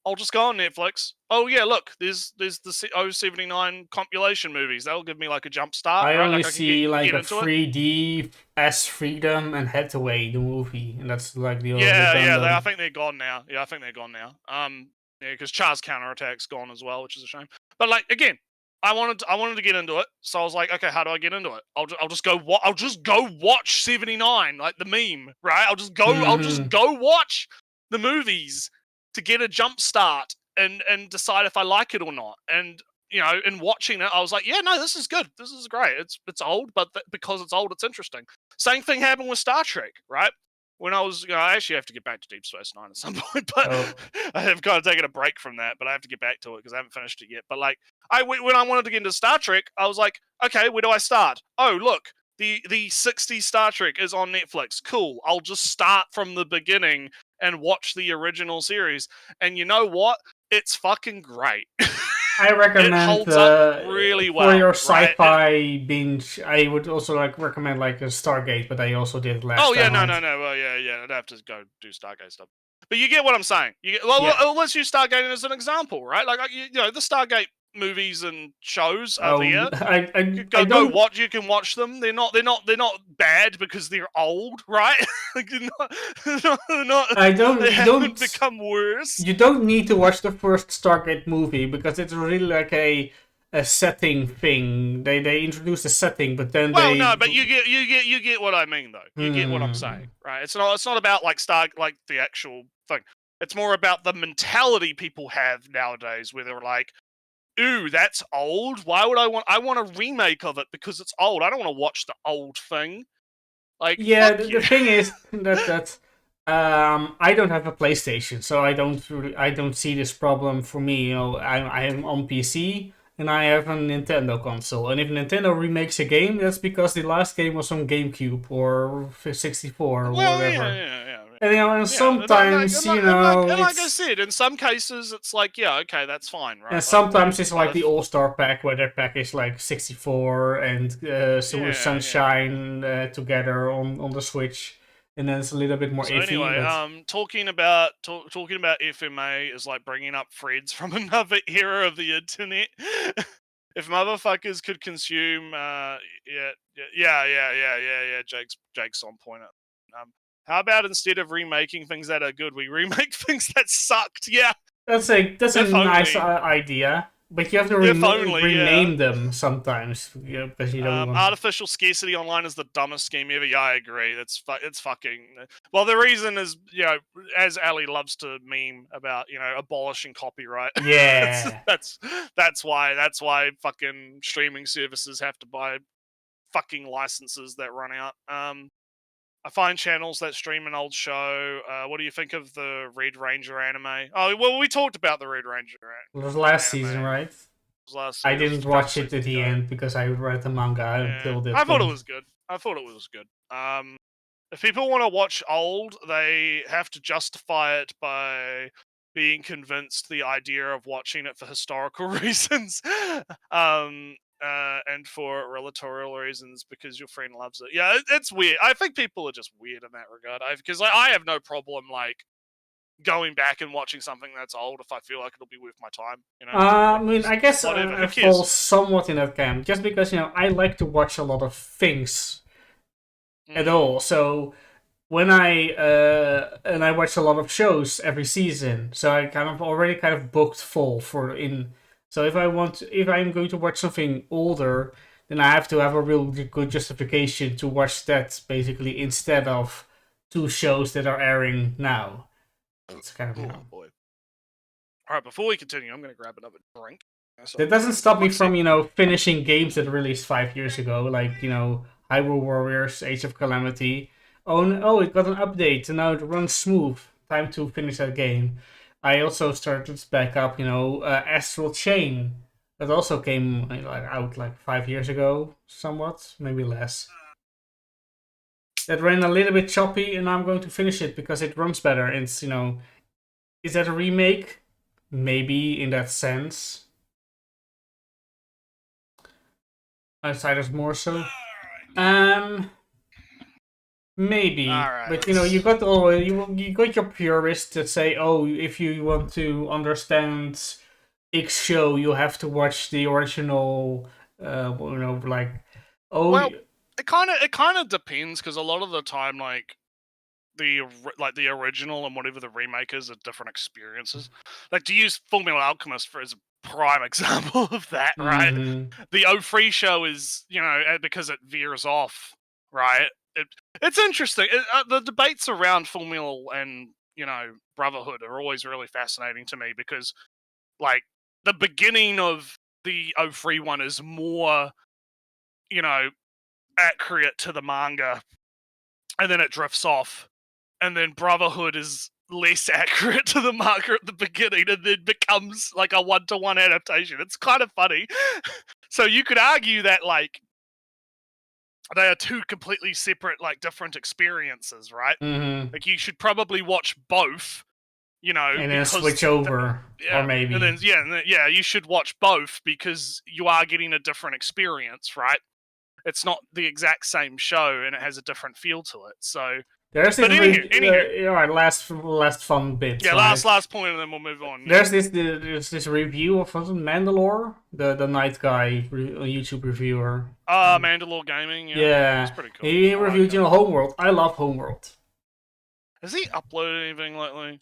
I'll just go on Netflix. Oh yeah, look, there's the 079 compilation movies. That'll give me like a jump start. I right? only Like, I can see like get a into it. 3D as Freedom and Hathaway the movie, and that's like the only. Yeah, I think they're gone now. Yeah, I think they're gone now. Yeah, because Char's Counterattack's gone as well, which is a shame. But like again, I wanted to get into it, so I was like, okay, how do I get into it? I'll just go watch 79, like the meme, right? I'll just go watch the movies to get a jump start and decide if I like it or not. And you know, in watching it, I was like, yeah, no, this is good. This is great. It's old, but because it's old, it's interesting. Same thing happened with Star Trek, right? When I was, I actually have to get back to Deep Space Nine at some point, but I have kind of taken a break from that. But I have to get back to it because I haven't finished it yet. But like, when I wanted to get into Star Trek, I was like, okay, where do I start? Oh, look, the 60s Star Trek is on Netflix. Cool. I'll just start from the beginning and watch the original series. And you know what? It's fucking great. I recommend it holds up really well for your right? sci-fi binge. I would also like recommend like a Stargate, but I also did last. Oh yeah, time. no. Well, yeah. I'd have to go do Stargate stuff. But you get what I'm saying. You get, well, Yeah. let's use Stargate as an example, right? Like you know, the Stargate movies and shows are there. Go watch. You can watch them. They're not bad because they're old, right? Like they're not. They haven't become worse. You don't need to watch the first Stargate movie because it's really like a setting thing. They introduce a setting, but then but you get what I mean though. You get what I'm saying, right? It's not about like the actual thing. It's more about the mentality people have nowadays, where they're like, ooh, that's old. Why would I want a remake of it because it's old? I don't want to watch the old thing. Like, yeah, the thing is that I don't have a PlayStation, so I don't see this problem for me. You know, I am on PC and I have a Nintendo console, and if Nintendo remakes a game, that's because the last game was on GameCube or 64 or whatever. Yeah. And you know, and sometimes like I said, in some cases it's like, yeah, okay, that's fine, right? And sometimes it's like the All-Star pack, where their pack is like 64 and Sunshine together on the Switch, and then it's a little bit more iffy. Anyway, but... talking about FMA is like bringing up threads from another era of the internet. If motherfuckers could consume, Jake's on point. How about instead of remaking things that are good, we remake things that sucked? Yeah, that's a nice idea, but you have to rename them sometimes. Yeah, because you don't want... Artificial scarcity online is the dumbest scheme ever. Yeah, I agree. It's fucking. Well, the reason is, you know, as Ali loves to meme about, you know, abolishing copyright. Yeah, that's why fucking streaming services have to buy fucking licenses that run out. I find channels that stream an old show. What do you think of the Red Ranger anime? Oh, well, we talked about the Red Ranger. It was last season, right? I didn't watch it at the end because I read the manga until the. I thought it was good. If people want to watch old, they have to justify it by being convinced the idea of watching it for historical reasons. And for relatorial reasons because your friend loves it. Yeah, it's weird. I think people are just weird in that regard. Because I have no problem like going back and watching something that's old if I feel like it'll be worth my time. You know. I mean, I guess I fall somewhat in that camp just because, you know, I like to watch a lot of things at all. So when I watch a lot of shows every season, so I already booked full for in. So if I'm going to watch something older, then I have to have a real good justification to watch that basically instead of two shows that are airing now. It's kind of oh boy. All right, before we continue, I'm going to grab another drink. That doesn't stop me from, you know, finishing games that released 5 years ago, like, you know, Hyrule Warriors, Age of Calamity. Oh, it got an update, and now it runs smooth. Time to finish that game. I also started back up, you know, Astral Chain. That also came out like 5 years ago, somewhat, maybe less. That ran a little bit choppy, and I'm going to finish it because it runs better. It's, you know, is that a remake? Maybe in that sense. Outsiders more so. Maybe, Alright, but you got you got your purists that say, oh, if you want to understand X show, you have to watch the original. Like, oh, Well, it kind of depends because a lot of the time, like the original and whatever the remake is, are different experiences. Like, to use Full Metal Alchemist as a prime example of that, right? mhm. The O3 show is, because it veers off, right? It's interesting. The debates around Full Metal and Brotherhood are always really fascinating to me because, like, the beginning of the O3 one is more, accurate to the manga, and then it drifts off, and then Brotherhood is less accurate to the manga at the beginning, and then becomes like a one-to-one adaptation. It's kind of funny. So you could argue that, like, they are two completely separate, like, different experiences, right? Mm-hmm. Like, you should probably watch both, And then because switch over, yeah, or maybe. and then you should watch both because you are getting a different experience, right? It's not the exact same show, and it has a different feel to it. So There's this but anywho. all right, last fun bit. yeah, right? last point, and then we'll move on. There's this review of Mandalore, the Night Guy YouTube reviewer. Mandalore Gaming. Yeah, it's pretty cool. He I like reviewed it. Homeworld. I love Homeworld. Has he uploaded anything lately?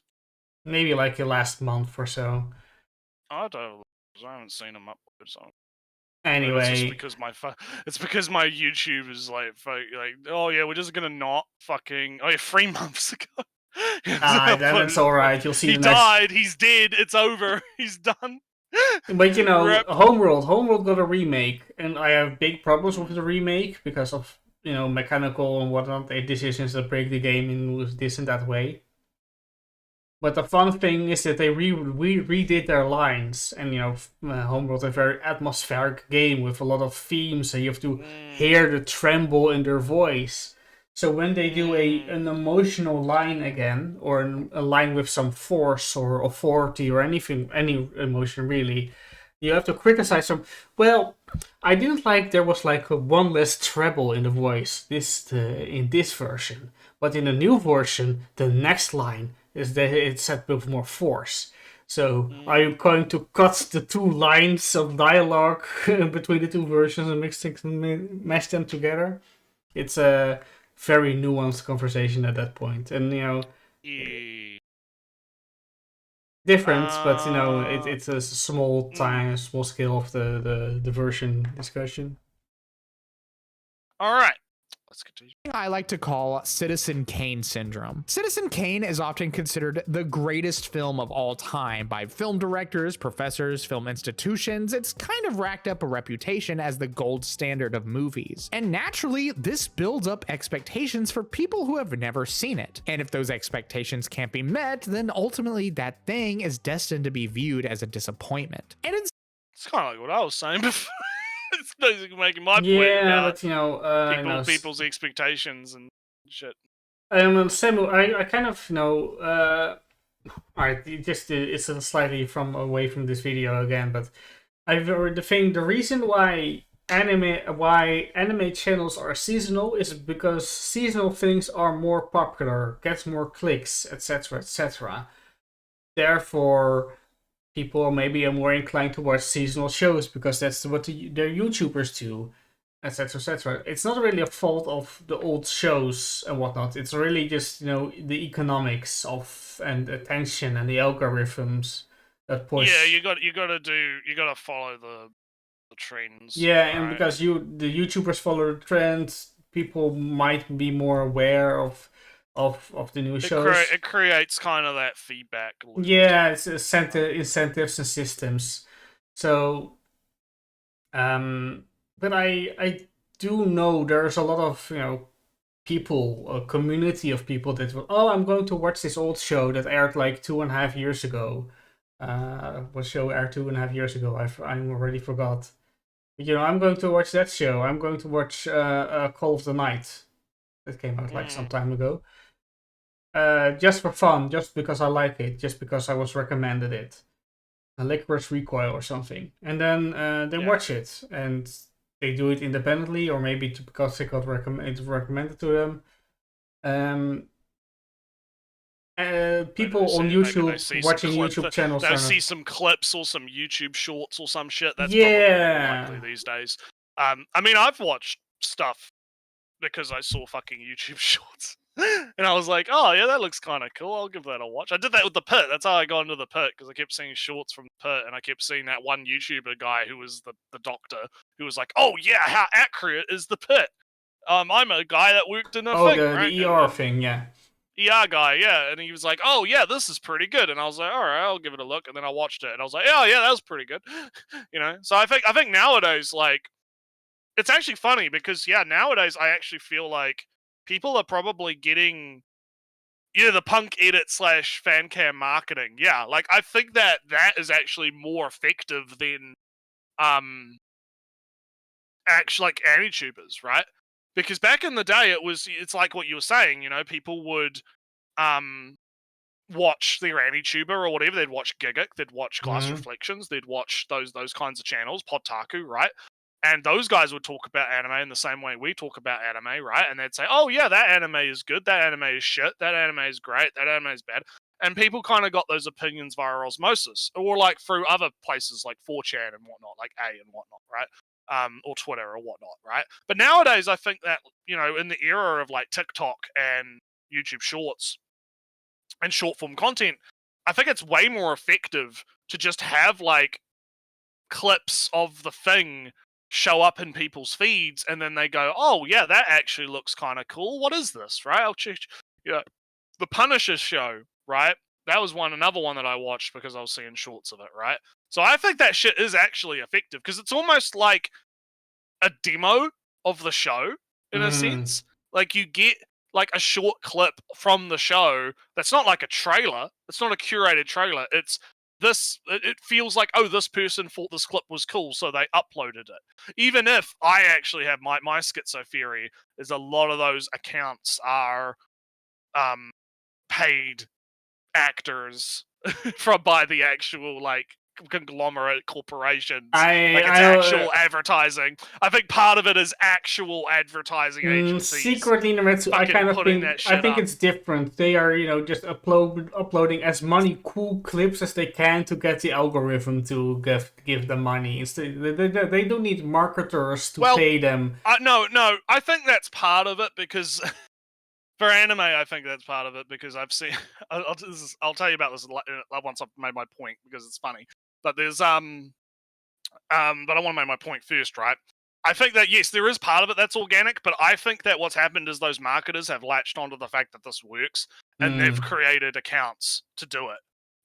Maybe like the last month or so. I don't. I haven't seen him upload something. Anyway, It's just because it's because my YouTube is like, oh yeah, we're just gonna not fucking. Oh yeah, 3 months ago. then it's all right. You'll see. He the next... died. He's dead. It's over. He's done. But Rip. Homeworld got a remake, and I have big problems with the remake because of mechanical and whatnot decisions that break the game in this and that way. But the fun thing is that they redid their lines, and Homeworld is a very atmospheric game with a lot of themes, and you have to hear the tremble in their voice. So when they do an emotional line again, or a line with some force or authority or anything, any emotion really, you have to criticize them. Well, I didn't like there was like one less treble in the voice in this version, but in the new version, the next line is that it's said with more force. So are you going to cut the two lines of dialogue between the two versions and mesh them together? It's a very nuanced conversation at that point, and different, but it's a small scale of the version discussion. All right. Let's continue. I like to call Citizen Kane syndrome. Citizen Kane is often considered the greatest film of all time by film directors, professors, film institutions. It's kind of racked up a reputation as the gold standard of movies. And naturally, this builds up expectations for people who have never seen it. And if those expectations can't be met, then ultimately that thing is destined to be viewed as a disappointment. And it's kind of like what I was saying before. It's basically making my point about people's expectations and shit. Samu, I kind of alright, it's slightly away from this video again, but the reason why anime channels are seasonal is because seasonal things are more popular, gets more clicks, etc., etc. Therefore, people maybe are more inclined to watch seasonal shows because that's what their YouTubers do, etc., etc. It's not really a fault of the old shows and whatnot. It's really just the economics of and attention and the algorithms that push. Yeah, you got to follow the trends. Yeah, and because the YouTubers follow the trends, people might be more aware of the new shows. It creates kind of that feedback loop. Yeah, it's incentives and systems. So, but I do know there's a lot of people, a community of people that will, I'm going to watch this old show that aired like 2.5 years ago. What show aired 2.5 years ago? I already forgot. But, I'm going to watch that show. I'm going to watch Call of the Night. That came out like some time ago. Just for fun, just because I like it, just because I was recommended it. A Licorice Recoil or something. And then they watch it, and they do it independently, or maybe because it got recommended to them. Um, Maybe people they on see- maybe they YouTube see some watching clip- YouTube channels. They'll are- see some clips or some YouTube shorts or some shit. That's probably more Yeah. likely these days. I mean, I've watched stuff because I saw fucking YouTube shorts. And I was like, oh, yeah, that looks kind of cool. I'll give that a watch. I did that with The Pit. That's how I got into The Pit, because I kept seeing shorts from The Pit, and I kept seeing that one YouTuber guy who was the doctor, who was like, oh, yeah, how accurate is The Pit? I'm a guy that worked in a Oh, thing, the right? ER thing, yeah. ER guy, yeah. And he was like, oh, yeah, this is pretty good. And I was like, all right, I'll give it a look. And then I watched it, and I was like, oh, yeah, that was pretty good. You know? So I think nowadays, like, it's actually funny because, yeah, nowadays I actually feel like people are probably getting the punk edit / fan cam marketing. Yeah, like I think that is actually more effective than actually like anti-tubers, right? Because back in the day it's like what you were saying, you know, people would watch their anti-tuber or whatever, they'd watch Gigic, they'd watch Glass Reflections, they'd watch those kinds of channels, Podtaku, right? And those guys would talk about anime in the same way we talk about anime, right? And they'd say, oh, yeah, that anime is good. That anime is shit. That anime is great. That anime is bad. And people kind of got those opinions via osmosis, or like through other places like 4chan and whatnot, like A and whatnot, right? Or Twitter or whatnot, right? But nowadays, I think that, you know, in the era of like TikTok and YouTube Shorts and short form content, I think it's way more effective to just have like clips of the thing show up in people's feeds, and then they go, oh yeah, that actually looks kind of cool. What is this, right? I'll check. You know, the Punisher show, right? That was another one that I watched because I was seeing shorts of it, right? So I think that shit is actually effective because it's almost like a demo of the show in a sense. Like you get like a short clip from the show that's not like a trailer. It's not a curated trailer. It's it feels like, oh, this person thought this clip was cool, so they uploaded it. Even if I actually have my schizo theory is a lot of those accounts are paid actors by the actual like conglomerate corporations. Like it's actual advertising. I think part of it is actual advertising agencies. Secretly, Nametsu, I kind of think it's different. They are, you know, just uploading as many cool clips as they can to get the algorithm to give them money. They don't need marketers to pay them. No, I think that's part of it because for anime, I think that's part of it because I've seen. I'll tell you about this once I've made my point because it's funny. But there's but I want to make my point first, right? I think that yes, there is part of it that's organic, but I think that what's happened is those marketers have latched onto the fact that this works, and they've created accounts to do it,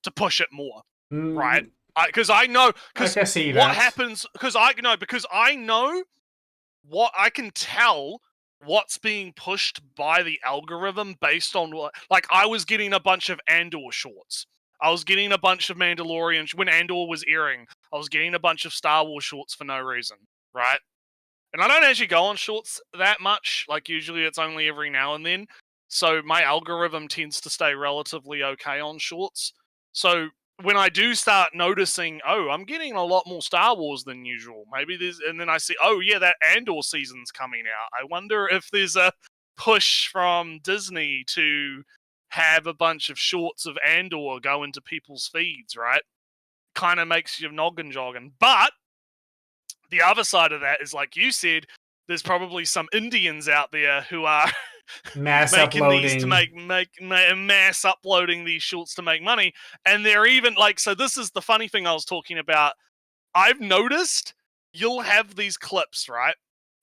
to push it more, right? Because I know, because what happens, because I know what I can tell. What's being pushed by the algorithm based on what, like I was getting a bunch of Andor shorts. I was getting a bunch of Mandalorian when Andor was airing. I was getting a bunch of Star Wars shorts for no reason, right? And I don't actually go on shorts that much. Like usually it's only every now and then. So my algorithm tends to stay relatively okay on shorts. So when I do start noticing, oh, I'm getting a lot more Star Wars than usual. Maybe there's, and then I see, oh yeah, that Andor season's coming out. I wonder if there's a push from Disney to have a bunch of shorts of Andor go into people's feeds, right? Kind of makes your noggin jogging. But the other side of that is, like you said, there's probably some Indians out there who are mass making uploading. these to make mass uploading these shorts to make money, and they're even like, so this is the funny thing I was talking about. I've noticed you'll have these clips, right?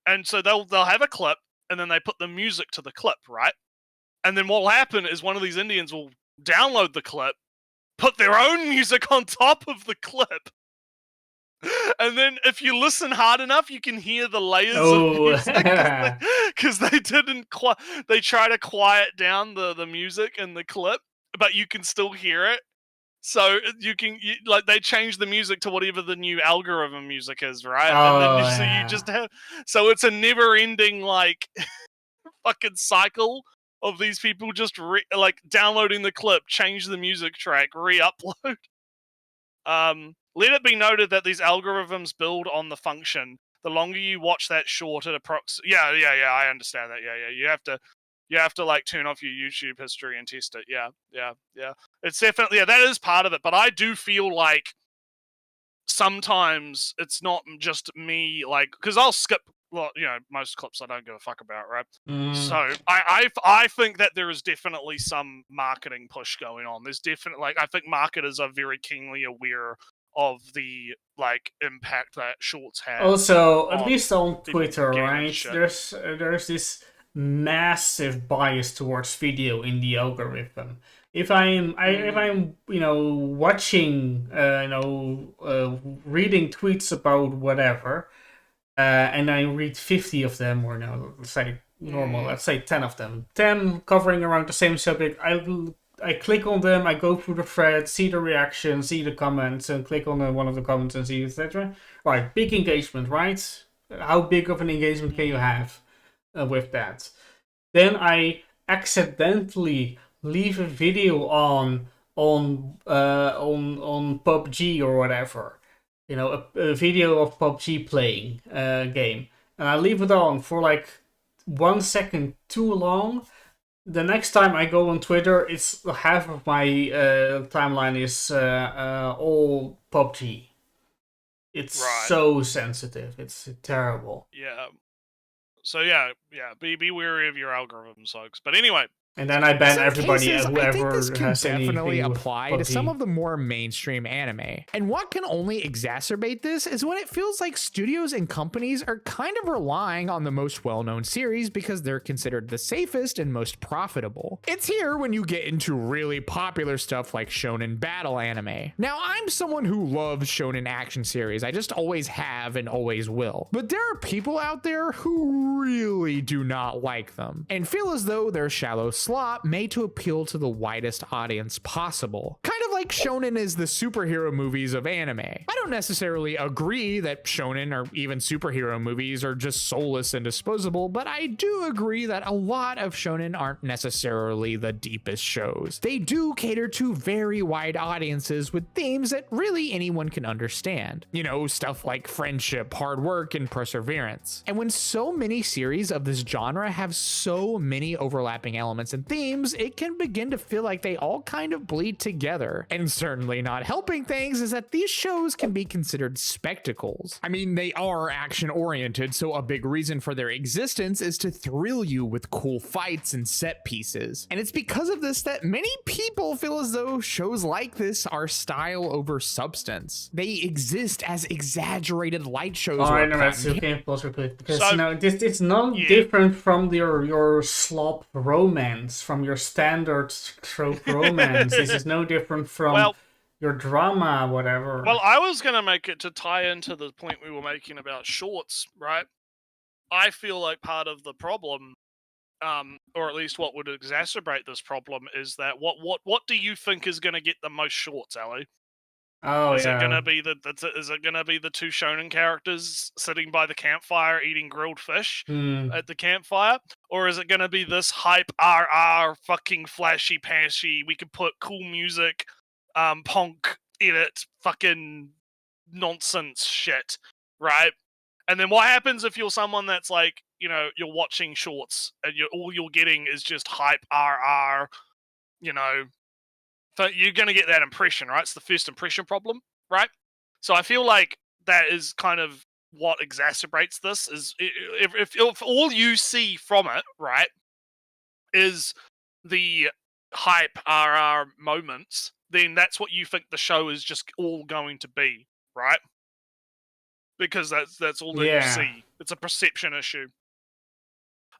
And so they'll have a clip, and then they put the music to the clip, right? And then what'll happen is one of these Indians will download the clip, put their own music on top of the clip. And then if you listen hard enough, you can hear the layers of music because they didn't they try to quiet down the music in the clip, but you can still hear it. So like they change the music to whatever the new algorithm music is, right? And then you just have, so it's a never-ending like fucking cycle of these people just like downloading the clip, change the music track, re-upload. Let it be noted that these algorithms build on the function. The longer you watch that short at I understand that. Yeah. You have to. You have to like turn off your YouTube history and test it. Yeah. It's definitely that is part of it. But I do feel like sometimes it's not just me, like, because I'll skip, well, most clips I don't give a fuck about, right? So I think that there is definitely some marketing push going on. There's definitely, like, I think marketers are very keenly aware of the like impact that shorts have. Also, at least on people Twitter, getting right? shit. There's this massive bias towards video in the algorithm. If I'm watching reading tweets about whatever, and I read 50 of them, or no, let's say normal, let's say 10 of them, 10 covering around the same subject, I click on them, I go through the thread, see the reactions, see the comments, and click on one of the comments and see, etc. Right, big engagement, right? How big of an engagement can you have with that? Then I accidentally leave a video on PUBG or whatever, a video of PUBG playing game, and I leave it on for like 1 second too long. The next time I go on Twitter, it's half of my timeline is all PUBG. It's so sensitive. It's terrible. Yeah. So yeah. Be wary of your algorithms, folks. But anyway. And then I ban everybody, cases, whoever I think this can has definitely anything apply with to some PUBG. of the more mainstream anime. And what can only exacerbate this is when it feels like studios and companies are kind of relying on the most well-known series because they're considered the safest and most profitable. It's here when you get into really popular stuff like shonen battle anime. Now, I'm someone who loves shonen action series. I just always have and always will. But there are people out there who really do not like them and feel as though they're shallow slop made to appeal to the widest audience possible. Kind of like shonen is the superhero movies of anime. I don't necessarily agree that shonen or even superhero movies are just soulless and disposable, but I do agree that a lot of shonen aren't necessarily the deepest shows. They do cater to very wide audiences with themes that really anyone can understand. Stuff like friendship, hard work, and perseverance. And when so many series of this genre have so many overlapping elements and themes, it can begin to feel like they all kind of bleed together. And certainly not helping things is that these shows can be considered spectacles. I mean, they are action oriented, so a big reason for their existence is to thrill you with cool fights and set pieces. And it's because of this that many people feel as though shows like this are style over substance. They exist as exaggerated light shows. I know that's okay, because it's no Yeah. different from your slop romance, from your standard trope romance. This is no different from your drama, whatever. Well, I was going to make it to tie into the point we were making about shorts, right? I feel like part of the problem, or at least what would exacerbate this problem, is that what do you think is going to get the most shorts, Ali? Is it gonna be the two shonen characters sitting by the campfire eating grilled fish at the campfire, or is it gonna be this hype fucking flashy pashy? We could put cool music, punk in it, fucking nonsense shit, right? And then what happens if you're someone that's like, you're watching shorts and all you're getting is just hype So you're going to get that impression, right? It's the first impression problem, right? So I feel like that is kind of what exacerbates this, is if all you see from it, right, is the hype moments, then that's what you think the show is just all going to be, right? Because that's all that you see. It's a perception issue.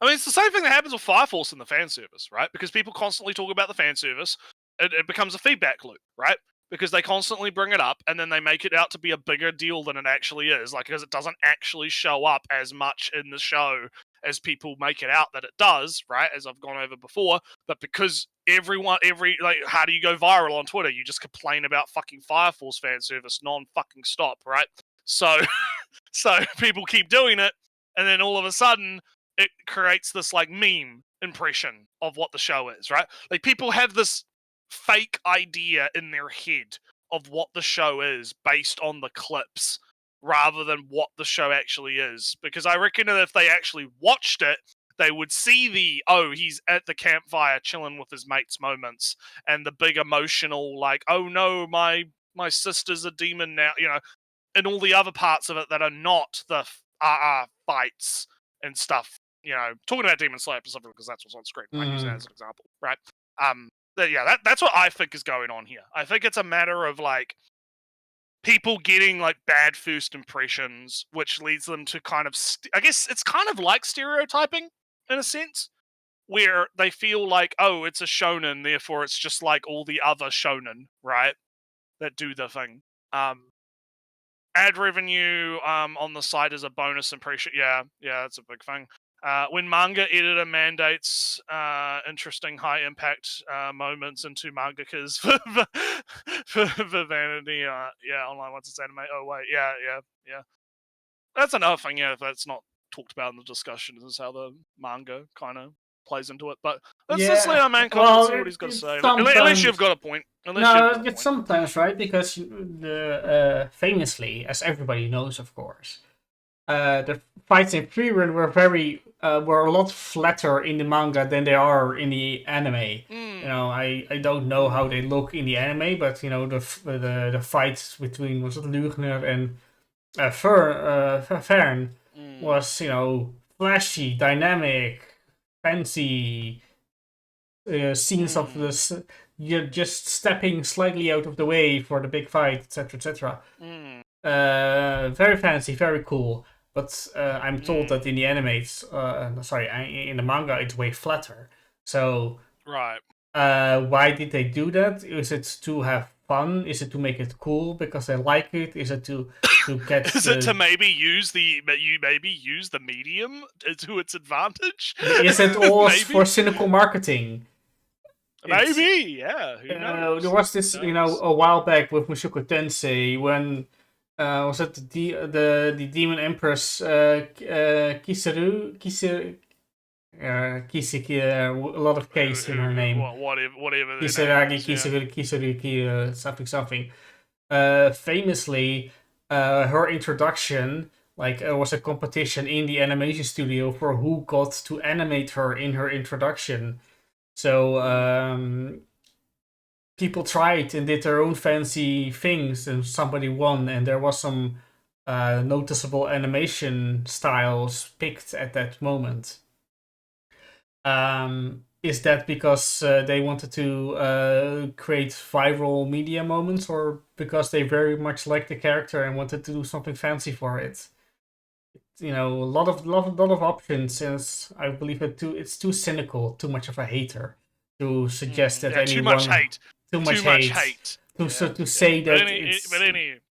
I mean, it's the same thing that happens with Fire Force in the fan service, right? Because people constantly talk about the fan service. It becomes a feedback loop, right? Because they constantly bring it up, and then they make it out to be a bigger deal than it actually is. Like, because it doesn't actually show up as much in the show as people make it out that it does, right? As I've gone over before. But because how do you go viral on Twitter? You just complain about fucking Fire Force fan service non-fucking stop, right? So, so people keep doing it, and then all of a sudden, it creates this, like, meme impression of what the show is, right? Like, people have this fake idea in their head of what the show is based on the clips rather than what the show actually is, because I reckon that if they actually watched it, they would see he's at the campfire chilling with his mates moments, and the big emotional, like, oh no, my sister's a demon now, and all the other parts of it that are not the fights and stuff. Talking about Demon Slayer specifically because that's what's on screen. I use that as an example, right? That's what I think is going on here. I think it's a matter of like people getting like bad first impressions, which leads them to kind of, I guess it's kind of like stereotyping in a sense, where they feel like, oh, it's a shonen, therefore it's just like all the other shonen, right? That do the thing. Ad revenue on the site is a bonus impression. Yeah, that's a big thing. When manga editor mandates interesting high impact moments into mangakas for vanity, online once it's anime. Oh wait, yeah. That's another thing. Yeah, that's not talked about in the discussion. Is how the manga kind of plays into it. But let's let our man comment and see what he's got to say. Unless you've got a point. It's sometimes right because the famously, as everybody knows, of course, the fights in Frieren were a lot flatter in the manga than they are in the anime. I don't know how they look in the anime, but the fights between Lugner and Fern was flashy, dynamic, fancy scenes of this. You're just stepping slightly out of the way for the big fight, etc., etc. Very fancy, very cool. But I'm told that in the animates, in the manga, it's way flatter. So, right. Why did they do that? Is it to have fun? Is it to make it cool because they like it? Is it to get? Is it to maybe use the medium to its advantage? Is it all for cynical marketing? Maybe, yeah. Who knows? There was this, a while back with Mushoku Tensei when was it the Demon Empress Kiseki, a lot of K's in her name. Whatever. Kisaragi, something. Famously, her introduction, was a competition in the animation studio for who got to animate her in her introduction. So people tried and did their own fancy things, and somebody won, and there was some noticeable animation styles picked at that moment. Is that because they wanted to create viral media moments, or because they very much liked the character and wanted to do something fancy for it? A lot of options, and I believe it's too cynical, too much of a hater to suggest that anyone... Too much hate. To say that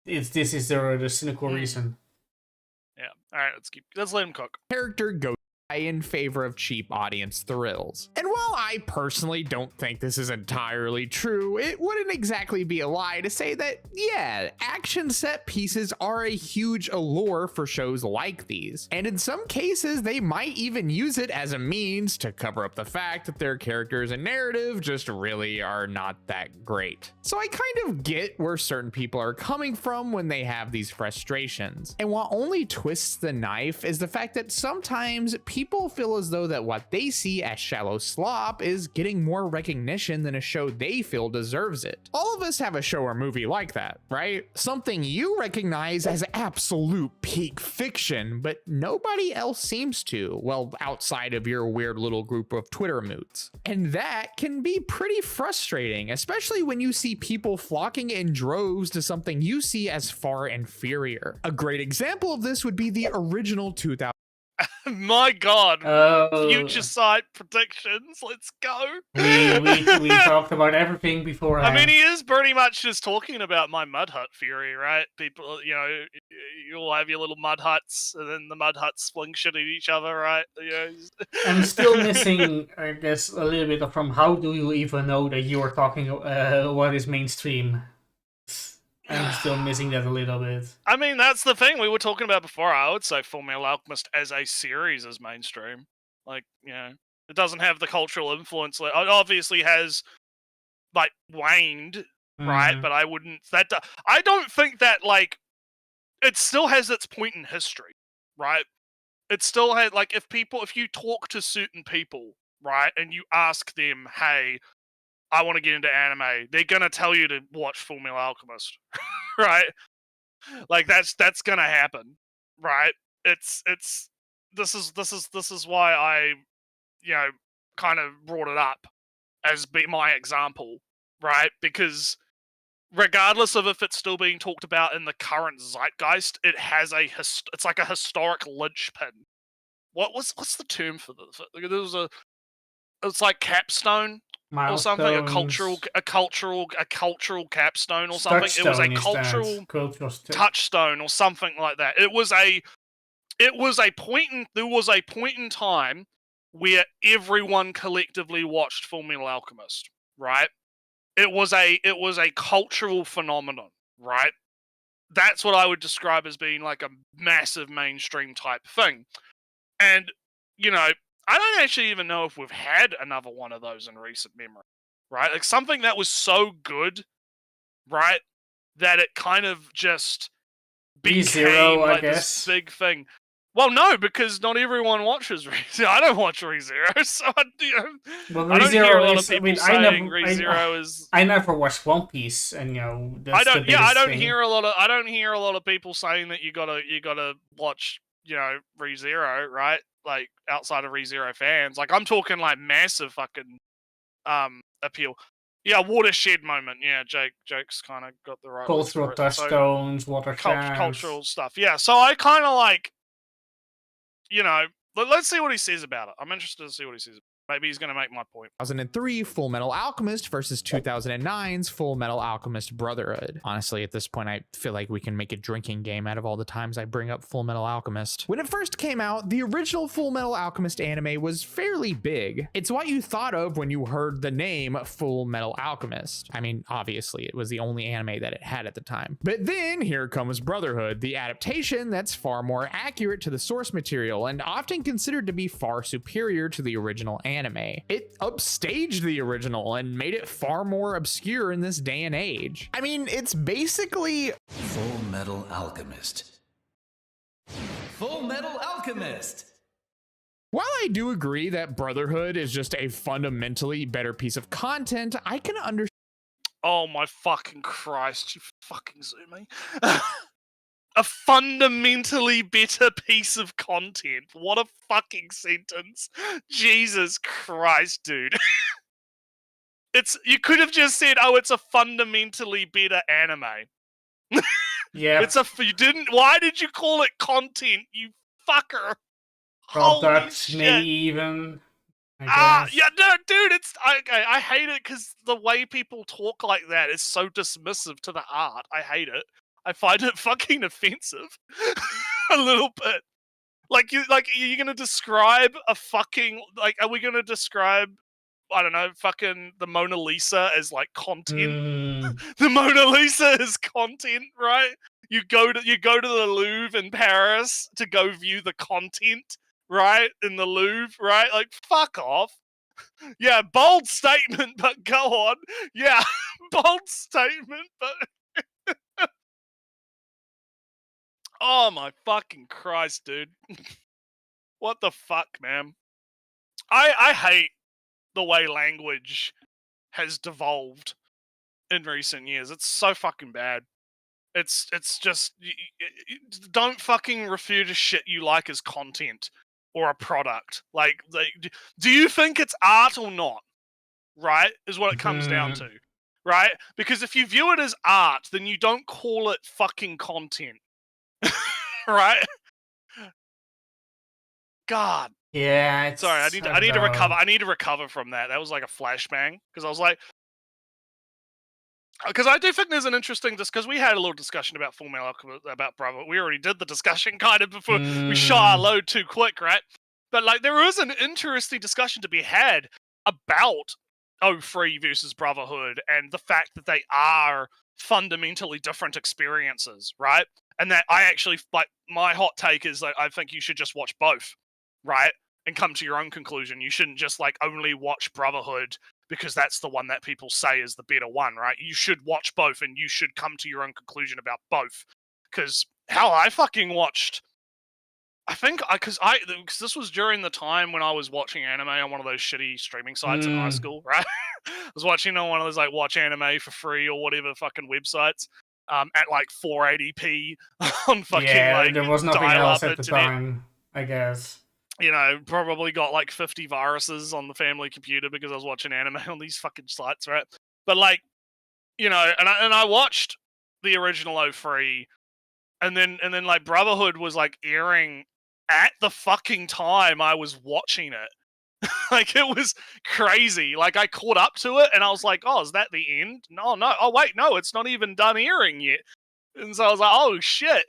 this is the cynical reason. Yeah. All right, let's let him cook. Character goes in favor of cheap audience thrills. And while I personally don't think this is entirely true, it wouldn't exactly be a lie to say that, yeah, action set pieces are a huge allure for shows like these. And in some cases, they might even use it as a means to cover up the fact that their characters and narrative just really are not that great. So I kind of get where certain people are coming from when they have these frustrations. And what only twists the knife is the fact that sometimes people feel as though that what they see as shallow slop is getting more recognition than a show they feel deserves it. All of us have a show or movie like that, right? Something you recognize as absolute peak fiction, but nobody else seems to, well, outside of your weird little group of Twitter moots. And that can be pretty frustrating, especially when you see people flocking in droves to something you see as far inferior. A great example of this would be the original 2000. My God, future site predictions. Let's go. We talked about everything before. I mean, he is pretty much just talking about my mud hut theory, right? People, you'll have your little mud huts, and then the mud huts fling shit at each other, right? I'm still missing, I guess, a little bit from how do you even know that you are talking what is mainstream? I'm still missing that a little bit. I mean, that's the thing we were talking about before. I would say Fullmetal Alchemist as a series is mainstream. It doesn't have the cultural influence. It obviously has, waned, right? But I wouldn't... I don't think that, it still has its point in history, right? it still had like if you talk to certain people, right, and you ask them, hey, I want to get into anime, they're gonna tell you to watch Full Metal Alchemist, right? Like that's gonna happen, right? It's this is why I, you know, kind of brought it up as be my example, right? Because regardless of if it's still being talked about in the current zeitgeist, it has it's like a historic linchpin. What's the term for this? It's like capstone or something, a cultural capstone or something. It was a cultural touchstone or something like that. There was a point in time where everyone collectively watched Full Metal Alchemist, right? It was a cultural phenomenon, right? That's what I would describe as being like a massive mainstream type thing. And, you know, I don't actually even know if we've had another one of those in recent memory, right? Like something that was so good, right, that it kind of just became ReZero, like this big thing. Well, no, because not everyone watches ReZero. I don't watch ReZero, so I don't hear a lot of people saying ReZero is. I never watched One Piece, and you know that's I don't thing. hear a lot of people saying that you gotta watch, you know, ReZero, right? Like outside of ReZero fans, like I'm talking like massive fucking appeal. Yeah, watershed moment. Yeah, Jake's kind of got the right cultural touchstones, watersheds, cultural stuff. Yeah, so I kind of like, you know, let's see what he says about it. I'm interested to see what he says. Maybe he's going to make my point. 2003 Full Metal Alchemist versus 2009's Full Metal Alchemist Brotherhood. Honestly, at this point, I feel like we can make a drinking game out of all the times I bring up Full Metal Alchemist. When it first came out, the original Full Metal Alchemist anime was fairly big. It's what you thought of when you heard the name Full Metal Alchemist. I mean, obviously, it was the only anime that it had at the time. But then here comes Brotherhood, the adaptation that's far more accurate to the source material and often considered to be far superior to the original anime. It upstaged the original and made it far more obscure in this day and age. I mean, it's basically Full Metal Alchemist. Full Metal Alchemist. While I do agree that Brotherhood is just a fundamentally better piece of content, I can understand. Oh my fucking Christ, you fucking zoom me. A fundamentally better piece of content. What a fucking sentence. Jesus Christ, dude. You could have just said, oh, it's a fundamentally better anime. Yeah. Why did you call it content, you fucker? Product, maybe even. Yeah, no, dude, I hate it because the way people talk like that is so dismissive to the art. I hate it. I find it fucking offensive. A little bit. Like you're gonna describe a fucking, like, are we gonna describe, I don't know, fucking the Mona Lisa as like content? The Mona Lisa is content, right? You go to the Louvre in Paris to go view the content, right? In the Louvre, right? Like, fuck off. Yeah, bold statement, but go on. Yeah, bold statement, but oh my fucking Christ, dude. What the fuck, man? I hate the way language has devolved in recent years. It's so fucking bad. It's just, don't fucking refer to shit you like as content or a product. Like do you think it's art or not? Right? Is what it comes down to. Right? Because if you view it as art, then you don't call it fucking content. Right? God. Yeah. Sorry, I need to recover. I need to recover from that. That was like a flashbang because I was like, because I do think there's an interesting because we had a little discussion about Full Metal Alchemist about Brotherhood. We already did the discussion kind of before we shot our load too quick, right? But like, there is an interesting discussion to be had about 03 versus Brotherhood and the fact that they are fundamentally different experiences, right? And that I actually, like, my hot take is that I think you should just watch both, right? And come to your own conclusion. You shouldn't just like only watch Brotherhood because that's the one that people say is the better one, right? You should watch both and you should come to your own conclusion about both. Because hell, I I think because this was during the time when I was watching anime on one of those shitty streaming sites in high school, right? I was watching on one of those like watch anime for free or whatever fucking websites at like 480p on fucking like there was nothing dial-up else at the internet. time, I guess. You know, probably got like 50 viruses on the family computer because I was watching anime on these fucking sites, right? But like, you know, and I watched the original 03, and then like Brotherhood was like airing at the fucking time I was watching it. Like, it was crazy. Like, I caught up to it and I was like, oh, is that the end? No. Oh, wait, no, it's not even done airing yet. And so I was like, oh, shit.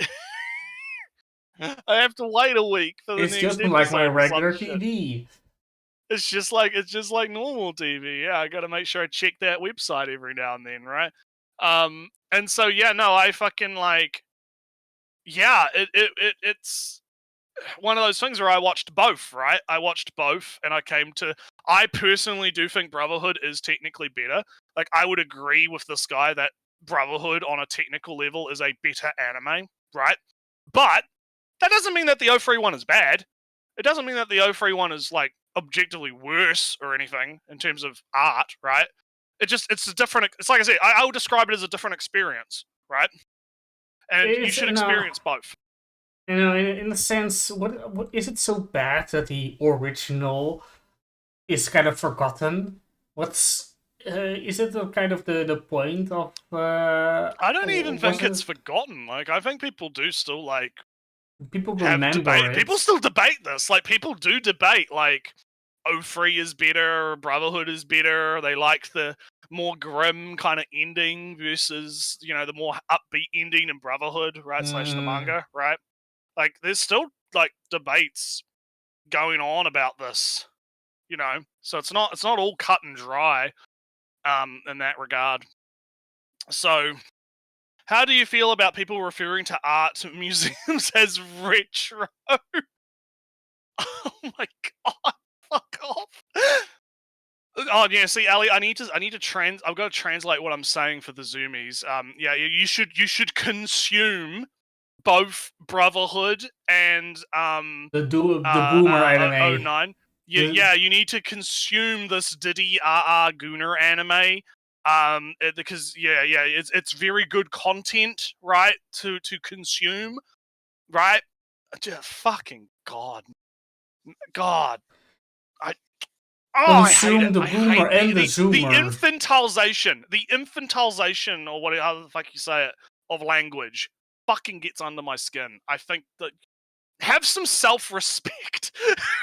I have to wait a week for the It's next just episode like my or some regular shit. TV. It's just like normal TV. Yeah, I got to make sure I check that website every now and then, right? And so yeah, no, I fucking like, yeah, it's one of those things where I watched both, right? I watched both, and I personally do think Brotherhood is technically better. Like, I would agree with this guy that Brotherhood on a technical level is a better anime, right? But that doesn't mean that the 03 one is bad. It doesn't mean that the 03 one is like objectively worse or anything in terms of art, right? It's a different. It's like I said, I would describe it as a different experience, right? And you should experience both. You know, in a sense, what is it so bad that the original is kind of forgotten? Is it kind of the point of? I don't even think it's it? forgotten. Like, I think people do still like People have remember debate. it. People still debate this. Like, people do debate. Like, 03 is better, Brotherhood is better. They like the more grim kind of ending versus, you know, the more upbeat ending in Brotherhood, right? Slash the manga, right? Like, there's still like debates going on about this, you know. So it's not all cut and dry, in that regard. So, how do you feel about people referring to art museums as retro? Oh my god! Fuck off! Oh yeah, see, Ali, I've got to translate what I'm saying for the Zoomies. Yeah, you should consume both Brotherhood and the Boomer anime. 09. Yeah, you need to consume this Diddy Gooner anime. Because it's very good content, right? To consume, right? Just fucking God. Consume the Boomer and the Zoomer. The infantilization, or whatever the fuck you say it, of language fucking gets under my skin. I think that have some self-respect,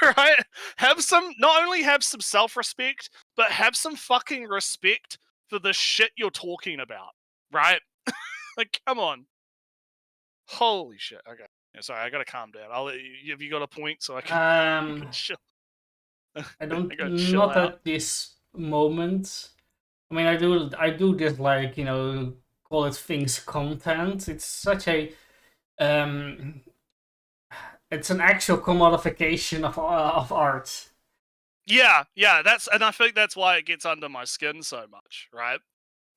right? Not only have some self-respect, but have some fucking respect for the shit you're talking about, right? Like, come on. Holy shit. Okay. Yeah, sorry, I gotta calm down. I'll let you, have you got a point so I can chill? I don't, chill not out. at this moment. I mean, I do dislike, you know, call it things content. It's such a, it's an actual commodification of art. Yeah, and I think that's why it gets under my skin so much, right?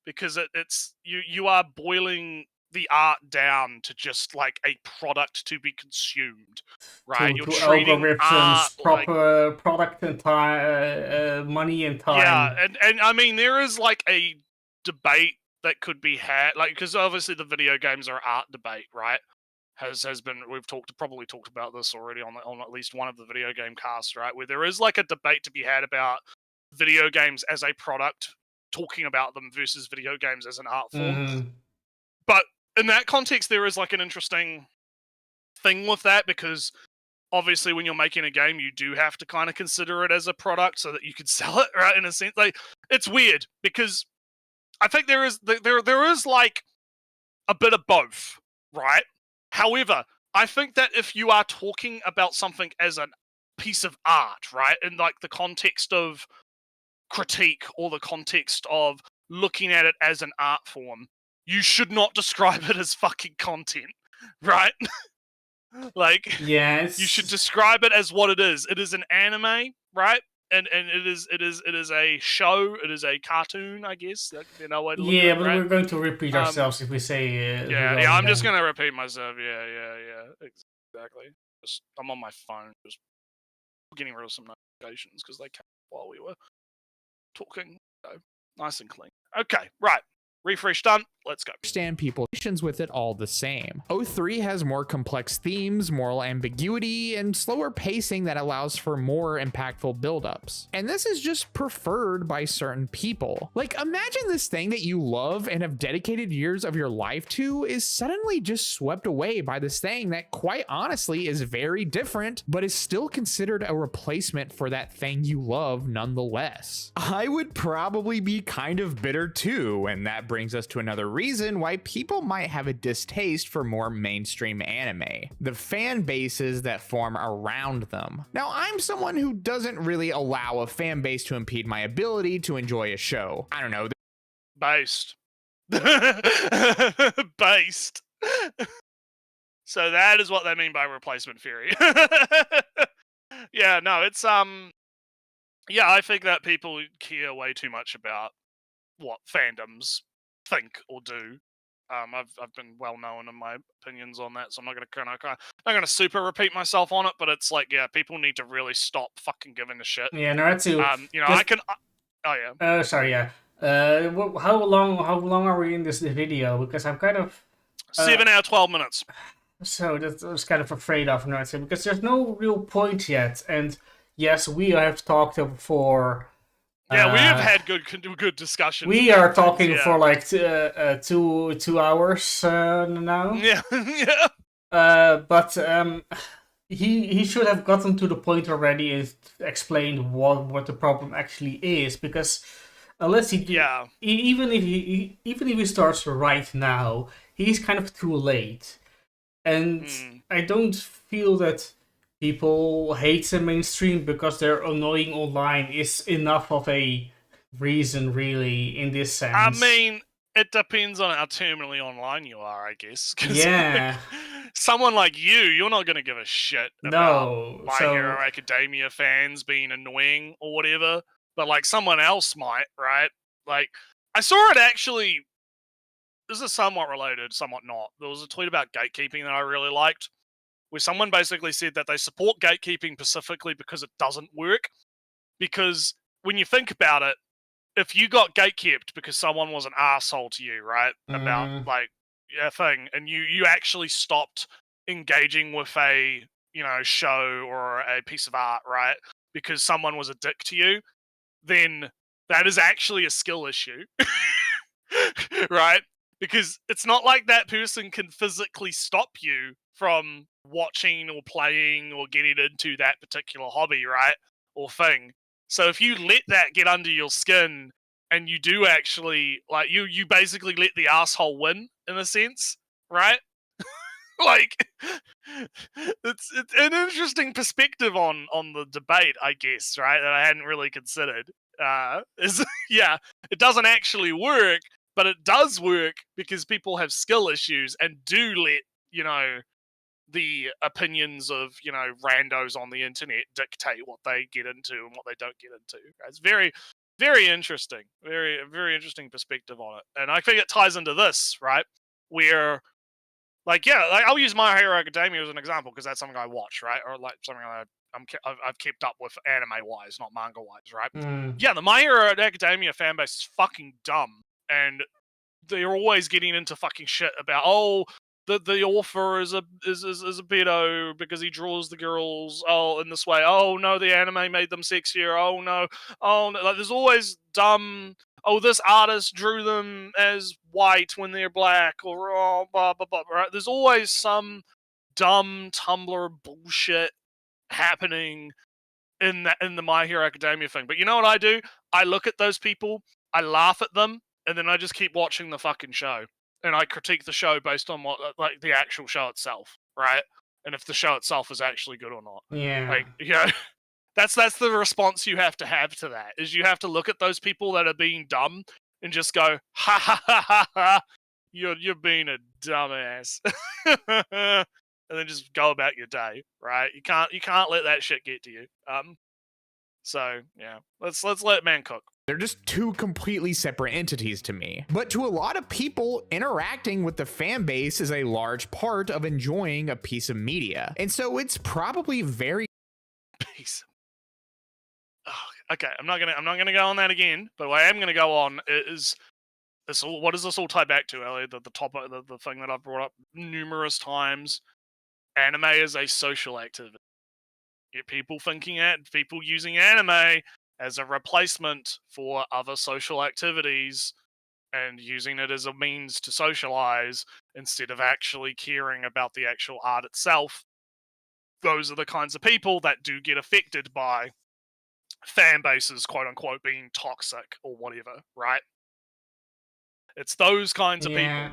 Because it's you are boiling the art down to just like a product to be consumed, right? You're treating algorithms, art proper product and time, money and time. Yeah, and I mean there is like a debate that could be had, like, because obviously the video games are art debate, right? Has been, we've probably talked about this already on at least one of the video game casts, right? Where there is like a debate to be had about video games as a product, talking about them versus video games as an art form. But in that context, there is like an interesting thing with that, because obviously when you're making a game, you do have to kind of consider it as a product so that you can sell it, right? In a sense, like, it's weird because I think there is like a bit of both, right? However, I think that if you are talking about something as a piece of art, right, in like the context of critique or the context of looking at it as an art form, you should not describe it as fucking content, right? Like, yes, you should describe it as what it is. It is an anime, right? And it is a show. It is a cartoon, I guess. That could be another way to look at it. Yeah, but right? we're going to repeat ourselves if we say. I'm just gonna repeat myself. Yeah. Exactly. I'm on my phone, just getting rid of some notifications because they came while we were talking. So nice and clean. Okay, right. Refresh done. Let's go. Understand people's relations with it all the same. O3 has more complex themes, moral ambiguity, and slower pacing that allows for more impactful buildups. And this is just preferred by certain people. Like, imagine this thing that you love and have dedicated years of your life to is suddenly just swept away by this thing that quite honestly is very different, but is still considered a replacement for that thing you love nonetheless. I would probably be kind of bitter too, and that brings us to another reason why people might have a distaste for more mainstream anime: the fan bases that form around them. Now, I'm someone who doesn't really allow a fan base to impede my ability to enjoy a show. I don't know. Based. Based. So that is what they mean by replacement theory. Yeah, no, it's yeah, I think that people care way too much about what fandoms think or do. I've been well known in my opinions on that, so I'm not gonna super repeat myself on it. But it's like, yeah, people need to really stop fucking giving a shit. Yeah, Naruto. You know, I can. Oh yeah. Sorry, yeah. How long are we in this video? Because I'm kind of 7 hours 12 minutes. so that I was kind of afraid of Naruto because there's no real point yet. And yes, we have talked for. Yeah, we have had good discussions. We are talking yeah. for like 2 hours now. Yeah, yeah. But he should have gotten to the point already and explained what the problem actually is, because unless he even if he starts right now, he's kind of too late. And I don't feel that people hate the mainstream because they're annoying online is enough of a reason, really, in this sense. I mean, it depends on how terminally online you are, I guess. 'Cause yeah. Someone like you're not going to give a shit about My Hero Academia fans being annoying or whatever. But, like, someone else might, right? Like, I saw it actually... This is somewhat related, somewhat not. There was a tweet about gatekeeping that I really liked, where someone basically said that they support gatekeeping specifically because it doesn't work. Because when you think about it, if you got gatekept because someone was an asshole to you, right, about like a thing, and you actually stopped engaging with a show or a piece of art, right, because someone was a dick to you, then that is actually a skill issue, right? Because it's not like that person can physically stop you from watching or playing or getting into that particular hobby, right? Or thing. So if you let that get under your skin and you do actually, like, you basically let the asshole win, in a sense, right? Like, it's an interesting perspective on the debate, I guess, right? That I hadn't really considered. Yeah, it doesn't actually work, but it does work because people have skill issues and do let, the opinions of, randos on the internet dictate what they get into and what they don't get into. It's very, very interesting. Very, very interesting perspective on it. And I think it ties into this, right? Where, like, yeah, like, I'll use My Hero Academia as an example because that's something I watch, right? Or like something I've kept up with anime-wise, not manga-wise, right? Yeah, the My Hero Academia fanbase is fucking dumb. And they're always getting into fucking shit about, the author is a pedo because he draws the girls in this way. Oh no, the anime made them sexier. Oh no. Like, there's always dumb. Oh, this artist drew them as white when they're black, or blah blah blah. Right? There's always some dumb Tumblr bullshit happening in the My Hero Academia thing. But you know what I do? I look at those people, I laugh at them, and then I just keep watching the fucking show. And I critique the show based on what, like, the actual show itself, right? And if the show itself is actually good or not. Yeah. Like, that's the response you have to that, is you have to look at those people that are being dumb and just go, ha ha ha ha ha, you're being a dumbass. And then just go about your day, right? You can't let that shit get to you. So yeah, let's let man cook. They're just two completely separate entities to me. But to a lot of people, interacting with the fan base is a large part of enjoying a piece of media. And so it's probably very Piece. Oh, okay, I'm not gonna go on that again. But what I am gonna go on is this. What does this all tie back to, Ellie? The thing that I've brought up numerous times. Anime is a social activity. People using anime as a replacement for other social activities and using it as a means to socialize instead of actually caring about the actual art itself. Those are the kinds of people that do get affected by fan bases, quote unquote, being toxic or whatever, right? It's those kinds of people.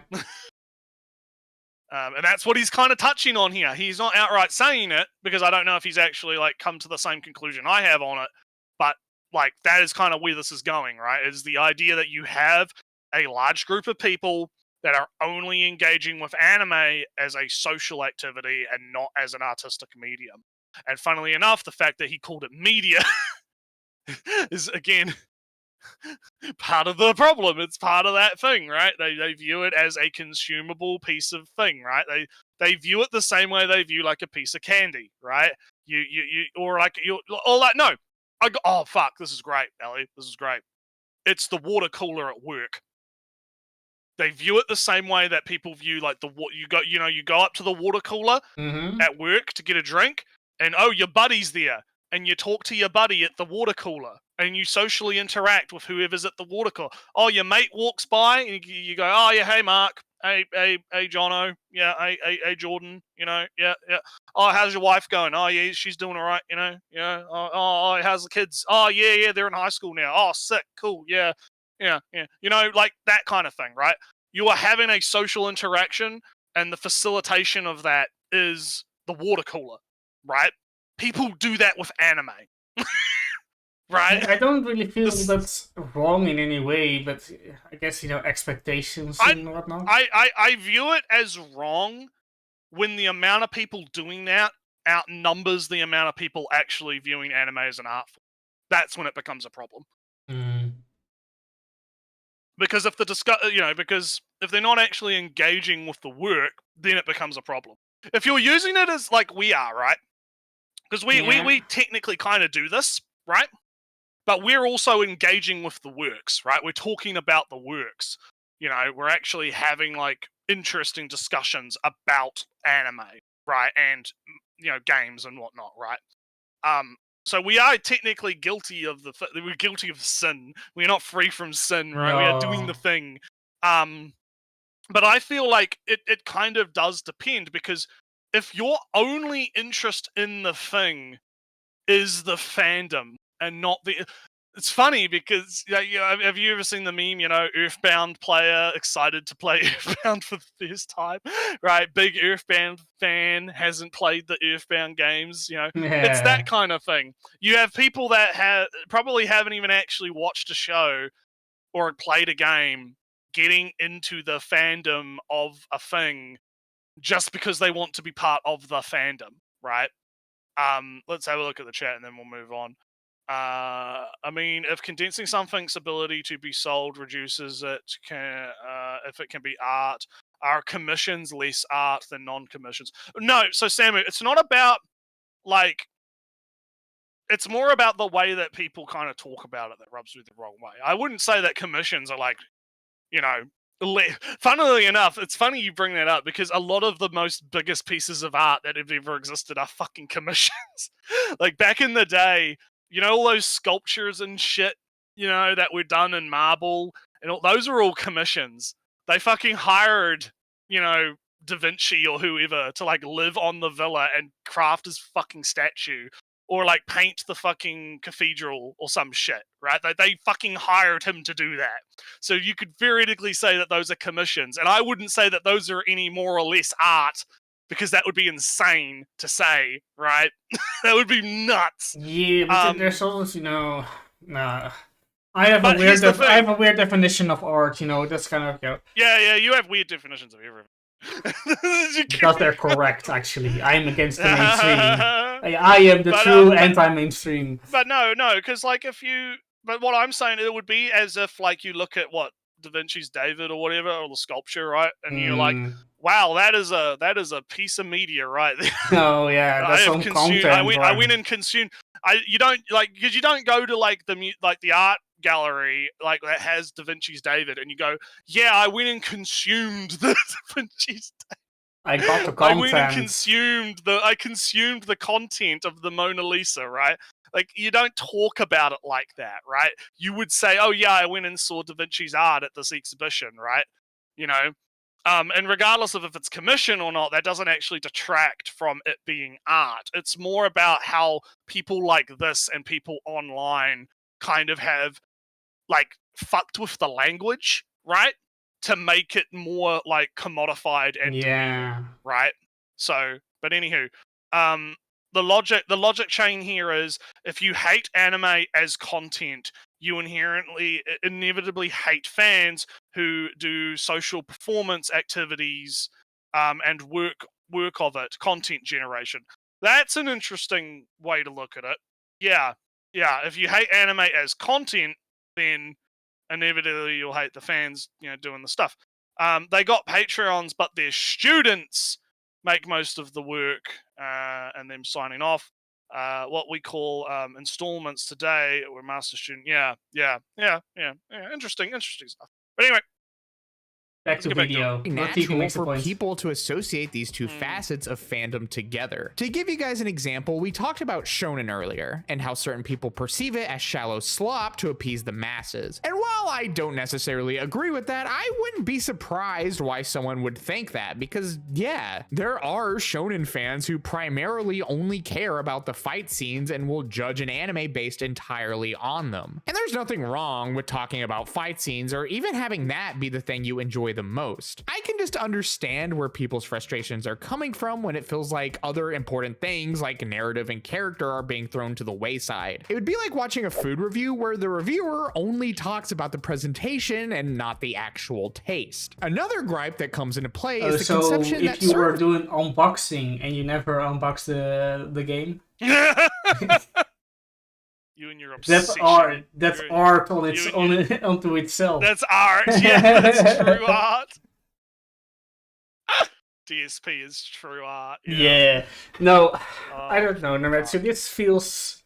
And that's what he's kind of touching on here. He's not outright saying it because I don't know if he's actually like come to the same conclusion I have on it. But like that is kind of where this is going, right? Is the idea that you have a large group of people that are only engaging with anime as a social activity and not as an artistic medium. And funnily enough, the fact that he called it media is again part of the problem. It's part of that thing, right? They view it as a consumable piece of thing, right? They view it the same way they view like a piece of candy, right? Oh fuck, this is great, Ellie. This is great. It's the water cooler at work. They view it the same way that people view like you go up to the water cooler at work to get a drink, and oh, your buddy's there, and you talk to your buddy at the water cooler, and you socially interact with whoever's at the water cooler. Oh, your mate walks by, and you go, oh yeah, hey Mark, hey Jono, yeah, hey Jordan, yeah. Oh, how's your wife going? Oh yeah, she's doing all right, yeah. Oh, how's the kids? Oh yeah, they're in high school now. Oh, sick, cool, yeah. Like that kind of thing, right? You are having a social interaction, and the facilitation of that is the water cooler, right? People do that with anime, right? I don't really feel that's wrong in any way, but I guess, expectations and whatnot. I view it as wrong when the amount of people doing that outnumbers the amount of people actually viewing anime as an art form. That's when it becomes a problem. Because if because if they're not actually engaging with the work, then it becomes a problem. If you're using it as like we are, right? Because we technically kind of do this, right? But we're also engaging with the works, right? We're talking about the works. We're actually having like interesting discussions about anime, right? And games and whatnot, right? So we are technically guilty of we're guilty of sin. We're not free from sin, right? No. We are doing the thing. But I feel like it kind of does depend, because if your only interest in the thing is the fandom and not it's funny because have you ever seen the meme? Earthbound player excited to play Earthbound for the first time, right? Big Earthbound fan, hasn't played the Earthbound games. It's that kind of thing. You have people that probably haven't even actually watched a show or played a game, getting into the fandom of a thing just because they want to be part of the fandom, right? Let's have a look at the chat and then we'll move on. If condensing something's ability to be sold reduces it, if it can be art, are commissions less art than non-commissions? No, so Samu, it's not about like, it's more about the way that people kind of talk about it that rubs me the wrong way. I wouldn't say that commissions are like, funnily enough, it's funny you bring that up, because a lot of the most biggest pieces of art that have ever existed are fucking commissions. Like back in the day, all those sculptures and shit, that were done in marble, and those are all commissions. They fucking hired, Da Vinci or whoever to like live on the villa and craft his fucking statue, or like paint the fucking cathedral or some shit, right? They fucking hired him to do that. So you could theoretically say that those are commissions, and I wouldn't say that those are any more or less art, because that would be insane to say, right? That would be nuts. Yeah, but there's always, nah. I have a weird definition of art, that's kind of, Yeah, you have weird definitions of everything. Because they're correct, actually. I'm against the mainstream. I am the true anti-mainstream. But no, because like if you but what I'm saying, it would be as if like you look at what Da Vinci's David or whatever, or the sculpture, right? And you're like, wow, that is a piece of media right there. Oh yeah, that's some content. I right? went and consumed. You don't like, because you don't go to like the art gallery like that has Da Vinci's David, and you go, yeah, I went and consumed the Da Vinci's David. I got the I went and content. consumed the content of the Mona Lisa, right? Like, you don't talk about it like that, right? You would say, oh yeah, I went and saw Da Vinci's art at this exhibition, right? You know, and regardless of if it's commission or not, that doesn't actually detract from it being art. It's more about how people like this and people online kind of have like fucked with the language, right? To make it more like commodified and demeaning, right? So, but anywho, the logic chain here is if you hate anime as content, you inevitably hate fans who do social performance activities and work of it, content generation. That's an interesting way to look at it. Yeah. If you hate anime as content, then inevitably you'll hate the fans, doing the stuff. They got Patreons, but their students make most of the work, and them signing off. What we call installments today, or master student. Yeah. Interesting stuff. But anyway, Back to video. Natural for people to associate these two facets of fandom together. To give you guys an example, we talked about shonen earlier and how certain people perceive it as shallow slop to appease the masses. And while I don't necessarily agree with that, I wouldn't be surprised why someone would think that, because yeah, there are shonen fans who primarily only care about the fight scenes and will judge an anime based entirely on them. And there's nothing wrong with talking about fight scenes or even having that be the thing you enjoy the most. I can just understand where people's frustrations are coming from when it feels like other important things like narrative and character are being thrown to the wayside. It would be like watching a food review where the reviewer only talks about the presentation and not the actual taste. Another gripe that comes into play is the conception that if you were doing unboxing and you never unbox the game, you and your obsession. That's art on its own onto itself. That's art. Yeah, that's true art. DSP is true art. Yeah. No, I don't know, Nametsu. This feels,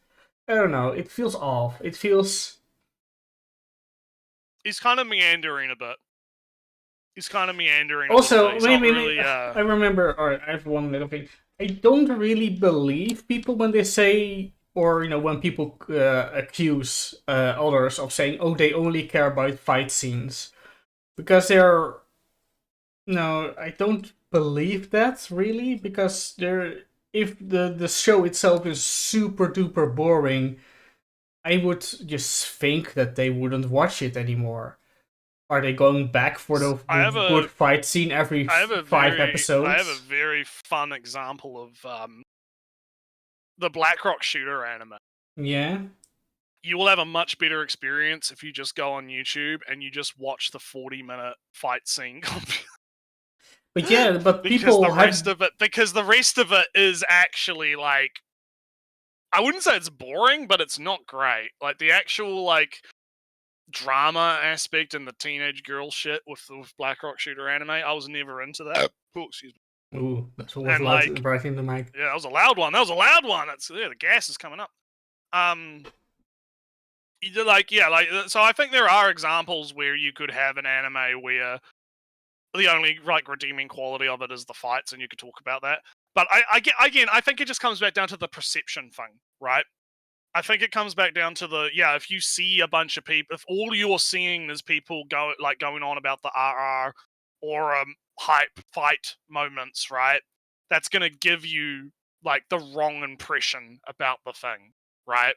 I don't know. It feels off. It feels. He's kind of meandering a bit. Also, really, I remember. All right, I have one little thing. I don't really believe people when they say, or when people accuse others of saying, "Oh, they only care about fight scenes," because they're. No, I don't believe that really, because if the show itself is super duper boring, I would just think that they wouldn't watch it anymore. Are they going back for the good fight scene every 5 episodes? I have a very fun example of the Blackrock Shooter anime. Yeah. You will have a much better experience if you just go on YouTube and you just watch the 40-minute fight scene. But yeah, but because the rest of it is actually like, I wouldn't say it's boring, but it's not great. Like the actual like drama aspect and the teenage girl shit with Blackrock Shooter anime, I was never into that. Oh, excuse me. Ooh, that's what was loud right in the mic. Yeah, that was a loud one. That's the gas is coming up. So I think there are examples where you could have an anime where the only like redeeming quality of it is the fights, and you could talk about that. But I think it just comes back down to the perception thing, right? I think it comes back down to if you see a bunch of people, if all you're seeing is people going on about the RR or hype fight moments, right? That's gonna give you like the wrong impression about the thing, right?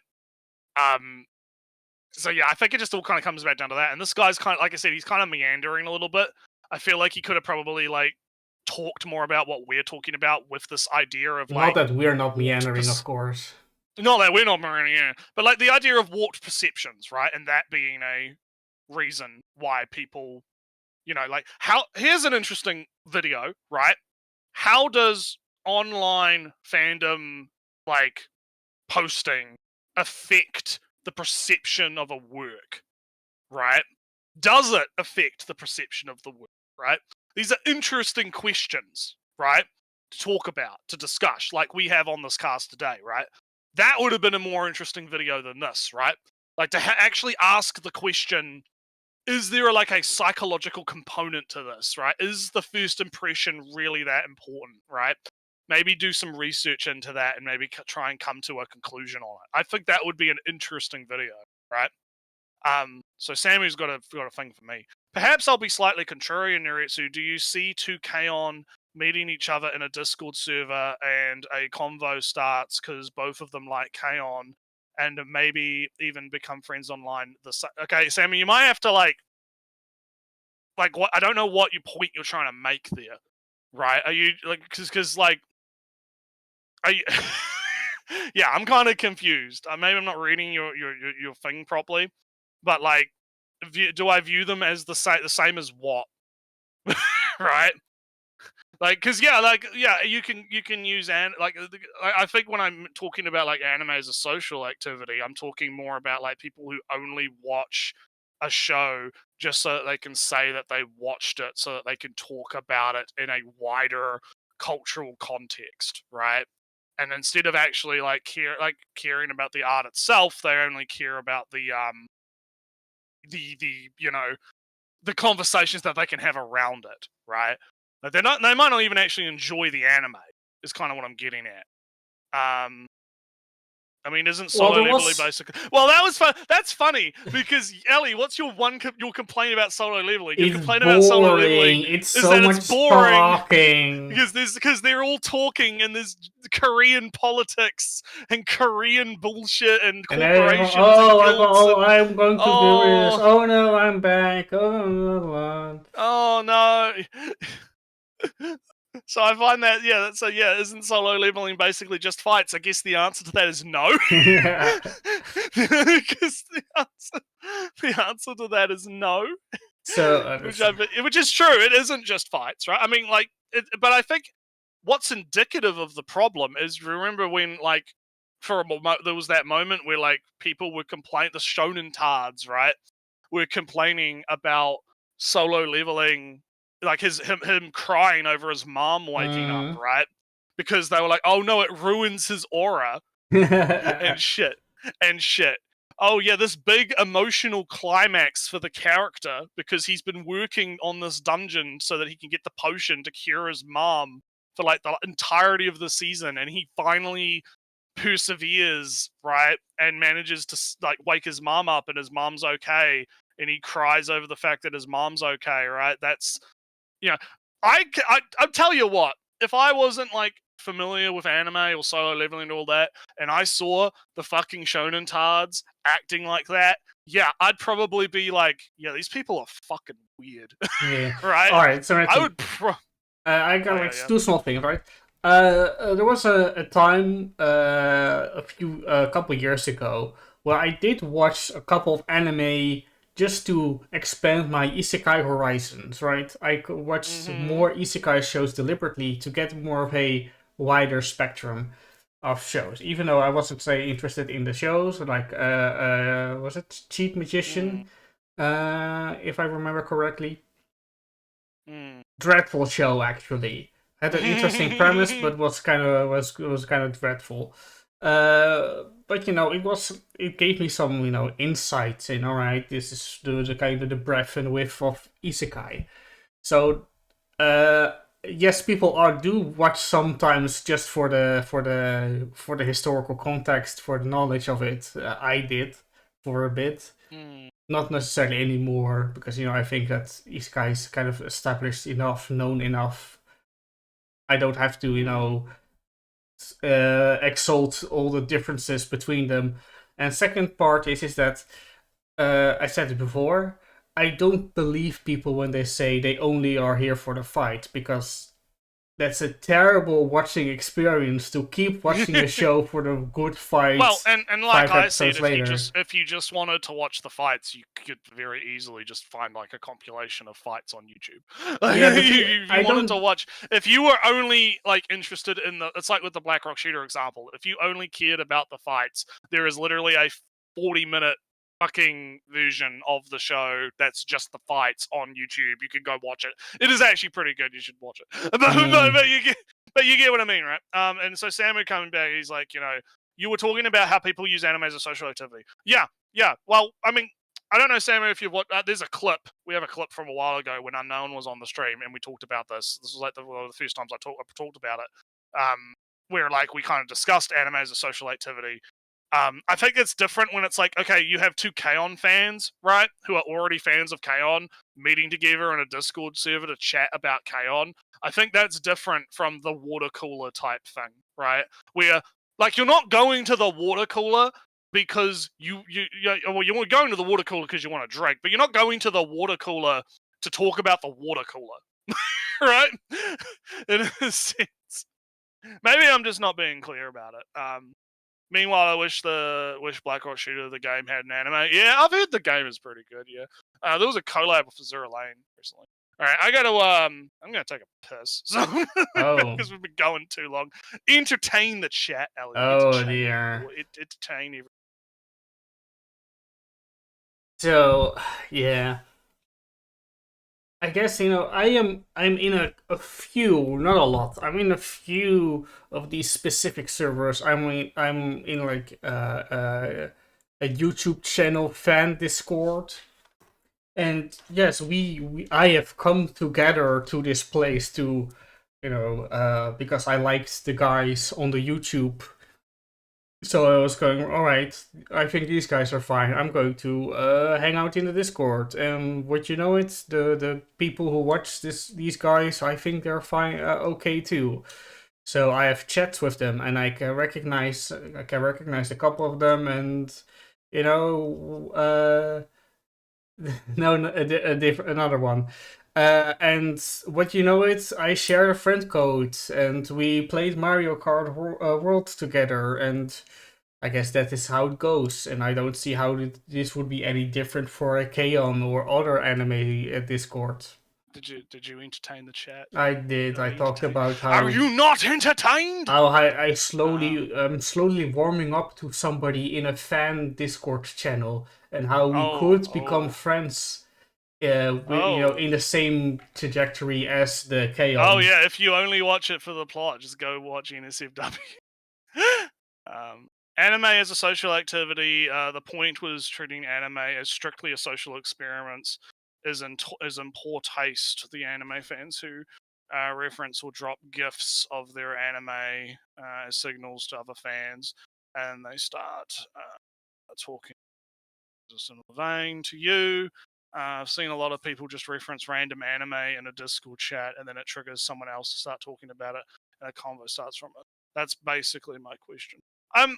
So yeah, I think it just all kind of comes back down to that. And this guy's kind of, like I said, he's kind of meandering a little bit. I feel like he could have probably like talked more about what we're talking about with this idea of like. Not that we're not meandering, of course. Not that we're not meandering, yeah. But like the idea of warped perceptions, right? And that being a reason why people, like here's an interesting video, right? How does online fandom like posting affect the perception of a work, right? Does it affect the perception of the work, right? These are interesting questions, right? To talk about, to discuss, like we have on this cast today, right? That would have been a more interesting video than this, right? Like to actually ask the question, is there like a psychological component to this, right? Is the first impression really that important, right? Maybe do some research into that and maybe try and come to a conclusion on it. I think that would be an interesting video, right? So Samu's got a thing for me. Perhaps I'll be slightly contrarian, Neretsu. Do you see two K-On! Meeting each other in a Discord server and a convo starts because both of them like K-On! And maybe even become friends online? Okay, Sammy, you might have to like what? I don't know what point you're trying to make there, right? Are you like because like are you? Yeah, I'm kind of confused. Maybe I'm not reading your thing properly, but like, do I view them as the same as what? Right? Like, cause you can use I think when I'm talking about like anime as a social activity, I'm talking more about like people who only watch a show just so that they can say that they watched it, so that they can talk about it in a wider cultural context, right? And instead of actually caring about the art itself, they only care about the the conversations that they can have around it, right? Like they might not even actually enjoy the anime. Is kind of what I'm getting at. I mean, isn't Solo Leveling basically? Well, that was fun. That's funny because Ellie, what's your complaint about Solo Leveling? Your complaint about Solo Leveling it's is so that much it's boring talking. because they're all talking and there's Korean politics and Korean bullshit and corporations. I'm going to do this. Oh no, I'm back. Oh no. So I find that isn't Solo Leveling basically just fights? I guess the answer to that is no. Yeah. Because the answer to that is no. So which is true. It isn't just fights, right? I mean, but I think what's indicative of the problem is, remember when there was that moment where like people were complaining, the shonen tards, right, were complaining about Solo Leveling. Like him crying over his mom waking up, right? Because they were like, "Oh no, it ruins his aura," and shit. Oh yeah, this big emotional climax for the character because he's been working on this dungeon so that he can get the potion to cure his mom for like the entirety of the season, and he finally perseveres, right, and manages to like wake his mom up, and his mom's okay, and he cries over the fact that his mom's okay, right? That's I'll tell you what, if I wasn't like familiar with anime or Solo Leveling and all that, and I saw the fucking shonen tards acting like that, yeah, I'd probably be like, yeah, these people are fucking weird. Yeah. Right? Alright, so I would I got two small things, right? There was a time a couple years ago where I did watch a couple of anime just to expand my isekai horizons, right? I could watch more isekai shows deliberately to get more of a wider spectrum of shows. Even though I wasn't, say, interested in the shows, like, was it Cheat Magician? If I remember correctly. Dreadful show, actually. Had an interesting premise, but was kind of dreadful. But it gave me some insights in, all right, this is the kind of the breadth and width of isekai. So yes, people do watch sometimes just for the historical context, for the knowledge of it. I did for a bit, not necessarily anymore, because I think that isekai is kind of established enough, known enough. I don't have to exalt all the differences between them. And second part is that I said it before, I don't believe people when they say they only are here for the fight, because that's a terrible watching experience to keep watching a show for the good fights. Well, and like I said, if you just wanted to watch the fights, you could very easily just find like a compilation of fights on YouTube. If you were only like interested in it's like with the Black Rock Shooter example. If you only cared about the fights, there is literally a 40-minute fucking version of the show that's just the fights on YouTube. You can go watch it. It is actually pretty good. You should watch it. But you get what I mean, right? And so Samu coming back, he's like, you were talking about how people use anime as a social activity. Yeah. Well, I mean, I don't know, Samu, if you've watched. There's a clip. We have a clip from a while ago when Unknown was on the stream, and we talked about this. This was like one of the first times I talked about it. Where like we kind of discussed anime as a social activity. I think it's different when it's like, okay, you have two K-On! Fans, right, who are already fans of K-On! Meeting together in a Discord server to chat about K-On! I think that's different from the water cooler type thing, right? Where, like, you're not going to the water cooler because you're going to the water cooler because you want to drink, but you're not going to the water cooler to talk about the water cooler, right? In a sense. Maybe I'm just not being clear about it. Meanwhile, I wish Black Rock Shooter the game had an anime. Yeah, I've heard the game is pretty good. Yeah, there was a collab with Azura Lane recently. All right, I'm gonna take a piss. So because we've been going too long. Entertain the chat, Elliot. Oh dear. Entertain everyone. So yeah, I guess I'm in a few, not a lot. I'm in a few of these specific servers. I'm in like a YouTube channel fan Discord, and yes, I have come together to this place to, because I liked the guys on the YouTube. So I was going, all right, I think these guys are fine. I'm going to hang out in the Discord. And what you know, it's the people who watch these guys, I think they're fine, okay too. So I have chats with them, and I can recognize a couple of them, and another one. And what you know, I share a friend code, and we played Mario Kart World together, and I guess that is how it goes. And I don't see how this would be any different for a K-On! Or other anime Discord. Did you entertain the chat? I did. I talked about how. Are you not entertained? How I slowly warming up to somebody in a fan Discord channel, and how we could become friends. In the same trajectory as the K-On! Oh yeah, if you only watch it for the plot, just go watch NSFW. Anime as a social activity. The point was treating anime as strictly a social experiment is in poor taste. The anime fans who reference or drop gifs of their anime as signals to other fans, and they start talking in a similar vein to you. I've seen a lot of people just reference random anime in a Discord chat, and then it triggers someone else to start talking about it, and a convo starts from it. That's basically my question. I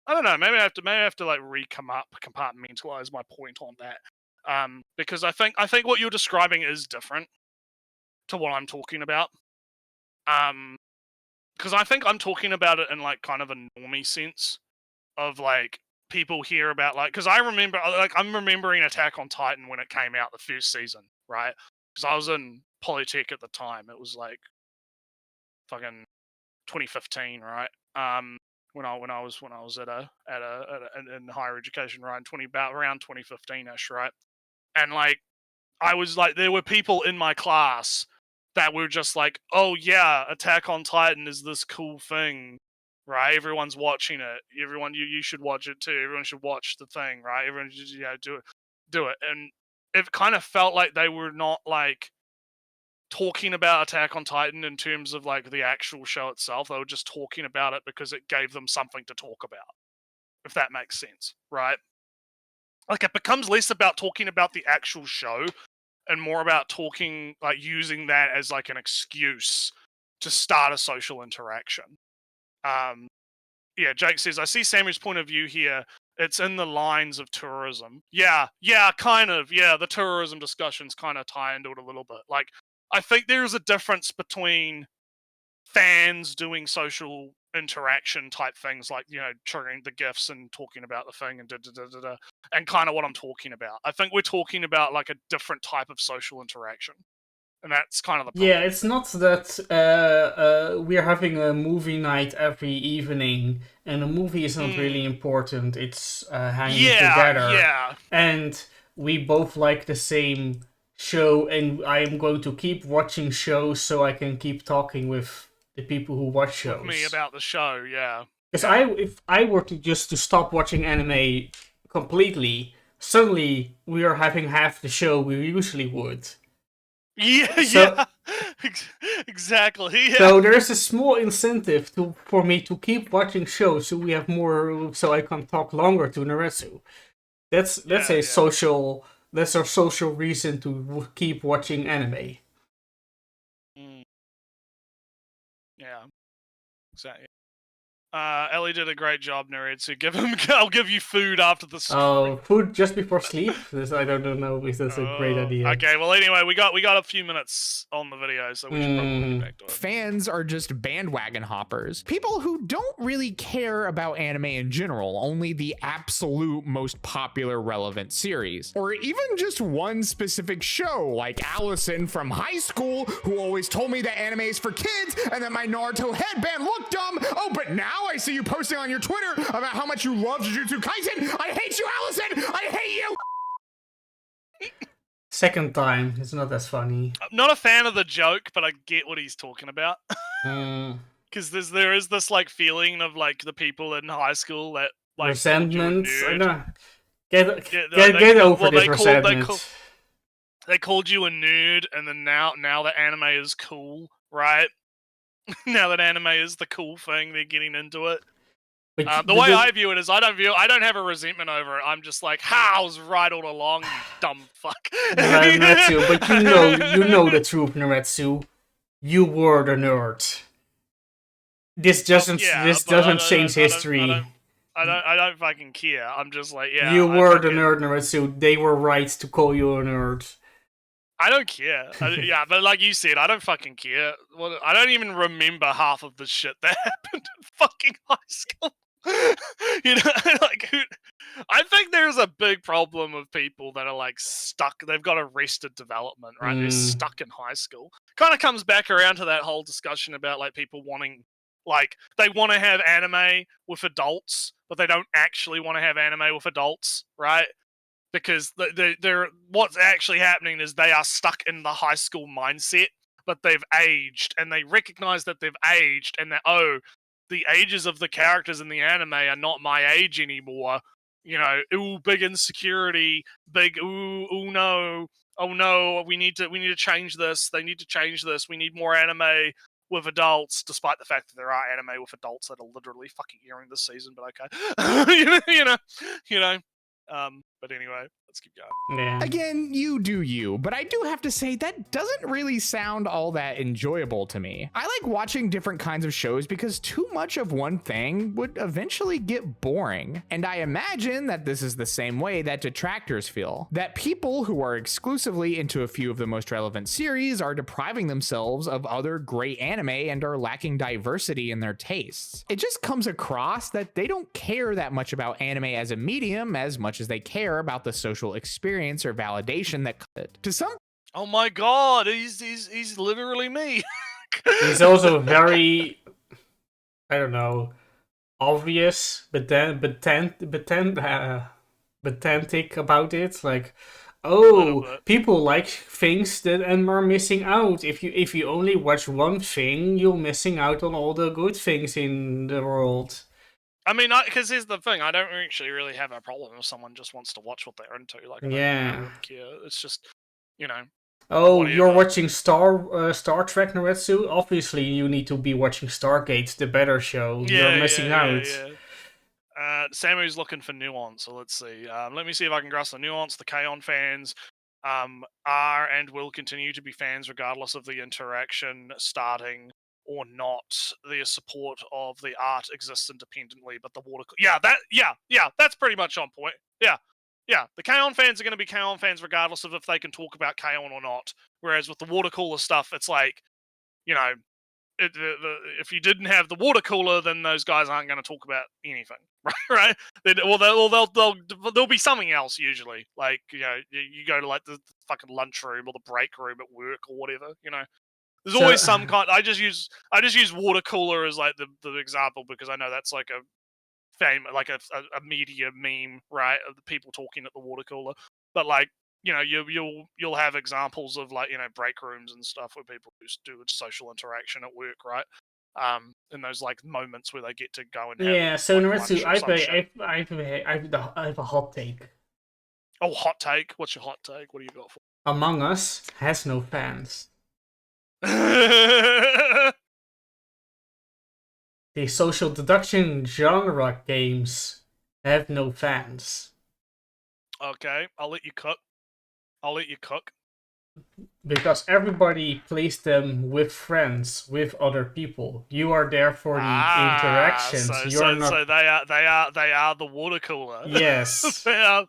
don't know. Maybe I have to like compartmentalize my point on that. Because I think what you're describing is different to what I'm talking about. Because I think I'm talking about it in like kind of a normie sense of like. People hear about because I remember I'm remembering Attack on Titan when it came out the first season, right? Because I was in Polytech at the time. It was like fucking 2015, right? When I was in higher education, right? Around 2015ish, right? And like I was like, there were people in my class that were just like, oh yeah, Attack on Titan is this cool thing. Right, everyone's watching it. Everyone, you should watch it too. Everyone should watch the thing, right? Everyone should do it. And it kind of felt like they were not like talking about Attack on Titan in terms of like the actual show itself. They were just talking about it because it gave them something to talk about. If that makes sense, right? Like it becomes less about talking about the actual show and more about talking like using that as like an excuse to start a social interaction. Yeah, Jake says, I see Samu's point of view here. It's in the lines of tourism. Yeah, kind of. Yeah, the tourism discussions kind of tie into it a little bit. Like, I think there's a difference between fans doing social interaction type things, like, triggering the gifts and talking about the thing and and kind of what I'm talking about. I think we're talking about like a different type of social interaction. and that's kind of the problem. Yeah, it's not that we're having a movie night every evening, and the movie is not really important. It's hanging together. Yeah. And we both like the same show, and I'm going to keep watching shows so I can keep talking with the people who watch shows. Me about the show, yeah. Because if I were to stop watching anime completely, suddenly we are having half the show we usually would. Yeah, So- yeah. Exactly. Yeah. So there's a small incentive for me to keep watching shows, so we have more, so I can talk longer to Naretsu. That's Yeah, a yeah. social. That's our social reason to keep watching anime. Yeah. Exactly. Ellie did a great job, Naretsu. I'll give you food after the stream. Oh, food just before sleep? I don't know if that's a great idea. Okay, well anyway, we got a few minutes on the video, so we should probably get back to it. Fans are just bandwagon hoppers. People who don't really care about anime in general, only the absolute most popular relevant series. Or even just one specific show, like Allison from high school, who always told me that anime is for kids and that my Naruto headband looked dumb. Oh, but now I see you posting on your Twitter about how much you love Jujutsu Kaisen. I hate you, Allison! I hate you! Second time, it's not as funny. I'm not a fan of the joke, but I get what he's talking about. Mm, Because there is this like feeling of like the people in high school that like called you a resentment. I nerd. know. Get Yeah, get over well, this resentment. They called you a nerd, and then now that anime is cool, right? Now that anime is the cool thing, they're getting into it. But The way I view it is, I don't have a resentment over it. I'm just like, ha, I was right all along, you dumb fuck. Naretsu, but you know the truth, Naretsu. You were the nerd. This doesn't Yeah, this but I doesn't don't- change I don't- history. I don't fucking care. I'm just like, yeah. You I were the fucking- nerd, Naretsu. They were right to call you a nerd. I don't care. Yeah, but like you said, I don't fucking care. Well, I don't even remember half of the shit that happened in fucking high school. You know, like I think there's a big problem of people that are like stuck. They've got arrested development, right? They're Mm. stuck in high school. Kind of comes back around to that whole discussion about like people wanting, like they want to have anime with adults, but they don't actually want to have anime with adults, right? Because they're what's actually happening is they are stuck in the high school mindset, but they've aged, and they recognize that they've aged, and that the ages of the characters in the anime are not my age anymore. You know, ooh, big insecurity, big ooh no, oh no, we need to change this. They need to change this. We need more anime with adults, despite the fact that there are anime with adults that are literally fucking airing this season. But okay, you know. But anyway, let's keep going. Yeah. Again, you do you, but I do have to say that doesn't really sound all that enjoyable to me. I like watching different kinds of shows because too much of one thing would eventually get boring. And I imagine that this is the same way that detractors feel. That people who are exclusively into a few of the most relevant series are depriving themselves of other great anime and are lacking diversity in their tastes. It just comes across that they don't care that much about anime as a medium as much as they care about the social experience or validation that to some. Oh my god, he's literally me. He's also very, I don't know, obvious, but then pedantic about it. Like, Little oh, bit. people like things that and are missing out. If you only watch one thing, you're missing out on all the good things in the world. I mean, because here's the thing: I don't actually really have a problem if someone just wants to watch what they're into. Like, I Yeah. don't care. It's just, you know. Oh, Whatever. you're watching Star Trek, Naretsu? Obviously, you need to be watching Stargate, the better show. You're missing out. Samu's looking for nuance, so let's see. Let me see if I can grasp the nuance. The K-On! Fans are and will continue to be fans regardless of the interaction starting or not. Their support of the art exists independently, but the water... Yeah, that's pretty much on point. Yeah, the K-On! Fans are going to be K-On! Fans regardless of if they can talk about K-On! or not. Whereas with the water cooler stuff, it's like, you know, if you didn't have the water cooler, then those guys aren't going to talk about anything, right? There'll be something else usually. Like, you know, you go to like the fucking lunchroom or the break room at work or whatever. You know, there's always some kind. I just use water cooler as like the example because I know that's like a like a media meme, right? Of the people talking at the water cooler, but like. You know, you'll have examples of like, you know, break rooms and stuff where people just do social interaction at work, right? In those like moments where they get to go and have, so like, Naritsu, I have a hot take. Oh, hot take! What's your hot take? What do you got for? Among Us has no fans. The social deduction genre games have no fans. Okay, I'll let you cook. Because everybody plays them with friends, with other people. You are there for the interactions. So they are the water cooler. Yes. They are.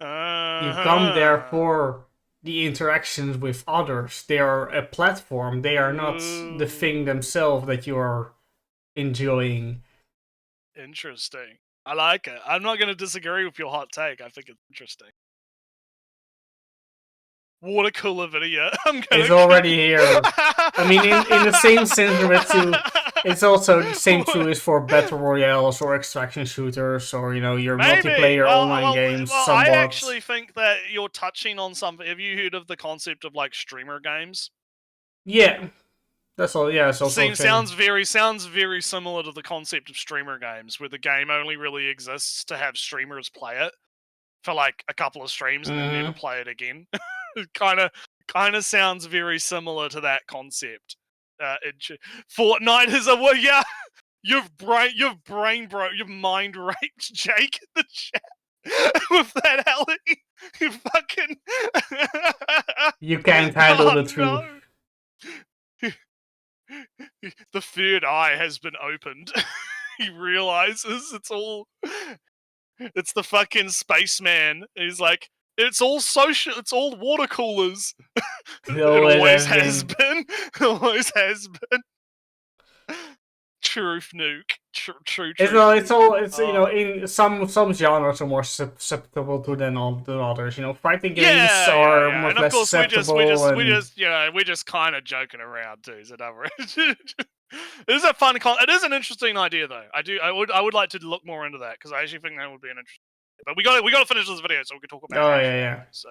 You come there for the interactions with others. They are a platform. They are not the thing themselves that you are enjoying. Interesting. I like it. I'm not going to disagree with your hot take. I think it's interesting. Water cooler video. It's already here. I mean, in the same sense of it too, it's also the same true is for battle royales or extraction shooters or, you know, your multiplayer online games. Somewhat. I actually think that you're touching on something. Have you heard of the concept of like streamer games? Yeah, that's all. Yeah, it's also sounds very similar to the concept of streamer games, where the game only really exists to have streamers play it for like a couple of streams and then never play it again. It kind of sounds very similar to that concept. Fortnite is you've mind raped Jake in the chat with that alley. You fucking you can't handle the truth. No. The third eye has been opened. He realizes it's the fucking spaceman. He's like, it's all social. It's all water coolers. It always has been. It always has been. Truth nuke. True. It's you know, in some genres are more susceptible to than others. You know, fighting games are much less susceptible. We're just kind of joking around too. So it is a fun. It is an interesting idea though. I would like to look more into that because I actually think that would be an interesting. But we got to finish this video so we can talk about it. So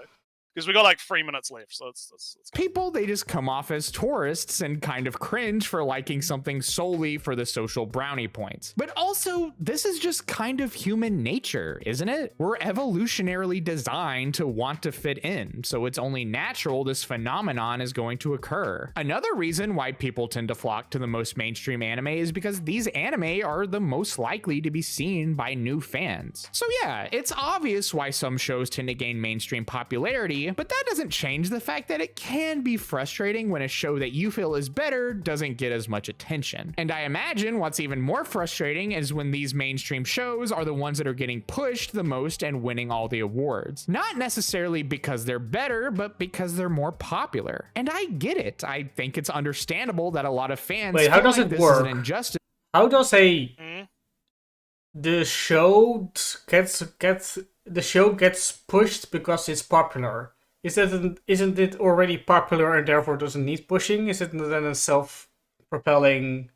because we got like 3 minutes left, so let's people, they just come off as tourists and kind of cringe for liking something solely for the social brownie points. But also, this is just kind of human nature, isn't it? We're evolutionarily designed to want to fit in, so it's only natural this phenomenon is going to occur. Another reason why people tend to flock to the most mainstream anime is because these anime are the most likely to be seen by new fans. So yeah, it's obvious why some shows tend to gain mainstream popularity, but that doesn't change the fact that it can be frustrating when a show that you feel is better doesn't get as much attention. And I imagine what's even more frustrating is when these mainstream shows are the ones that are getting pushed the most and winning all the awards. Not necessarily because they're better, but because they're more popular. And I get it. I think it's understandable that a lot of fans how does it work? Is an injustice. How does the show gets pushed because it's popular? Isn't it already popular and therefore doesn't need pushing? Is it then a self-propelling?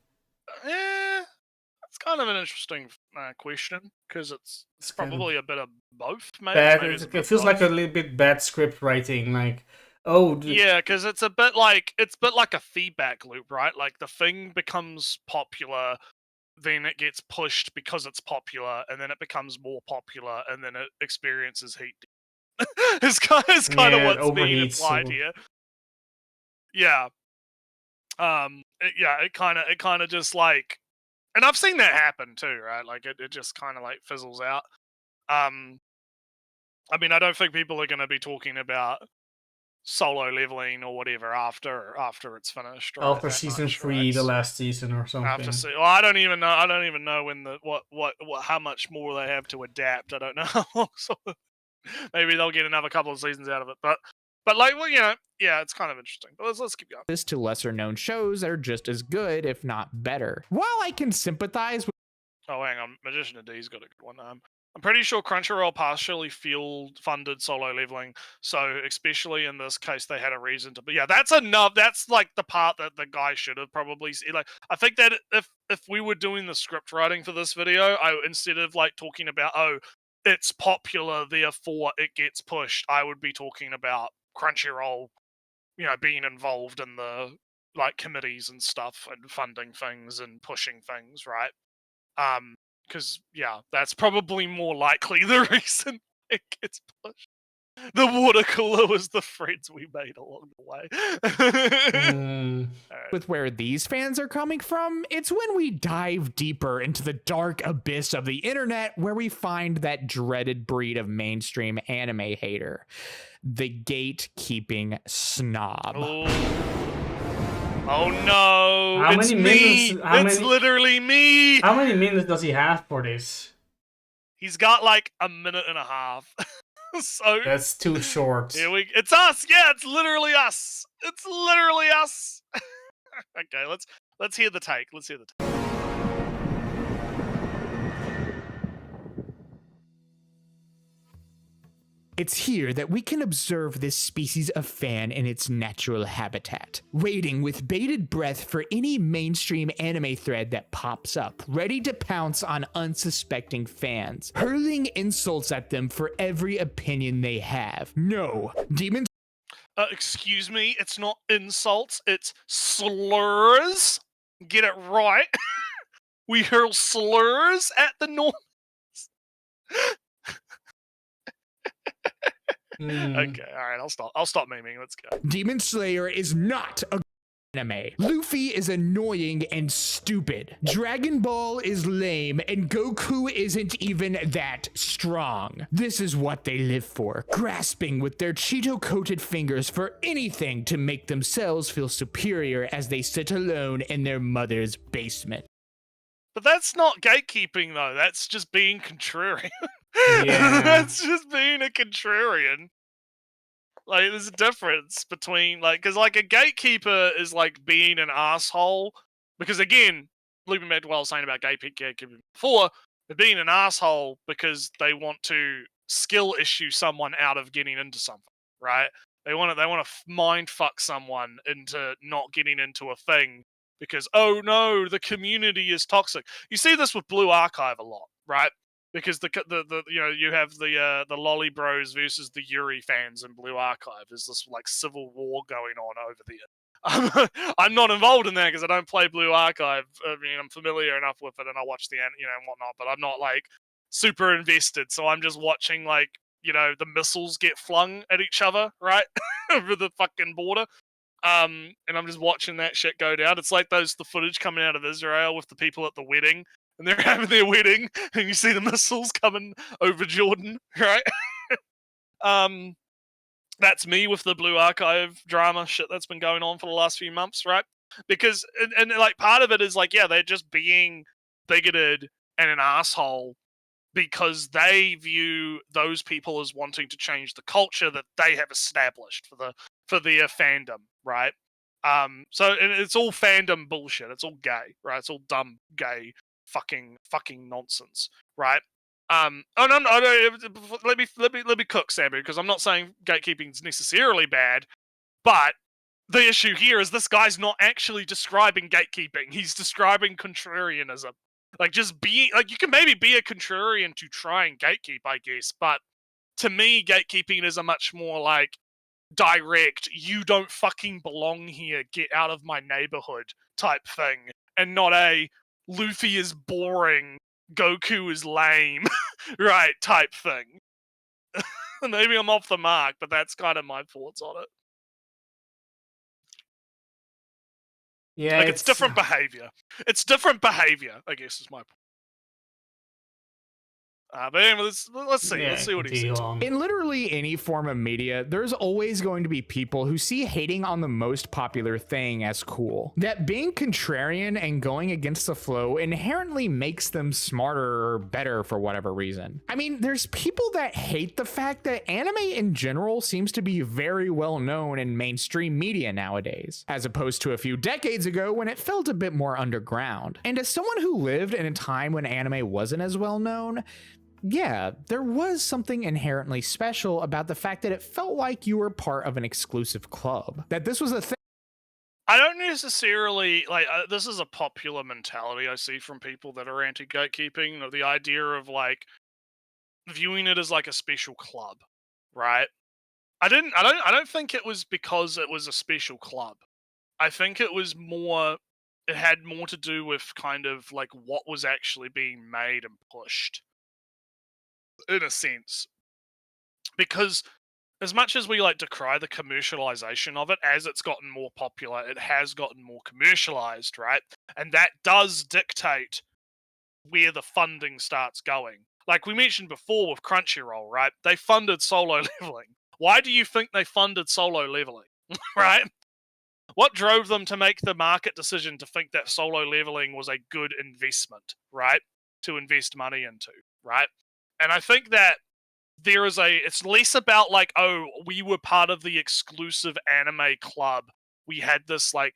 It's kind of an interesting question because it's probably a bit of both. Maybe it feels like a little bit bad script writing. Like, yeah, because it's a bit like a feedback loop, right? Like the thing becomes popular, then it gets pushed because it's popular, and then it becomes more popular, and then it experiences heat. It's kind of what's being implied here. Yeah. It kind of just like, and I've seen that happen too, right? Like it just kind of like fizzles out. I mean, I don't think people are going to be talking about solo leveling or whatever after it's finished. Right? After season 3, right? The last season or something. I don't even know when how much more they have to adapt. I don't know. Maybe they'll get another couple of seasons out of it, but But like, well, you know, yeah, it's kind of interesting. But let's keep going. This to lesser known shows that are just as good, if not better. While I can sympathize with Oh, hang on, Magician of D's got a good one. I'm pretty sure Crunchyroll partially funded solo leveling, so especially in this case, they had a reason to. But yeah, that's enough. That's like the part that the guy should have probably seen. Like, I think that if we were doing the script writing for this video, instead of like talking about it's popular, therefore it gets pushed, I would be talking about Crunchyroll, you know, being involved in the like committees and stuff and funding things and pushing things, right? Because yeah, that's probably more likely the reason it gets pushed. The water cooler was the friends we made along the way. with where these fans are coming from, it's when we dive deeper into the dark abyss of the internet where we find that dreaded breed of mainstream anime hater, the gatekeeping snob. Oh no! How it's many me. minutes- how It's many- literally me. How many minutes does he have for this? He's got like a minute and a half. So That's too short. it's us. Yeah, it's literally us. It's literally us. Okay, let's hear the take. Let's hear the take. It's here that we can observe this species of fan in its natural habitat, waiting with bated breath for any mainstream anime thread that pops up, ready to pounce on unsuspecting fans, hurling insults at them for every opinion they have. No, Demon Excuse me, it's not insults, it's slurs. Get it right. We hurl slurs at the Normans. Okay, alright, I'll stop memeing. Let's go. Demon Slayer is not a anime. Luffy is annoying and stupid. Dragon Ball is lame, and Goku isn't even that strong. This is what they live for, grasping with their Cheeto-coated fingers for anything to make themselves feel superior as they sit alone in their mother's basement. But that's not gatekeeping, though. That's just being contrarian. Yeah. That's just being a contrarian. Like, there's a difference between, like, because, like, a gatekeeper is, like, being an asshole. Because, again, looping back to what I was saying about gatekeeping before, they're being an asshole because they want to skill issue someone out of getting into something, right? They want to mind fuck someone into not getting into a thing because, oh no, the community is toxic. You see this with Blue Archive a lot, right? Because the you know, you have the Lolly Bros versus the Yuri fans in Blue Archive. There's this like civil war going on over there. I'm not involved in that because I don't play Blue Archive. I mean, I'm familiar enough with it and I watch the and whatnot, but I'm not like super invested. So I'm just watching like, you know, the missiles get flung at each other, right, over the fucking border. And I'm just watching that shit go down. It's like the footage coming out of Israel with the people at the wedding. And they're having their wedding, and you see the missiles coming over Jordan, right? That's me with the Blue Archive drama shit that's been going on for the last few months, right? Because, and like, part of it is like, yeah, they're just being bigoted and an asshole because they view those people as wanting to change the culture that they have established for their fandom, right? So and it's all fandom bullshit. It's all gay, right? It's all dumb, gay, fucking nonsense, right? Oh no, let me cook, Samu, because I'm not saying gatekeeping is necessarily bad, but the issue here is this guy's not actually describing gatekeeping. He's describing contrarianism. Like, just being like, you can maybe be a contrarian to try and gatekeep, I guess, but to me, gatekeeping is a much more like direct, you don't fucking belong here, get out of my neighborhood type thing, and not a Luffy is boring, Goku is lame, right, type thing. Maybe I'm off the mark, but that's kind of my thoughts on it. Yeah, Like, it's different behavior. It's different behavior, I guess, is my point. But anyway, let's see. Yeah, Let's see what he continue says. on. In literally any form of media, there's always going to be people who see hating on the most popular thing as cool. That being contrarian and going against the flow inherently makes them smarter or better for whatever reason. I mean, there's people that hate the fact that anime in general seems to be very well known in mainstream media nowadays, as opposed to a few decades ago when it felt a bit more underground. And as someone who lived in a time when anime wasn't as well known, yeah, there was something inherently special about the fact that it felt like you were part of an exclusive club. That this was a thing. I don't necessarily like this is a popular mentality I see from people that are anti-gatekeeping, or the idea of like viewing it as like a special club, right? I don't think it was because it was a special club. I think it was more, it had more to do with kind of like what was actually being made and pushed, in a sense. Because as much as we like decry the commercialization of it, as it's gotten more popular, it has gotten more commercialized, right? And that does dictate where the funding starts going. Like we mentioned before with Crunchyroll, right? They funded Solo Leveling. Why do you think they funded Solo Leveling, right? What drove them to make the market decision to think that Solo Leveling was a good investment, right? To invest money into, right? And I think that there is it's less about like, oh, we were part of the exclusive anime club. We had this like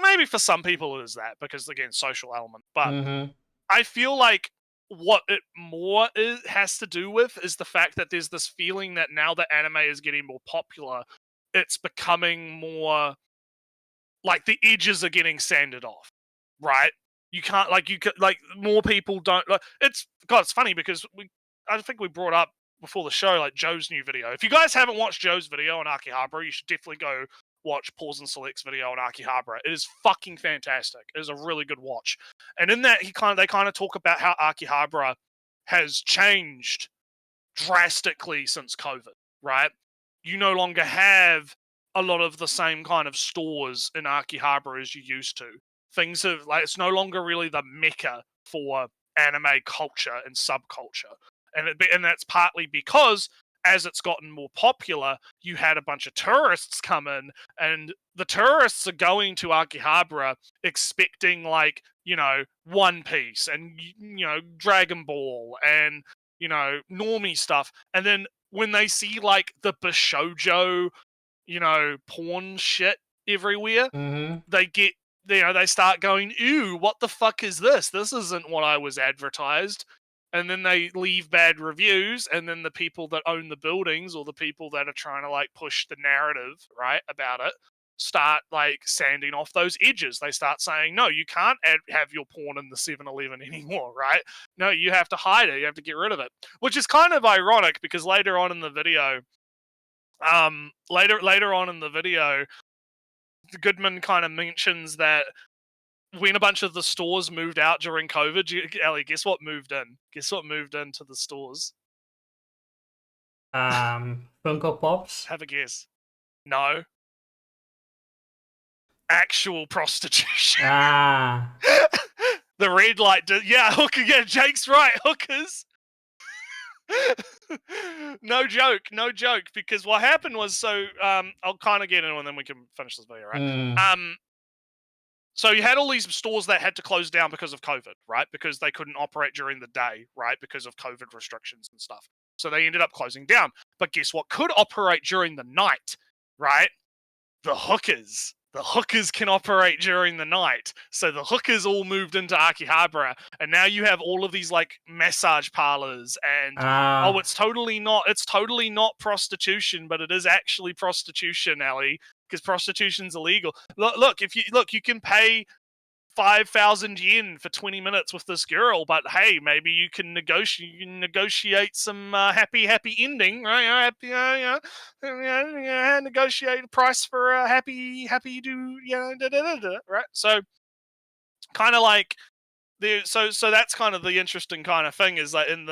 maybe for some people it is that, because again, social element. But I feel like what it more has to do with is the fact that there's this feeling that now that anime is getting more popular, it's becoming more like the edges are getting sanded off, right? You can't more people don't like it's. God, it's funny because I think we brought up before the show like Joe's new video. If you guys haven't watched Joe's video on Akihabara, you should definitely go watch Pause and Select's video on Akihabara. It is fucking fantastic. It is a really good watch. And in that, they kind of talk about how Akihabara has changed drastically since COVID, right? You no longer have a lot of the same kind of stores in Akihabara as you used to. Things have it's no longer really the mecca for anime culture and subculture, and that's partly because as it's gotten more popular, you had a bunch of tourists come in, and the tourists are going to Akihabara expecting One Piece and Dragon Ball and normie stuff, and then when they see like the Bishoujo porn shit everywhere, they start going, ew, what the fuck is this? This isn't what I was advertised. And then they leave bad reviews, and then the people that own the buildings or the people that are trying to push the narrative, right, about it, start sanding off those edges. They start saying, no, you can't have your porn in the 7-Eleven anymore, right? No, you have to hide it. You have to get rid of it. Which is kind of ironic because later on in the video, Goodman kind of mentions that when a bunch of the stores moved out during COVID, Ellie, guess what moved in? Guess what moved into the stores? Funko Pops? Have a guess. No. Actual prostitution. Ah. The red light. Hooker. Yeah, Jake's right. Hookers. No joke. Because what happened was, I'll kind of get in and then we can finish this video, right? So you had all these stores that had to close down because of COVID, right? Because they couldn't operate during the day, right? Because of COVID restrictions and stuff. So they ended up closing down. But guess what could operate during the night, right? The hookers. The hookers can operate during the night. So the hookers all moved into Akihabara. And now you have all of these massage parlors and it's totally not prostitution, but it is actually prostitution, Ellie. Because prostitution's illegal. Look, you can pay 5,000 yen for 20 minutes with this girl, but hey, maybe you can negotiate some happy ending, right? Negotiate a price for a happy right? So, kind of so that's kind of the interesting kind of thing is that in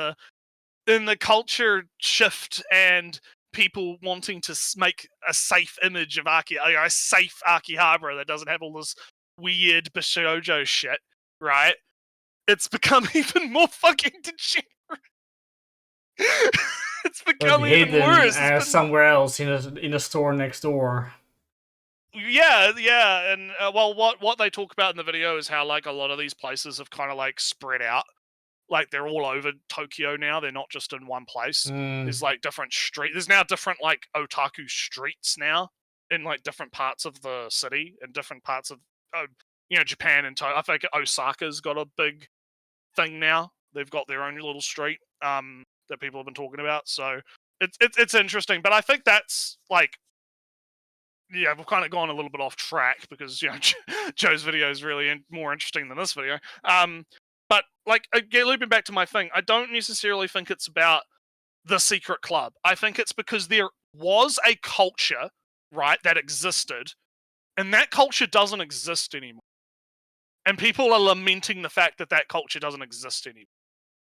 the culture shift and people wanting to make a safe image of a safe Akihabara that doesn't have all this weird Bishoujo shit, right? It's become even more fucking degenerate. It's But become even hidden worse. It's been- somewhere else in a store next door. Yeah, and well, what they talk about in the video is how like a lot of these places have kind of like spread out, like they're all over Tokyo now. They're not just in one place. There's like different street. There's now different like otaku streets now in like different parts of the city and different parts of Japan and I think Osaka's got a big thing now. They've got their own little street that people have been talking about. So it's interesting, but I think that's like. Yeah, we've kind of gone a little bit off track because Joe's video is really more interesting than this video. But like again, looping back to my thing, I don't necessarily think it's about the secret club. I think it's because there was a culture, right, that existed, and that culture doesn't exist anymore, and people are lamenting the fact that that culture doesn't exist anymore,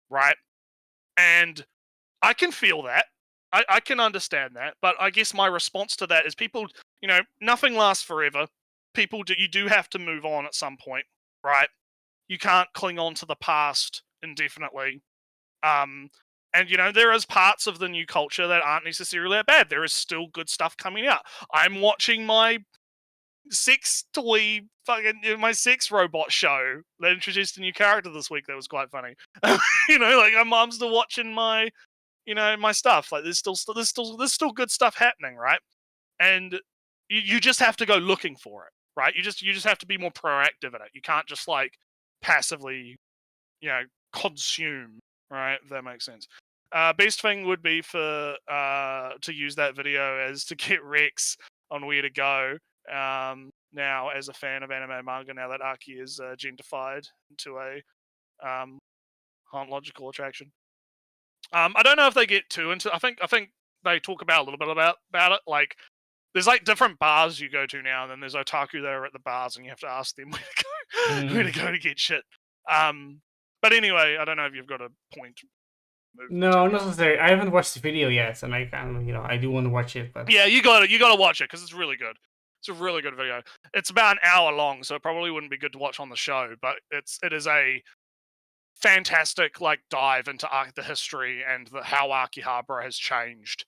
right? And I can feel that. I can understand that, but I guess my response to that is people, nothing lasts forever. You do have to move on at some point, right? You can't cling on to the past indefinitely. And, there is parts of the new culture that aren't necessarily that bad. There is still good stuff coming out. I'm watching my sex toy, my sex robot show that introduced a new character this week that was quite funny. Like I'm still watching my my stuff. Like there's still good stuff happening, right? And you just have to go looking for it, right? You just have to be more proactive in it. You can't just like passively, consume, right? If that makes sense. Best thing would be for to use that video as to get Rex on where to go. Now as a fan of anime and manga, now that Aki is gentrified into a hauntological attraction. I don't know if they get too into. I think they talk about a little bit about it. Like, there's like different bars you go to now, and then there's otaku that are at the bars, and you have to ask them where to go to get shit. But anyway, I don't know if you've got a point. No, not necessarily. I haven't watched the video yet, and I do want to watch it. But yeah, you gotta watch it because it's really good. It's a really good video. It's about an hour long, so it probably wouldn't be good to watch on the show, but it is a fantastic like dive into the history and how Akihabara has changed.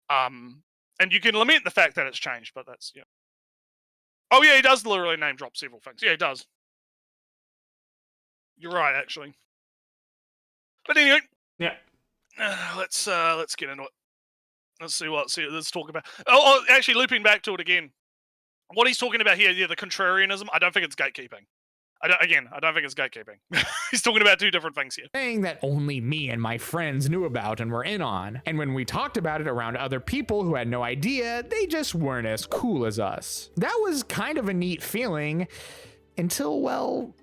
And you can lament the fact that it's changed, but that's Oh yeah, he does literally name drop several things. Yeah, he does. You're right, actually. But anyway, yeah, let's get into it. Let's talk about. Actually, looping back to it again. What he's talking about here, the contrarianism. I don't think it's gatekeeping. I don't think it's gatekeeping. He's talking about two different things here. Thing that only me and my friends knew about and were in on. And when we talked about it around other people who had no idea, they just weren't as cool as us. That was kind of a neat feeling until, well,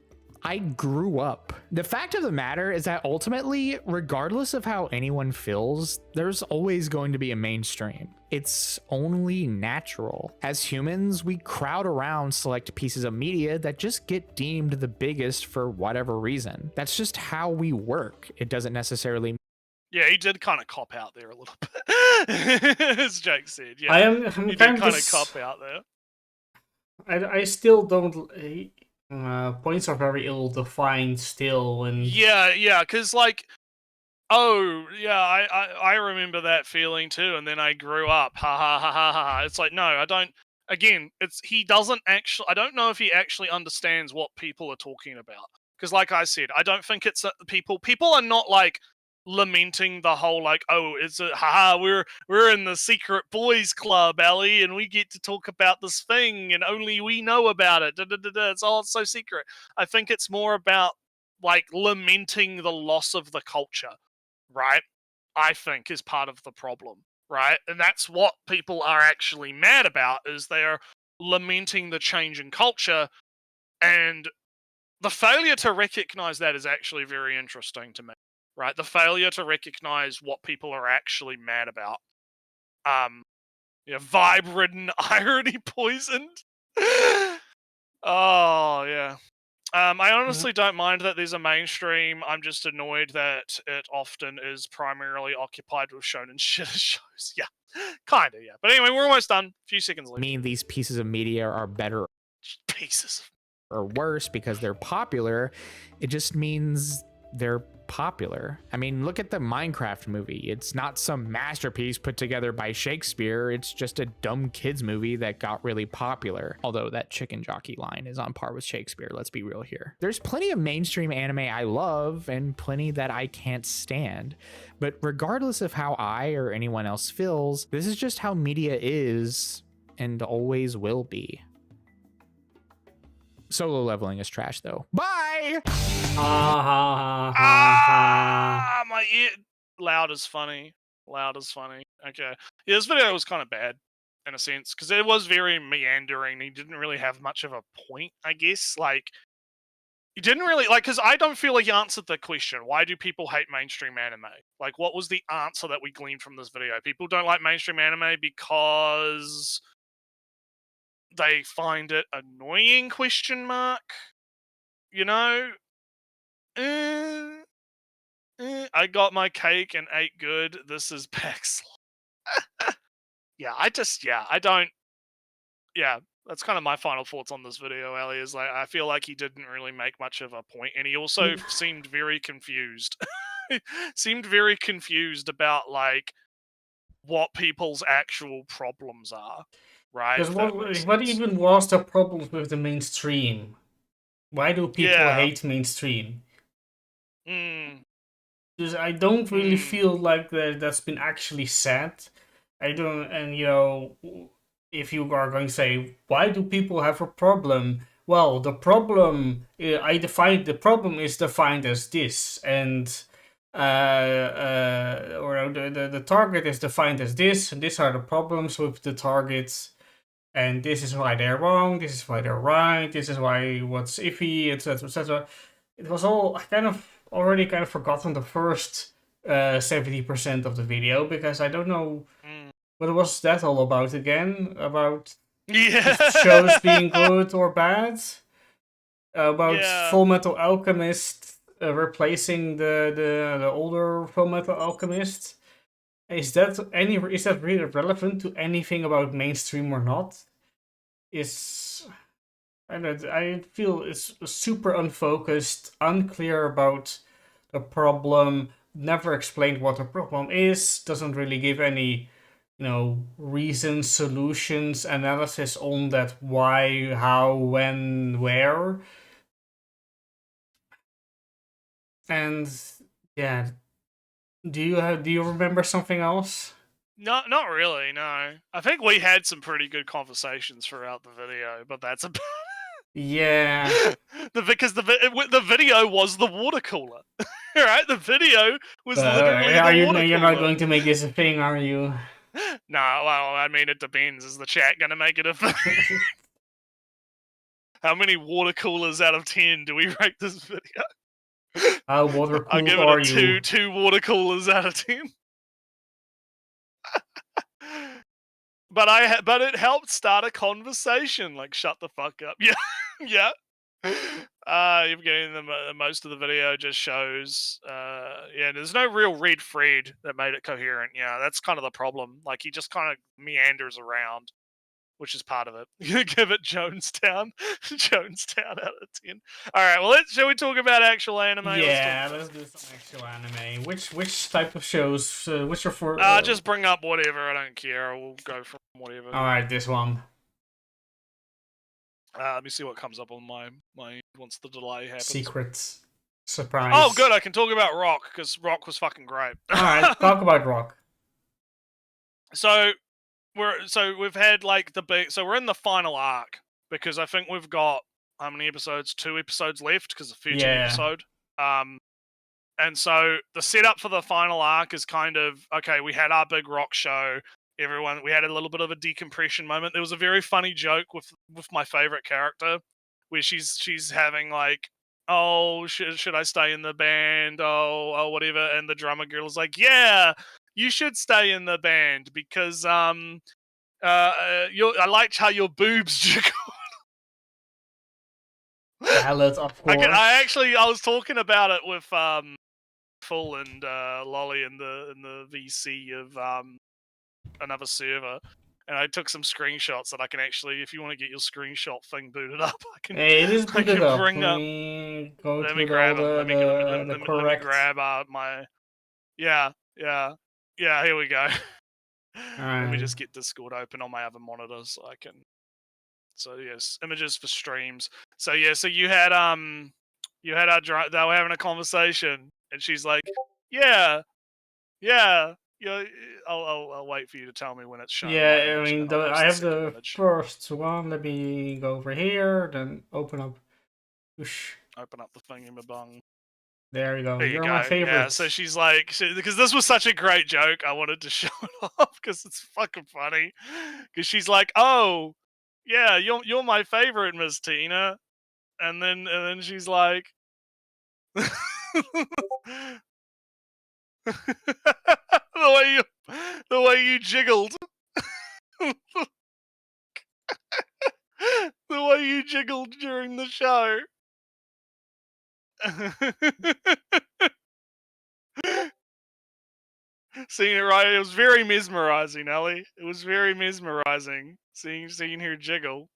I grew up. The fact of the matter is that ultimately, regardless of how anyone feels, there's always going to be a mainstream. It's only natural. As humans, we crowd around select pieces of media that just get deemed the biggest for whatever reason. That's just how we work. It doesn't necessarily. Yeah, he did kind of cop out there a little bit, as Jake said. Yeah, I'm he did kind of cop out there. I still don't. Points are very ill-defined still, and yeah, because like, I remember that feeling too, and then I grew up. Ha ha ha ha ha. It's like, no, I don't. Again, he doesn't actually. I don't know if he actually understands what people are talking about. Because, like I said, I don't think it's people. People are not like lamenting the whole like, it's we're in the secret boys club, Ellie, and we get to talk about this thing and only we know about it. It's so secret. I think it's more about like lamenting the loss of the culture, right? I think is part of the problem, right? And that's what people are actually mad about, is they're lamenting the change in culture, and the failure to recognize that is actually very interesting to me. Right, the failure to recognize what people are actually mad about. Vibe-ridden, irony poisoned. Oh yeah. I honestly don't mind that there's a mainstream. I'm just annoyed that it often is primarily occupied with shonen shit shows. Yeah, kinda. Yeah, but anyway, we're almost done. A few seconds left. Mean these pieces of media are better Pieces or worse because they're popular. It just means they're popular. I mean, look at the Minecraft movie. It's not some masterpiece put together by Shakespeare. It's just a dumb kids movie that got really popular. Although that chicken jockey line is on par with Shakespeare, let's be real here. There's plenty of mainstream anime I love and plenty that I can't stand. But regardless of how I or anyone else feels, this is just how media is and always will be. Solo Leveling is trash though. Bye! My ear. Loud is funny. Loud is funny. Okay. Yeah, this video was kind of bad in a sense because it was very meandering. He didn't really have much of a point, I guess. Like, he didn't really like because I don't feel like he answered the question. Why do people hate mainstream anime? Like, what was the answer that we gleaned from this video? People don't like mainstream anime because they find it annoying? Question mark. You know. I got my cake and ate good. This is Pax. I don't. Yeah, that's kind of my final thoughts on this video, Ali, is like, I feel like he didn't really make much of a point, and he also seemed very confused. Seemed very confused about, like, what people's actual problems are, right? Because what even was the problem with the mainstream? Why do people hate mainstream? Because I don't really feel like that's been actually said. I don't, and you know, if you are going to say, why do people have a problem? Well, the problem, the problem is defined as this, and or the target is defined as this, and these are the problems with the targets, and this is why they're wrong, this is why they're right, this is why what's iffy, etc., etc. It was all already kind of forgotten the first 70% of the video, because I don't know what was that all about again? About shows being good or bad? About Full Metal Alchemist replacing the older Full Metal Alchemist? Is that really relevant to anything about mainstream or not? I feel it's super unfocused, unclear about the problem, never explained what the problem is, doesn't really give any, you know, reasons, solutions, analysis on that why, how, when, where. And yeah, do you remember something else? Not really, no. I think we had some pretty good conversations throughout the video, but that's about Yeah. because the video was the water cooler, right? The video was literally the water you're cooler. not going to make this a thing, are you? No, well, I mean, it depends. Is the chat going to make it a thing? How many water coolers out of 10 do we rate this video? How water cooled I'll give are it you? two water coolers out of 10. But it helped start a conversation. Like, shut the fuck up. Yeah, yeah. You're getting most of the video just shows. There's no real red thread that made it coherent. Yeah, that's kind of the problem. Like, he just kind of meanders around, which is part of it. You give it Jonestown, Jonestown out of 10. All right, well, shall we talk about actual anime? Yeah, let's do some actual anime. Which type of shows? Which are for? Just bring up whatever. I don't care. We'll go from whatever. All right, this one. Let me see what comes up on my once the delay happens. Secrets. Surprise. Oh, good. I can talk about Rock because Rock was fucking great. All right, talk about Rock. So we've had like we're in the final arc because I think we've got how many episodes? 2 episodes left because the future episode. And so the setup for the final arc is kind of okay. We had our big Rock show. We had a little bit of a decompression moment. There was a very funny joke with my favorite character, where she's having like, oh, should I stay in the band? Oh, whatever. And the drummer girl is like, yeah, you should stay in the band because I liked how your boobs jiggled. Ballad, of course. I was talking about it with Full and Lolly in the VC of another server, and I took some screenshots that I can actually, if you want to get your screenshot thing booted up, I can. Hey, it is I booted can up. bring Let up. me go Let to me grab them. Let me correct. grab my. Yeah. Here we go. Let me just get Discord open on my other monitor so I can. So yes, images for streams. So yeah, so you had they were having a conversation, and she's like, yeah. I'll wait for you to tell me when it's shown. my Yeah, I image, and mean, then I'll post I the have second the image. first one. Let me go over here, then open up. Whoosh. Open up the thingy-mabong. There you go. There you You're go. my favorite. Yeah, so she's like, because this was such a great joke, I wanted to show it off because it's fucking funny. Because she's like, "Oh, yeah, you're my favorite, Miss Tina," and then she's like, the way you jiggled, the way you jiggled during the show. Seeing it right, it was very mesmerizing, Ellie. It was very mesmerizing seeing her jiggle.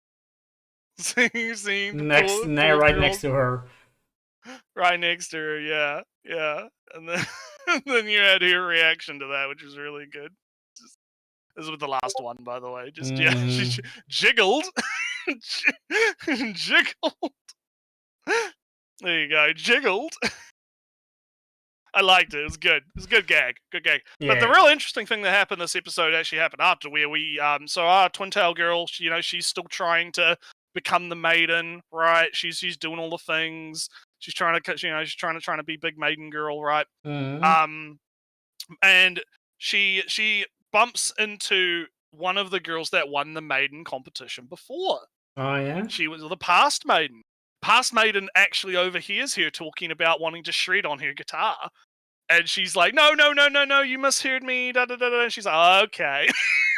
seeing the Right girl next to her. right next to her, yeah. And then and then you had her reaction to that, which was really good. This was the last one, by the way. Yeah, she jiggled. Jiggled. There you go, jiggled. I liked it. It was good. It was a good gag. Good gag. Yeah. But the real interesting thing that happened this episode actually happened after, where we so our twin tail girl, she's still trying to become the maiden, right? She's doing all the things. She's trying to be big maiden girl, right? Mhm. And she bumps into one of the girls that won the maiden competition before. Oh yeah. She was the past maiden. Past maiden actually overhears her talking about wanting to shred on her guitar. And she's like, no, you misheard me, da da da da. And she's like, okay.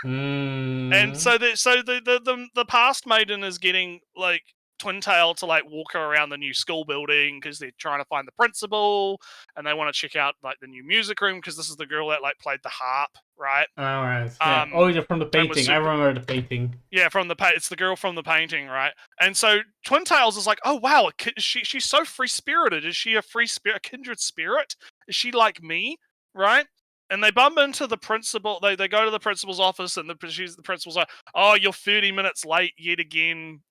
And so the past maiden is getting like Twin Tail to like walk her around the new school building because they're trying to find the principal, and they want to check out like the new music room because this is the girl that like played the harp, right? All right. Yeah. Yeah, from the painting. I remember the painting. Yeah, it's the girl from the painting, right? And so Twin Tails is like, oh wow, she's so free spirited. Is she a a kindred spirit? Is she like me, right? And they bump into the principal. They go to the principal's office, and the principal's like, "Oh, you're 30 minutes late yet again.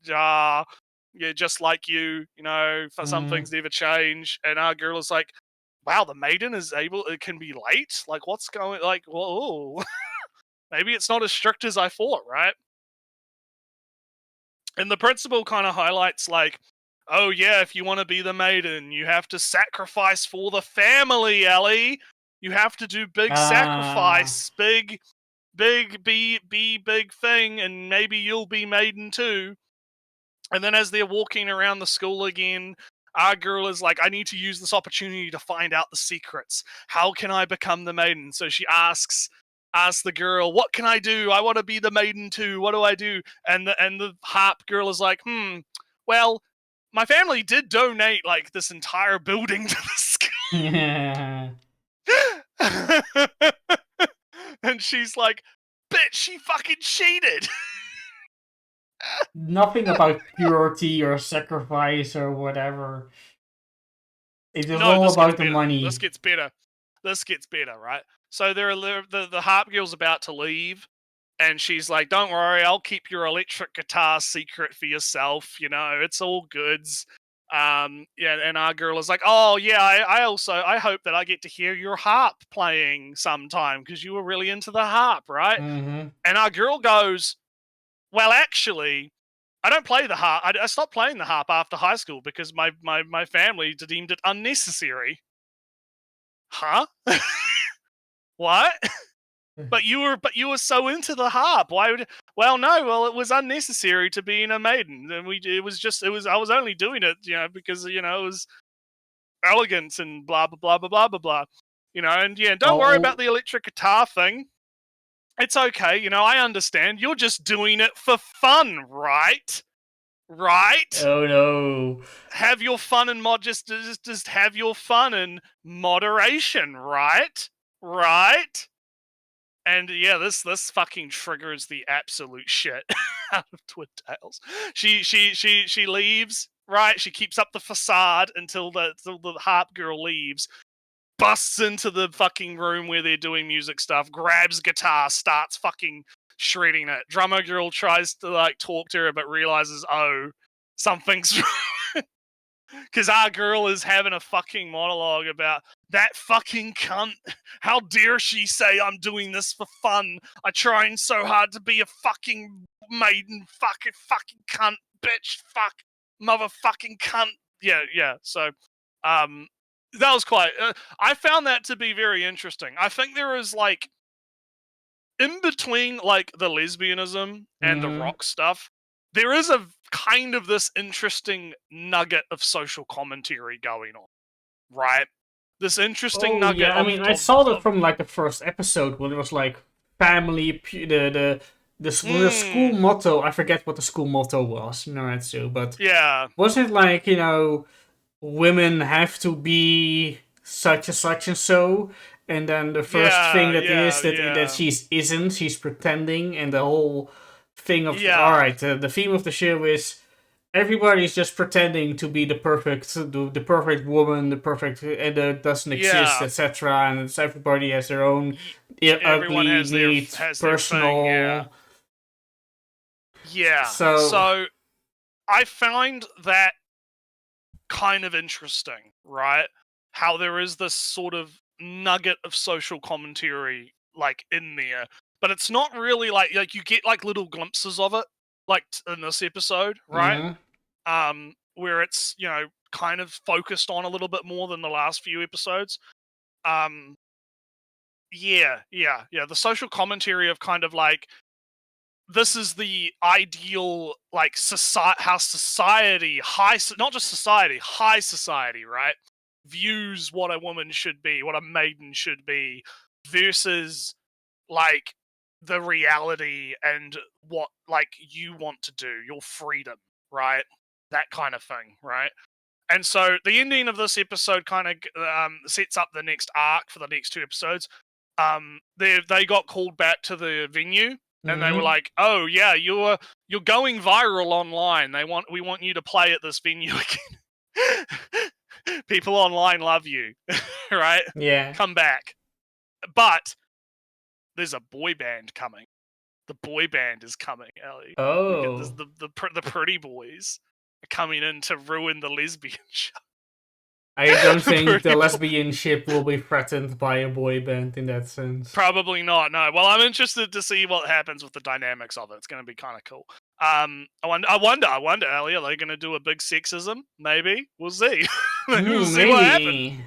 Yeah, just like you. For some things never change." And our girl is like, "Wow, the maiden it can be late. Like, what's going? Like, whoa, maybe it's not as strict as I thought, right?" And the principal kind of highlights like, "Oh yeah, if you want to be the maiden, you have to sacrifice for the family, Ellie. You have to do big sacrifice, big thing, and maybe you'll be maiden too." And then as they're walking around the school again, our girl is like, "I need to use this opportunity to find out the secrets. How can I become the maiden?" So she asks the girl, "What can I do? I want to be the maiden too. What do I do?" And the harp girl is like, well, my family did donate like this entire building to the school." Yeah. And she's like, "Bitch, she fucking cheated." Nothing about purity or sacrifice or whatever. It is all about the money. This gets better, right? So the harp girl's about to leave, and she's like, "Don't worry, I'll keep your electric guitar secret for yourself. It's all goods." And our girl is like, "Oh yeah, I hope that I get to hear your harp playing sometime because you were really into the harp, right?" Mm-hmm. And our girl goes, "Well, actually, I don't play the harp. I stopped playing the harp after high school because my family deemed it unnecessary." Huh? What? But you were so into the harp. Why would? Well, no. Well, it was unnecessary to being a maiden, and I was only doing it, because it was elegant and blah blah blah blah blah blah blah. And don't worry about the electric guitar thing. It's okay. I understand. You're just doing it for fun, right? Right? Oh no. Have your fun and just have your fun in moderation, right? Right? And yeah, this fucking triggers the absolute shit out of Twin Tails. She leaves, right? She keeps up the facade until the harp girl leaves, busts into the fucking room where they're doing music stuff, grabs guitar, starts fucking shredding it. Drummer girl tries to like talk to her, but realizes, oh, something's wrong. Because our girl is having a fucking monologue about that fucking cunt. How dare she say I'm doing this for fun? I trying so hard to be a fucking maiden. Fucking cunt, bitch, fuck, motherfucking cunt. Yeah. So, that was quite. I found that to be very interesting. I think there is like in between like the lesbianism and the rock stuff, there is a kind of this interesting nugget of social commentary going on, right? This interesting nugget. Yeah, I mean, I saw that from like the first episode when it was like family, the school motto. I forget what the school motto was, Naretsu, but yeah, was it like, you know, women have to be such and such and so, and then the first thing that she's pretending, and the whole thing of all right, the theme of the show is everybody's just pretending to be the perfect woman, the perfect, and it doesn't exist, etc. And it's everybody has their own everyone ugly, has neat, personal. Their thing, yeah. So I find that kind of interesting, right? How there is this sort of nugget of social commentary like in there, but it's not really like you get like little glimpses of it, like in this episode, right? Where it's, you know, kind of focused on a little bit more than the last few episodes. The social commentary of kind of like, this is the ideal, like, how society, not just society, high society, right, views what a woman should be, what a maiden should be, versus, like, the reality and what, like, you want to do, your freedom, right? That kind of thing, right? And so the ending of this episode kind of sets up the next arc for the next two episodes. They got called back to the venue. And they were like, "Oh yeah, you're going viral online. We want you to play at this venue again. People online love you, right? Yeah, come back." But there's a boy band coming. The boy band is coming, Ellie. Oh, The pretty boys are coming in to ruin the lesbian show. I don't think the lesbian ship will be threatened by a boy band in that sense. Probably not, no. Well, I'm interested to see what happens with the dynamics of it. It's going to be kind of cool. I wonder, Ellie, are they going to do a big sexism? Maybe. We'll see. We'll see what happens.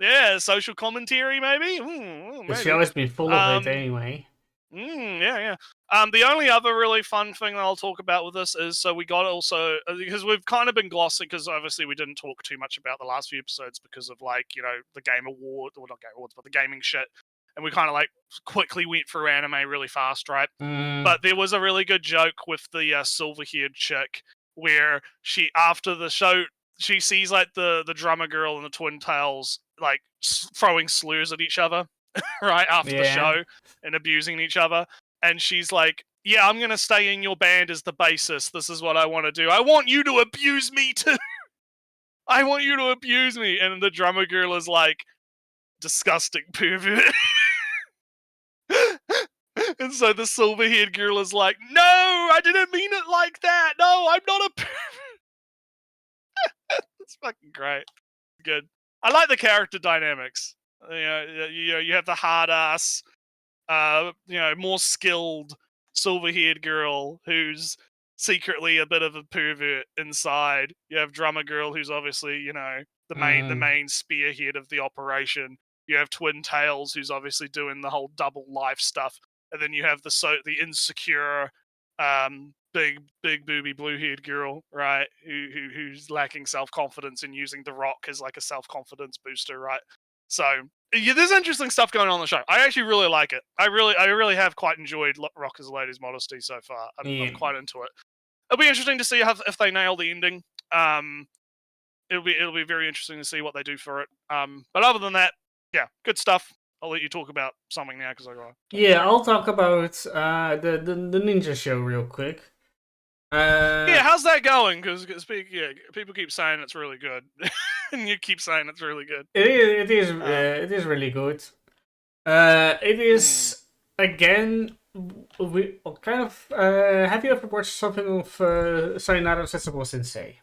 Yeah, social commentary, maybe? Maybe. The show has been full of it anyway. Yeah. The only other really fun thing that I'll talk about with this is, so we got also, because we've kind of been glossing, because obviously we didn't talk too much about the last few episodes because of, like, you know, the Game Award, or not Game Awards, but the gaming shit. And we kind of, like, quickly went through anime really fast, right? But there was a really good joke with the silver-haired chick, where she, after the show, she sees, like, the drummer girl and the Twin Tails, like, throwing slurs at each other. Right after the show and abusing each other, and she's like, "Yeah, I'm gonna stay in your band as the bassist. This is what I want to do. I want you to abuse me too. I want you to abuse me." And the drummer girl is like, "Disgusting pervert." And so the silver-haired girl is like, "No, I didn't mean it like that. No, I'm not a pervert." It's fucking great. Good. I like the character dynamics. You have the hard ass, more skilled silver-haired girl who's secretly a bit of a pervert inside. You have drummer girl who's obviously, the main spearhead of the operation. You have Twin Tails who's obviously doing the whole double life stuff, and then you have the insecure, big booby blue-haired girl, right? Who's lacking self-confidence and using the rock as like a self-confidence booster, right? So there's interesting stuff going on in the show. I actually really like it. I really have quite enjoyed Rock as a Lady's Modesty so far. I'm quite into it. It'll be interesting to see if they nail the ending. It'll be very interesting to see what they do for it. But other than that, yeah, good stuff. I'll let you talk about something now because I got. Yeah, I'll talk about the ninja show real quick. Yeah, how's that going? Because people keep saying it's really good, and you keep saying it's really good. It is really good. It is again. We kind of. Have you ever watched something of Sayonara Setsubo Sensei?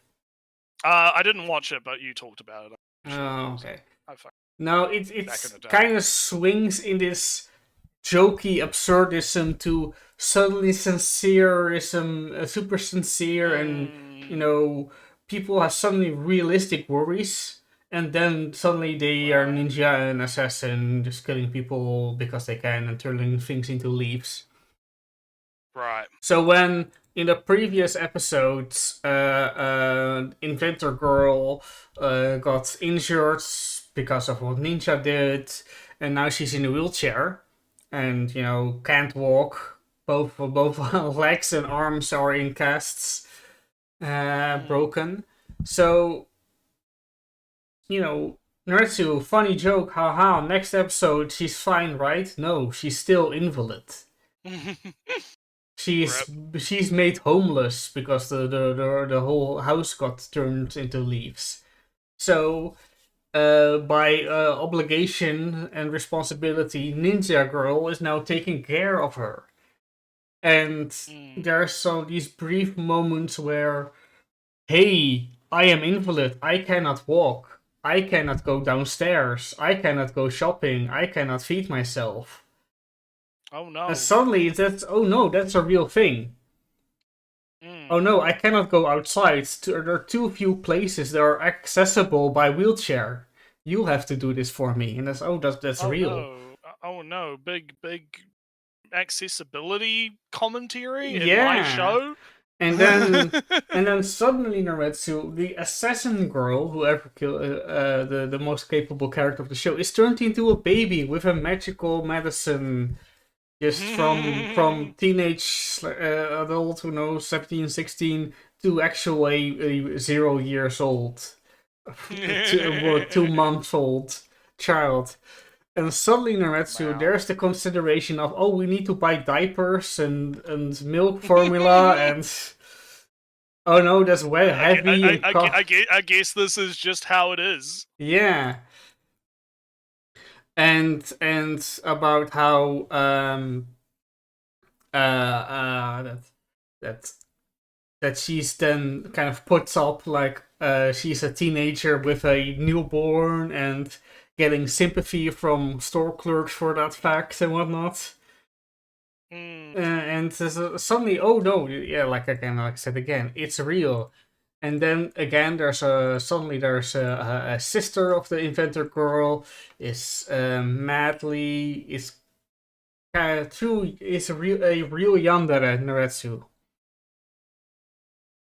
I didn't watch it, but you talked about it. Oh, okay. I fuck- No, Back in it's the day. kind of swings in this jokey absurdism to suddenly sincereism, super sincere, and you know, people have suddenly realistic worries, and then suddenly they are ninja and assassin, just killing people because they can and turning things into leaves. Right. So when in the previous episodes, Inventor Girl got injured because of what Ninja did, and now she's in a wheelchair, and you know can't walk. Both legs and arms are in casts, broken. So you know, Naretsu, funny joke, haha. Next episode, she's fine, right? No, she's still invalid. She's made homeless because the whole house got turned into leaves. So, by obligation and responsibility, Ninja Girl is now taking care of her. And there's so these brief moments where, hey, I am invalid. I cannot walk. I cannot go downstairs. I cannot go shopping. I cannot feed myself. Oh no. And suddenly that's a real thing. Oh no, I cannot go outside. There are too few places that are accessible by wheelchair. You'll have to do this for me. And that's real. No. Oh no, big accessibility commentary in Yeah. my show. And then suddenly Naretsu, the assassin girl, whoever killed the most capable character of the show, is turned into a baby with a magical medicine. Just from teenage adult who knows 17, 16 to actually 0 years old, or 2 months old child. And suddenly Naretsu, there's the consideration of, oh, we need to buy diapers and milk formula and oh no, that's way heavy. I guess this is just how it is. Yeah. And about how that she's then kind of puts up like she's a teenager with a newborn and getting sympathy from store clerks for that fact and whatnot. And suddenly, oh no, yeah, like I said again, it's real. And then again, there's a sister of the Inventor Girl is madly is kind of true is a real yandere Naretsu.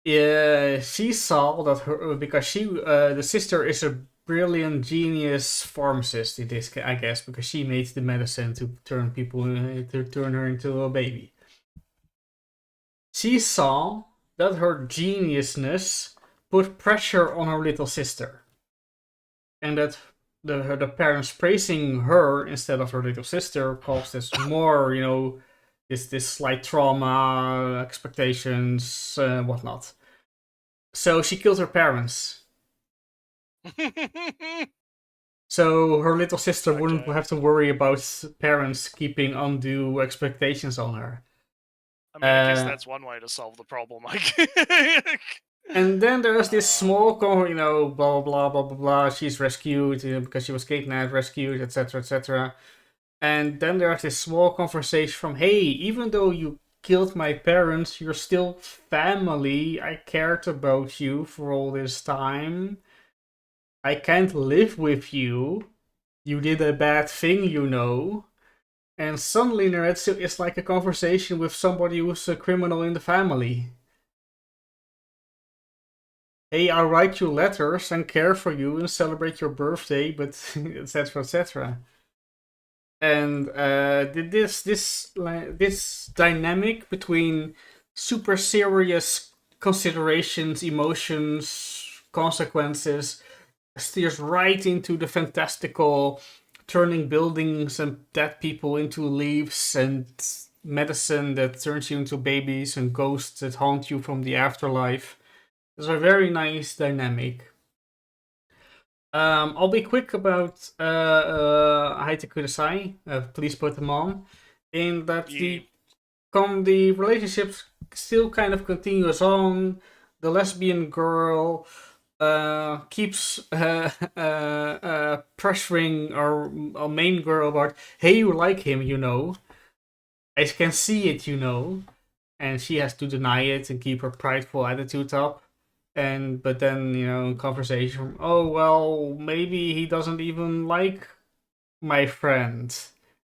Yeah, she saw that her because the sister is a brilliant genius pharmacist in this, I guess, because she made the medicine to turn her into a baby. She saw that her geniusness put pressure on her little sister, and that the parents praising her instead of her little sister caused this more, this slight trauma, expectations, whatnot. So she killed her parents. So her little sister wouldn't have to worry about parents keeping undue expectations on her. I mean, I guess that's one way to solve the problem. And then there's this small, blah blah blah blah blah. She's rescued because she was kidnapped, rescued, etc., etc. And then there's this small conversation from, hey, even though you killed my parents, you're still family. I cared about you for all this time. I can't live with you. You did a bad thing, And suddenly Naretsu is like a conversation with somebody who's a criminal in the family. Hey, I write you letters and care for you and celebrate your birthday, but etc., etc. And this dynamic between super serious considerations, emotions, consequences steers right into the fantastical turning buildings and dead people into leaves, and medicine that turns you into babies, and ghosts that haunt you from the afterlife. It's a very nice dynamic. I'll be quick about Haite Kudasai. Please put them on. In that the relationship still kind of continues on. The lesbian girl keeps pressuring our main girl about, hey, you like him, you know. I can see it, you know. And she has to deny it and keep her prideful attitude up. But then, you know, in conversation, oh, well, maybe he doesn't even like my friend.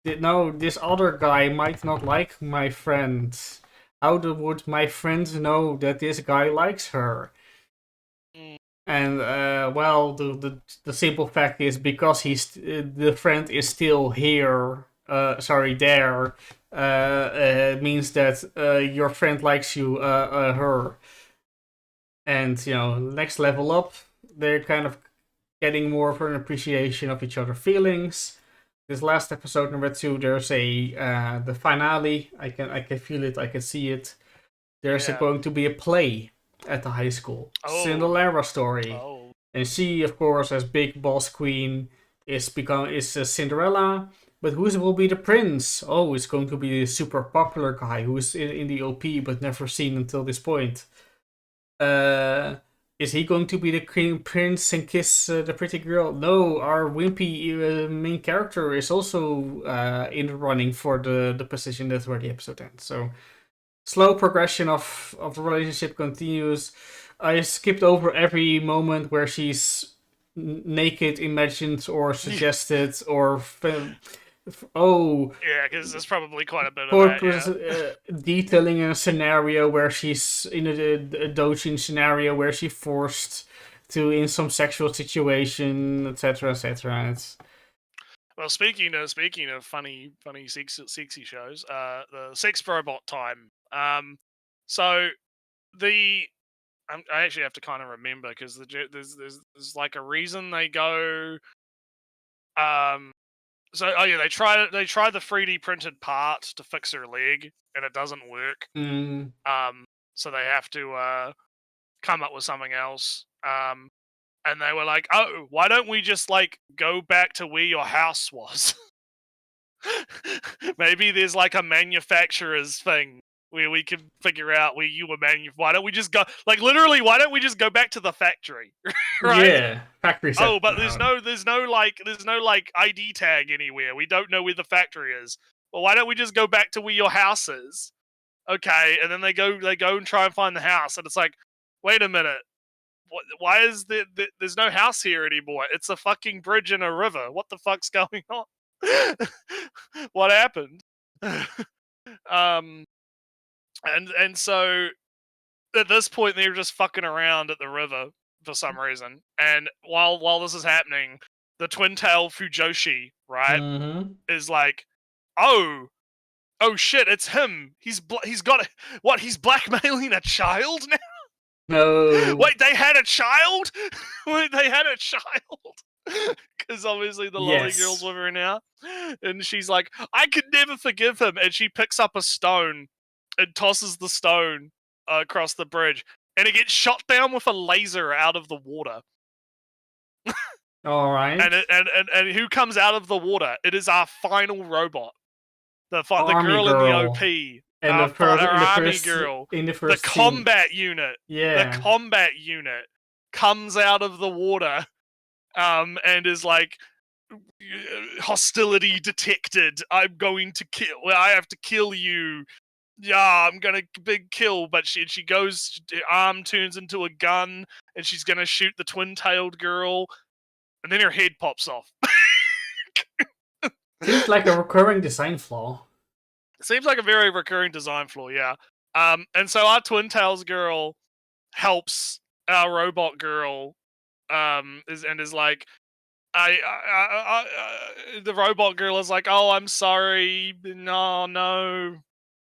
No, this other guy might not like my friend. How would my friend know that this guy likes her? And well, the simple fact is, because the friend is still here. There. Means that your friend likes you, her. And, you know, next level up, they're kind of getting more of an appreciation of each other's feelings. This last episode, number 2, there's the finale. I can feel it. I can see it. There's going to be a play at the high school. Cinderella story. And she, of course, as big boss queen, is Cinderella. But who will be the prince? Oh, it's going to be a super popular guy who is in the OP but never seen until this point. Is he going to be the prince and kiss the pretty girl? No, our wimpy main character is also in the running for the position. That's where the episode ends. So, slow progression of the relationship continues. I skipped over every moment where she's naked, imagined, or suggested, or... yeah, because there's probably quite a bit of that. Detailing a scenario where she's in a dojin scenario where she's forced to in some sexual situation, etc., etc. Well, speaking of funny sexy shows, the Sex Robot Time. So I actually have to kind of remember, because there's like a reason they go. So they try the 3D printed part to fix her leg, and it doesn't work. So they have to come up with something else. And they were like, oh, why don't we just like go back to where your house was? Maybe there's like a manufacturer's thing where we can figure out where you were why don't we just go, like, literally, why don't we just go back to the factory? Right? Yeah, factory. Oh, but there's no like ID tag anywhere. We don't know where the factory is. Well, why don't we just go back to where your house is? Okay, and then they go and try and find the house, and it's like, wait a minute, why is there's no house here anymore? It's a fucking bridge and a river. What the fuck's going on? What happened? And so at this point they're just fucking around at the river for some reason. And while this is happening, the twin tail Fujoshi, right, is like, oh shit, it's him. He's blackmailing a child now? No. Wait, they had a child? They had a child? Because obviously the lolly girl's with her now. And she's like, I could never forgive him. And she picks up a stone and tosses the stone across the bridge. And it gets shot down with a laser out of the water. All right. And who comes out of the water? It is our final robot. The girl in the OP. And the combat unit. Yeah. The combat unit comes out of the water and is like, hostility detected. I have to kill you. Yeah, I'm gonna big kill. But she goes, her arm turns into a gun and she's gonna shoot the twin-tailed girl, and then her head pops off. Seems like a recurring design flaw. Seems like a very recurring design flaw, yeah. And so our Twin Tails girl helps our robot girl, is like, the robot girl is like, oh, I'm sorry, no,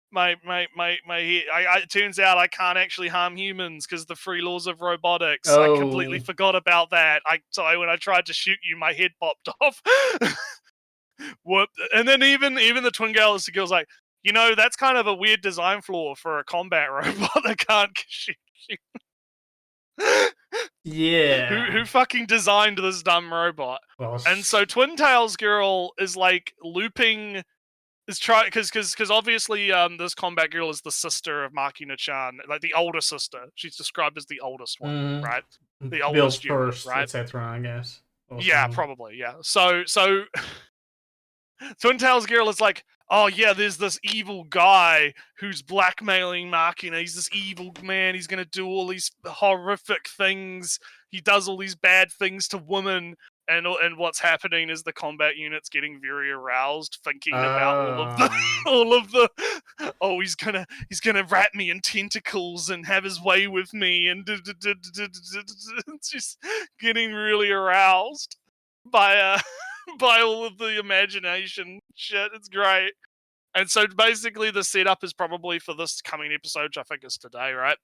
my it turns out I can't actually harm humans because the free laws of robotics. I completely forgot about that. So when I tried to shoot you, my head popped off. Whoop. And then even the twin girl's like, you know, that's kind of a weird design flaw for a combat robot that can't shoot you. Yeah. Who fucking designed this dumb robot? Well, And so Twin Tails girl is like looping, is trying because obviously this combat girl is the sister of Makina-chan, like the older sister. She's described as the oldest one, right? The build oldest unit, first, right? etc. I guess. Yeah, Also. probably. Yeah. So Twin Tails girl is like, oh yeah, there's this evil guy who's blackmailing Makina. He's this evil man. He's gonna do all these horrific things. He does all these bad things to women. And what's happening is the combat unit's getting very aroused, thinking about all of the oh, he's gonna wrap me in tentacles and have his way with me, and it's just getting really aroused by by all of the imagination shit. It's great. And so basically the setup is probably for this coming episode, which I think is today, right?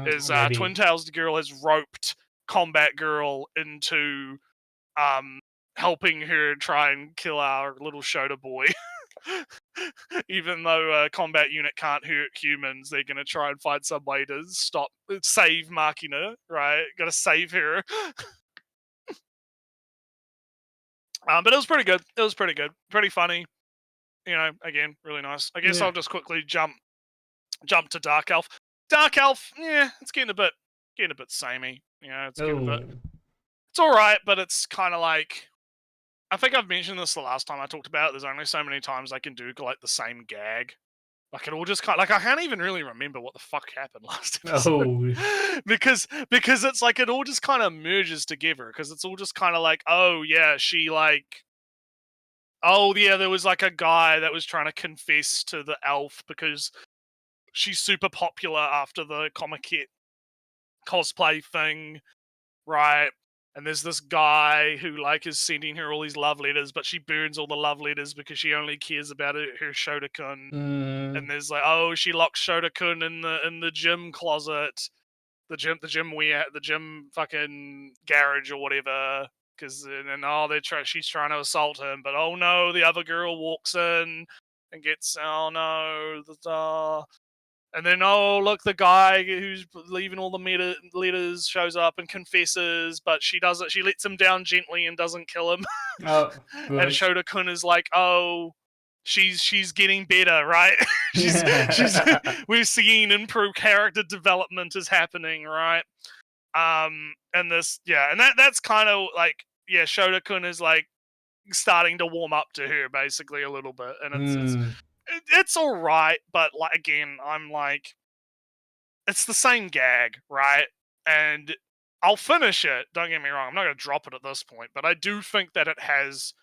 Is Twin Tails girl has roped Combat Girl into helping her try and kill our little Shota boy. Even though combat unit can't hurt humans, they're gonna try and find some way to save Makina, right? Gotta save her. But it was pretty good. It was pretty good. Pretty funny. You know, again, really nice. I guess I'll just quickly jump to Dark Elf. Dark Elf, yeah, it's getting a bit samey. You know, it's getting a bit. It's alright, but it's kind of like, I think I've mentioned this the last time I talked about it. There's only so many times I can do like the same gag. Like it all just kind of, like I can't even really remember what the fuck happened last episode. because it's like it all just kind of merges together, because it's all just kind of like, oh yeah, there was like a guy that was trying to confess to the elf because she's super popular after the Comiket cosplay thing, right? And there's this guy who like is sending her all these love letters, but she burns all the love letters because she only cares about her Shota-kun. And there's like, oh, she locks Shota-kun in the gym closet, the gym fucking garage or whatever. She's trying to assault him, but oh no, the other girl walks in and gets, oh no, and then, oh, look, the guy who's leaving all the letters shows up and confesses, but she lets him down gently and doesn't kill him. Oh, and Shota-kun is like, oh, she's getting better, right? We're seeing improved character development is happening, right? And this, yeah, and that's kind of like, yeah, Shota-kun is like starting to warm up to her basically a little bit, and it's all right, but like again, I'm like, it's the same gag, right? And I'll finish it. Don't get me wrong. I'm not going to drop it at this point, but I do think that it has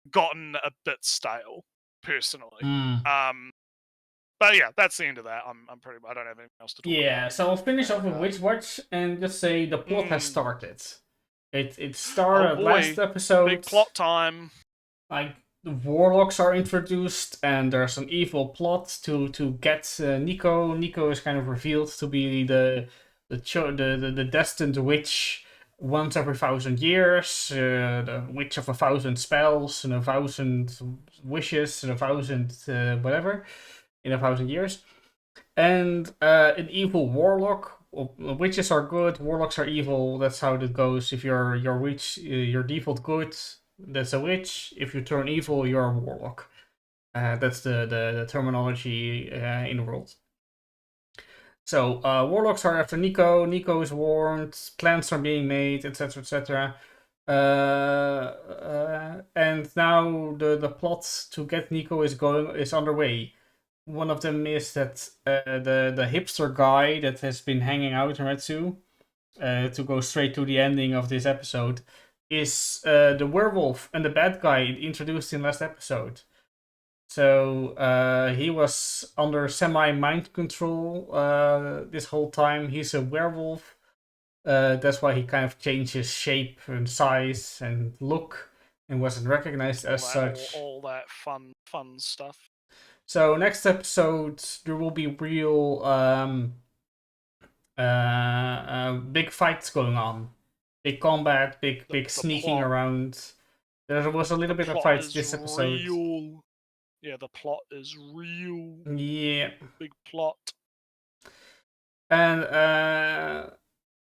gotten a bit stale, personally. But yeah, that's the end of that. I don't have anything else to talk about. Yeah, so I'll finish off with Witch Watch and just say the plot has started. It started last episode. Big plot time. Like, the warlocks are introduced, and there's an evil plot to get Nico. Nico is kind of revealed to be the destined witch once every 1,000 years, the witch of 1,000 spells and 1,000 wishes and 1,000 whatever in 1,000 years, and an evil warlock. Witches are good, warlocks are evil. That's how it goes. If you're witch, your default good, that's a witch. If you turn evil, you're a warlock. That's the terminology in the world. So warlocks are after Nico. Nico is warned. Plans are being made, etc., etc. And now the plot to get Nico is underway. One of them is that the hipster guy that has been hanging out in Retsu, to go straight to the ending of this episode, is the werewolf and the bad guy introduced in last episode. So he was under semi-mind control this whole time. He's a werewolf. That's why he kind of changed his shape and size and look and wasn't recognized as such. All that fun stuff. So next episode there will be real big fights going on. Big combat, big sneaking around. There was a little bit of Plot fights is this episode. real. Yeah, the plot is real. Yeah. Big plot. And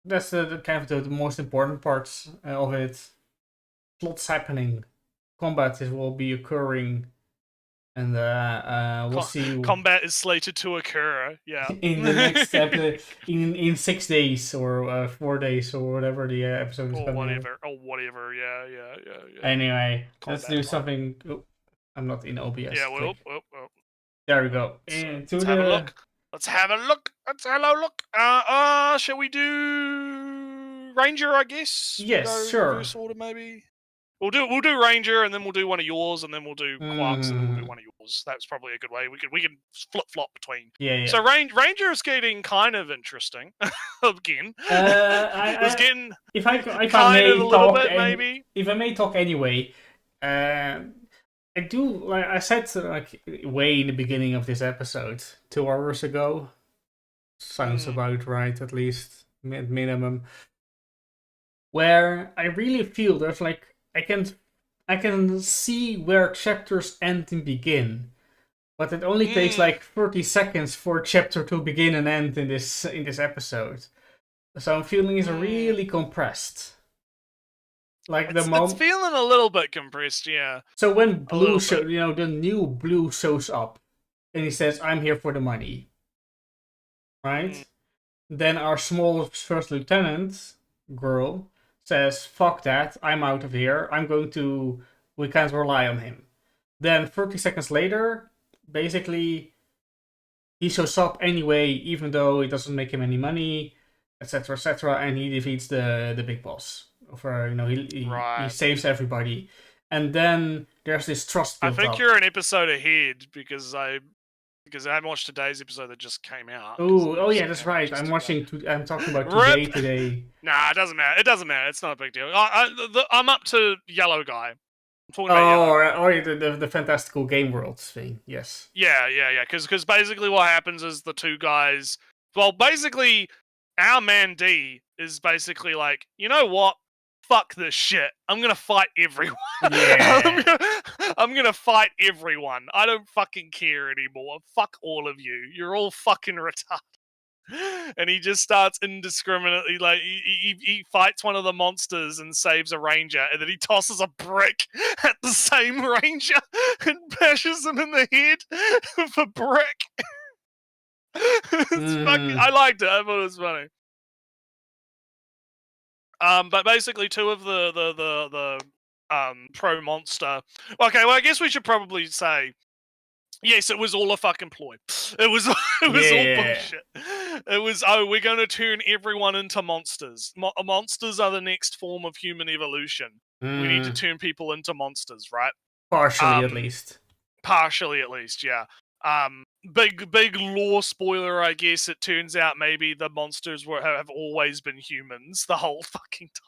that's the kind of the most important parts of it. Plots happening. Combat will be occurring. And we'll see Combat is slated to occur. Yeah. in the next episode in 6 days or 4 days or whatever the episode is or coming. whatever. Yeah. Anyway, let's Combat do time. something. Oh, I'm not in OBS. Yeah. Well. Click. There we go. So, And let's have a look. Let's have a look. Shall we do Ranger? I guess. Yes, Go sure. reverse order, maybe. We'll do Ranger, and then we'll do one of yours, and then we'll do Quarks, and then we'll do one of yours. That's probably a good way. We can flip flop between. Yeah. So Ranger is getting kind of interesting again. I getting if I kind may of a little talk bit, maybe. If I may talk anyway, I do, like I said, like way in the beginning of this episode, 2 hours ago. Sounds about right, at least minimum. Where I really feel there's like I can see where chapters end and begin, but it only takes like 30 seconds for a chapter to begin and end in this episode. So I'm feeling it's really compressed. Like It's feeling a little bit compressed, yeah. So when Blue the new Blue shows up, and he says, "I'm here for the money," right? Then our small first lieutenant girl says, "Fuck that! I'm out of here. We can't rely on him." Then 30 seconds later, basically, he shows up anyway, even though it doesn't make him any money, etc., etc., and he defeats the big boss. He saves everybody, and then there's this trust built I think up. you're an episode ahead because I haven't watched today's episode that just came out. Oh yeah, that's right. I'm talking about today. Nah, it doesn't matter. It's not a big deal. I'm up to Yellow Guy. I'm talking about Yellow. The fantastical game world thing. Yes. Yeah. Because basically what happens is the two guys. Well, basically, our man D is basically like, you know what? Fuck this shit. I'm gonna fight everyone. Yeah. I'm gonna fight everyone. I don't fucking care anymore. Fuck all of you. You're all fucking retarded. And he just starts indiscriminately, like, he fights one of the monsters and saves a ranger, and then he tosses a brick at the same ranger and bashes him in the head with a brick. I liked it. I thought it was funny. But basically, two of the pro monster. Okay, well, I guess we should probably say, yes, it was all a fucking ploy. It was all bullshit. It was, we're going to turn everyone into monsters. Monsters are the next form of human evolution. We need to turn people into monsters, right? Partially, at least. Partially, at least, yeah. Big lore spoiler, I guess. It turns out maybe the monsters have always been humans the whole fucking time.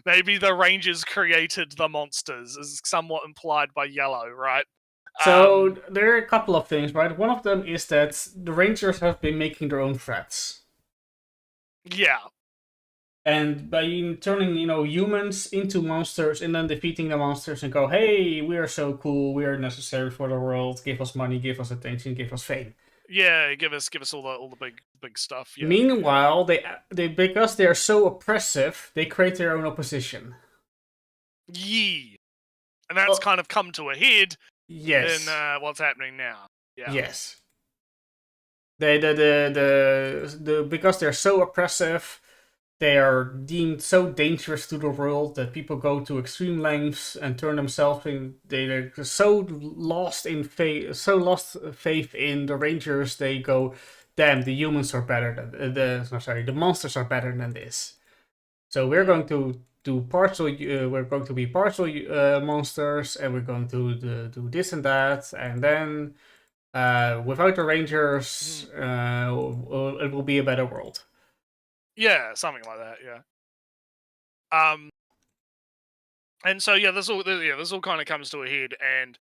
Maybe the Rangers created the monsters, is somewhat implied by Yellow, right? So there are a couple of things, right? One of them is that the Rangers have been making their own threats. Yeah. And by turning, humans into monsters and then defeating the monsters and go, hey, we are so cool, we are necessary for the world, give us money, give us attention, give us fame. Yeah, give us all the big stuff. Yeah. Meanwhile, they because they are so oppressive, they create their own opposition. Yeah. And that's kind of come to a head. Yes. In what's happening now. Yeah. Yes. Because they're so oppressive, they are deemed so dangerous to the world that people go to extreme lengths and turn themselves in. They're so lost faith in the Rangers. They go, damn, the humans are better than the monsters are better than this. So we're going to do partial. We're going to be partial monsters, and we're going to do this and that, and then without the Rangers, it will be a better world. Yeah, something like that. Yeah. And so this all kind of comes to a head, and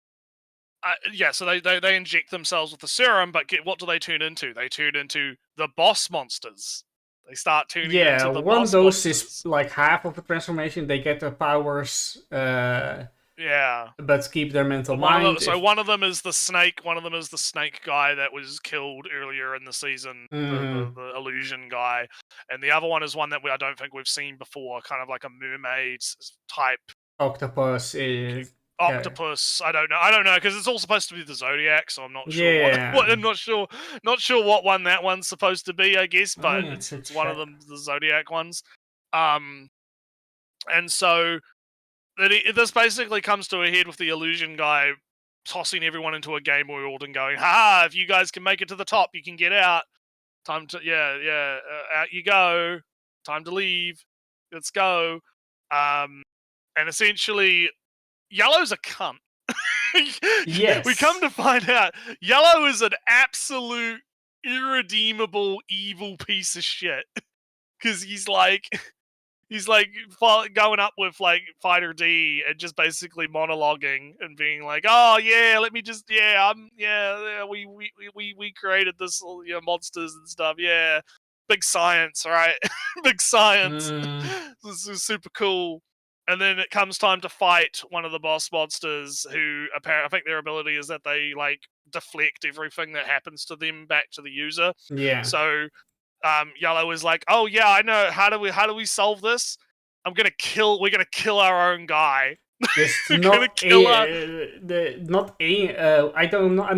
so they inject themselves with the serum, but what do they turn into? They turn into the boss monsters. They start turning into the one boss dose monsters. is like half of the transformation. They get the powers Yeah. but keep their mental One of mind. them, so one of them is the snake. One of them is the snake guy that was killed earlier in the season, the illusion guy, and the other one is one that I don't think we've seen before. Kind of like a mermaid type Octopus is octopus. I don't know because it's all supposed to be the Zodiac, so I'm not sure. Yeah. I'm not sure what one that one's supposed to be. I guess, but yeah, it's one of them, the Zodiac ones. And so this basically comes to a head with the illusion guy tossing everyone into a game world and going, "Ha! If you guys can make it to the top, you can get out. Time to out you go. Time to leave. Let's go." And essentially, Yellow's a cunt. Yes. We come to find out Yellow is an absolute irredeemable evil piece of shit. Because he's like going up with like Fighter D and just basically monologuing and being like, "Oh yeah, let me just we created this monsters and stuff, yeah, big science, right? Big science. This is super cool." And then it comes time to fight one of the boss monsters who I think their ability is that they like deflect everything that happens to them back to the user. Yeah. So Yellow is like, "Oh yeah, I know. How do we solve this? We're gonna kill our own guy." Just We're not gonna kill I'm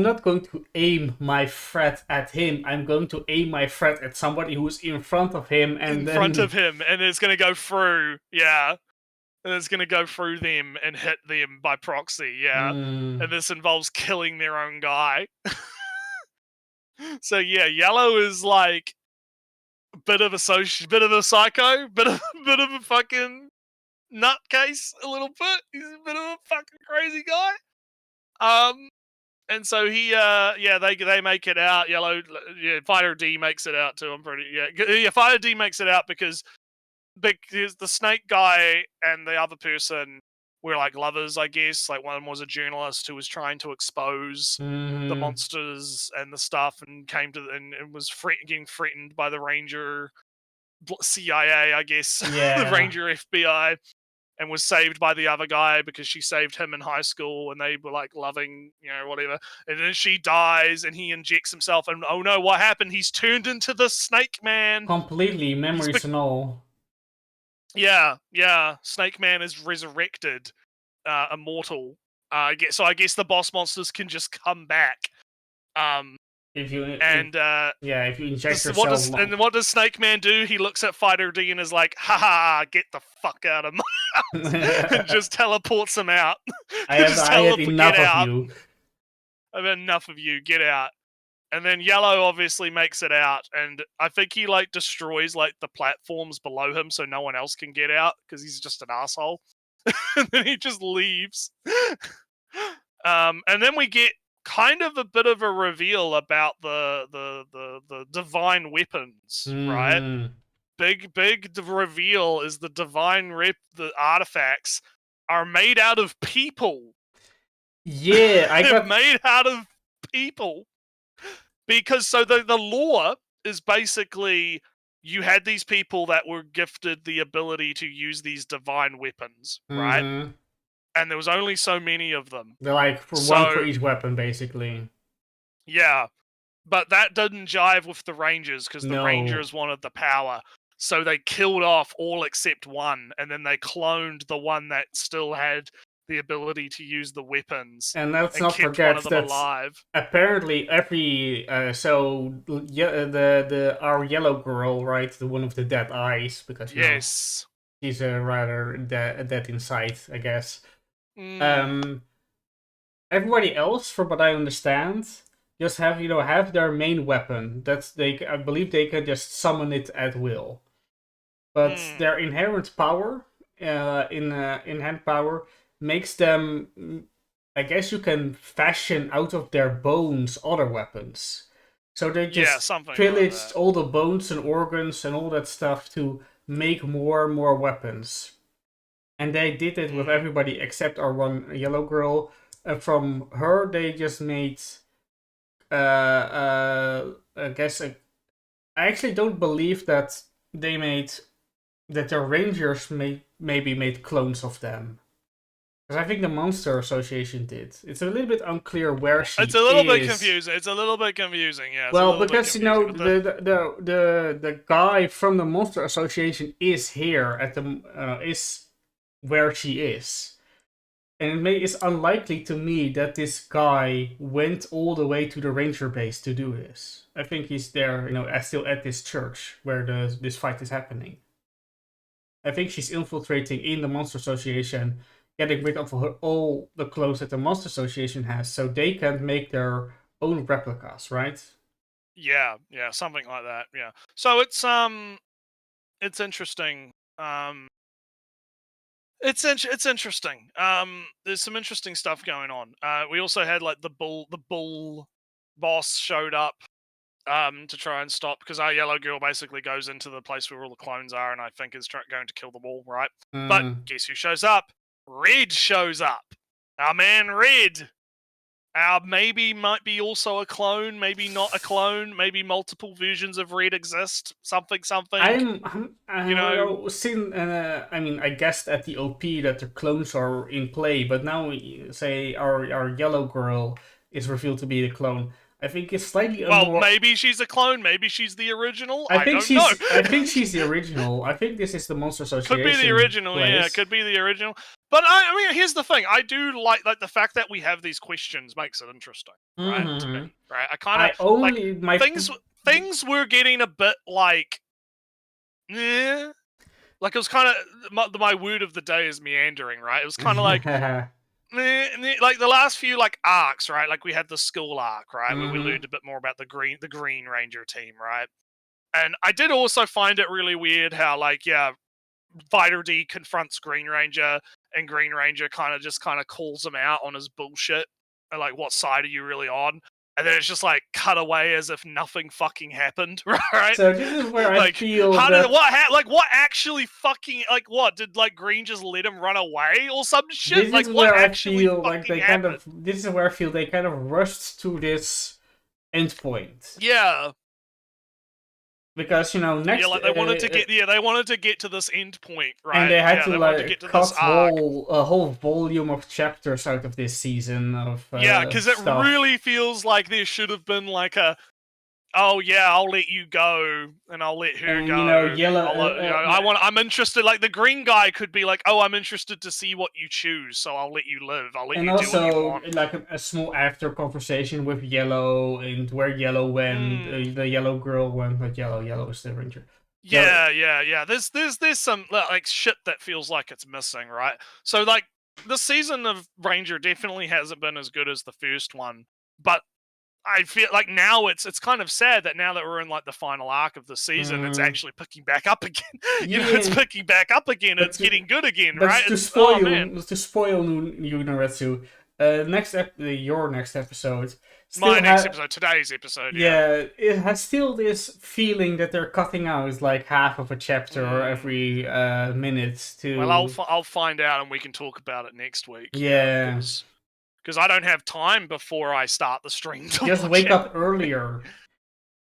not going to aim my threat at him. I'm going to aim my threat at somebody who's in front of him and in front of him, and it's gonna go through. Yeah. And it's going to go through them and hit them by proxy, yeah. And this involves killing their own guy. So yeah, Yellow is like a bit of a psycho, bit of a fucking nutcase, a little bit. He's a bit of a fucking crazy guy. And so he, they make it out. Yellow, Fighter D makes it out too. Fighter D makes it out because the snake guy and the other person were like lovers, I guess. Like one of them was a journalist who was trying to expose the monsters and the stuff, and and was getting threatened by the Ranger CIA, I guess. Yeah. The Ranger FBI, and was saved by the other guy because she saved him in high school, and they were like loving, whatever. And then she dies, and he injects himself, and oh no, what happened? He's turned into the Snake Man. Completely, memories and all. Yeah. Snake Man is resurrected, immortal. I guess the boss monsters can just come back. If you inject yourself. What does Snake Man do? He looks at Fighter D and is like, "Ha, get the fuck out of my house," and just teleports him out. I had enough of you. I've had enough of you. Get out. And then Yellow obviously makes it out, and I think he like destroys like the platforms below him so no one else can get out because he's just an asshole. And then he just leaves. And then we get kind of a bit of a reveal about the divine weapons, right? Big reveal is the the artifacts are made out of people. Yeah, They're made out of people. Because the lore is basically you had these people that were gifted the ability to use these divine weapons, right? And there was only so many of them. They're like one for each weapon, basically. Yeah, but that didn't jive with the Rangers because the Rangers wanted the power. So they killed off all except one, and then they cloned the one that still had the ability to use the weapons, and let's not forget that alive. Apparently every our yellow girl, right, the one with the dead eyes, because she's rather dead inside, I guess. Everybody else, from what I understand, just have their main weapon. I believe they can just summon it at will, but their inherent power, inherent power, makes them, I guess you can fashion out of their bones other weapons. So they just pillaged like all the bones and organs and all that stuff to make more and more weapons. And they did it with everybody except our one yellow girl. From her, they just made, I actually don't believe that the Rangers maybe made clones of them. Because I think the Monster Association did. It's a little bit unclear where she is. It's a little bit confusing. It's a little bit confusing, yeah. Well, because the guy from the Monster Association is here at the is where she is, and it's unlikely to me that this guy went all the way to the Ranger base to do this. I think he's there, still at this church where this fight is happening. I think she's infiltrating in the Monster Association, getting rid of all the clothes that the Monster Association has, so they can make their own replicas, right? Yeah, something like that. Yeah. So it's interesting. It's interesting. There's some interesting stuff going on. We also had like the bull boss showed up to try and stop, because our yellow girl basically goes into the place where all the clones are, and I think is going to kill them all, right? But guess who shows up? Red shows up. Our man Red. Maybe might be also a clone, maybe not a clone, maybe multiple versions of Red exist. Something. I guessed at the OP that the clones are in play, but now say our yellow girl is revealed to be the clone. I think it's slightly maybe she's a clone, maybe she's the original. I think she's the original. I think this is the Monster Association. Could be the original, yeah, could be the original. But I mean, here's the thing. I do like the fact that we have these questions makes it interesting, right? To me, right? I kind of things were getting a bit like, like it was kind of my word of the day is meandering, right? It was kind of like. Like the last few arcs, right? Like we had the school arc, right, where we learned a bit more about the Green Ranger team, right? And I did also find it really weird how Vital D confronts Green Ranger, and Green Ranger kind of calls him out on his bullshit, and what side are you really on? And then it's just cut away as if nothing fucking happened, right? So this is where I feel what actually fucking what did Green just let him run away or some shit? This is where I feel this is where I feel they kind of rushed to this endpoint. Yeah. Because next they wanted to get to this end point, right? And they had to cut a whole volume of chapters out of this season of because it really feels like there should have been I'll let you go and I'll let her go. I'm interested. The green guy could be I'm interested to see what you choose, so I'll let you live. I'll let you do what you want. And a small after conversation with Yellow and where Yellow went, the yellow girl went, but Yellow is the Ranger. Yeah. There's some shit that feels like it's missing, right? So the season of Ranger definitely hasn't been as good as the first one, but I feel now it's kind of sad that now that we're in the final arc of the season, it's actually picking back up again. It's picking back up again. It's getting good again, right? To spoil you, Naretsu, your next episode. Today's episode. Yeah, it has still this feeling that they're cutting out half of a chapter every minute to. Well, I'll find out and we can talk about it next week. Yeah. Because I don't have time before I start the stream. Just wake up earlier.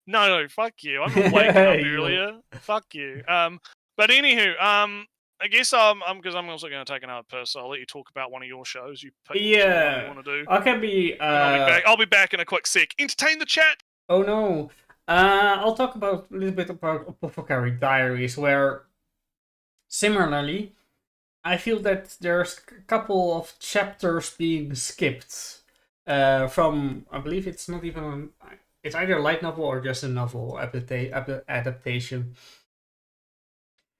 No, fuck you. I'm not waking up earlier. Fuck you. But anywho, I guess because I'm also going to take another piss. So I'll let you talk about one of your shows. You pick what you want to do. I can be. I'll be back in a quick sec. Entertain the chat. Oh no. I'll talk a little bit about Apothecary Diaries, where similarly, I feel that there's a couple of chapters being skipped from, I believe it's not even, it's either a light novel or just a novel adaptation,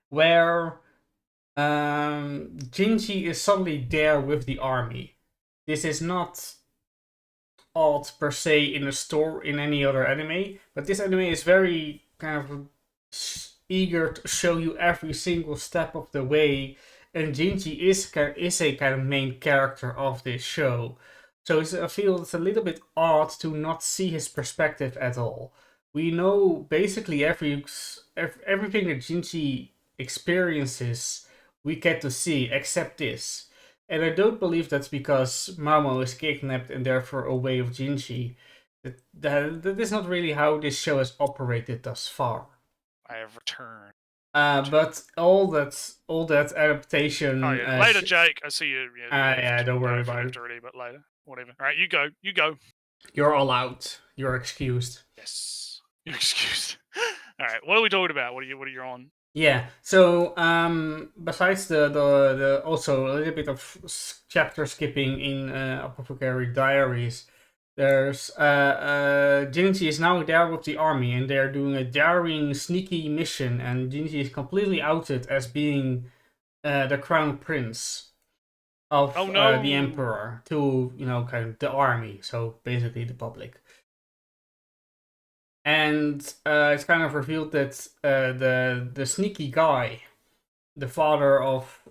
where Gingy is suddenly there with the army. This is not odd per se in any other anime, but this anime is very kind of eager to show you every single step of the way. And Gingy is a kind of main character of this show. So I feel it's a little bit odd to not see his perspective at all. We know basically everything that Gingy experiences, we get to see, except this. And I don't believe that's because Mamo is kidnapped and therefore away of Gingy. That is not really how this show has operated thus far. I have returned. But all that adaptation. Oh yeah, later, Jake. I see you. Yeah, don't worry if you about left it. already, but later, whatever. All right, you go. You go. You're all out. You're excused. Yes, you're excused. All right, what are we talking about? What are you on? Yeah. So, besides the also a little bit of chapter skipping in Apothecary Diaries, there's Jinji is now there with the army, and they're doing a daring, sneaky mission, and Jinji is completely outed as being the crown prince of Oh, no. the emperor to kind of the army, so basically the public. And it's kind of revealed that the sneaky guy, the father of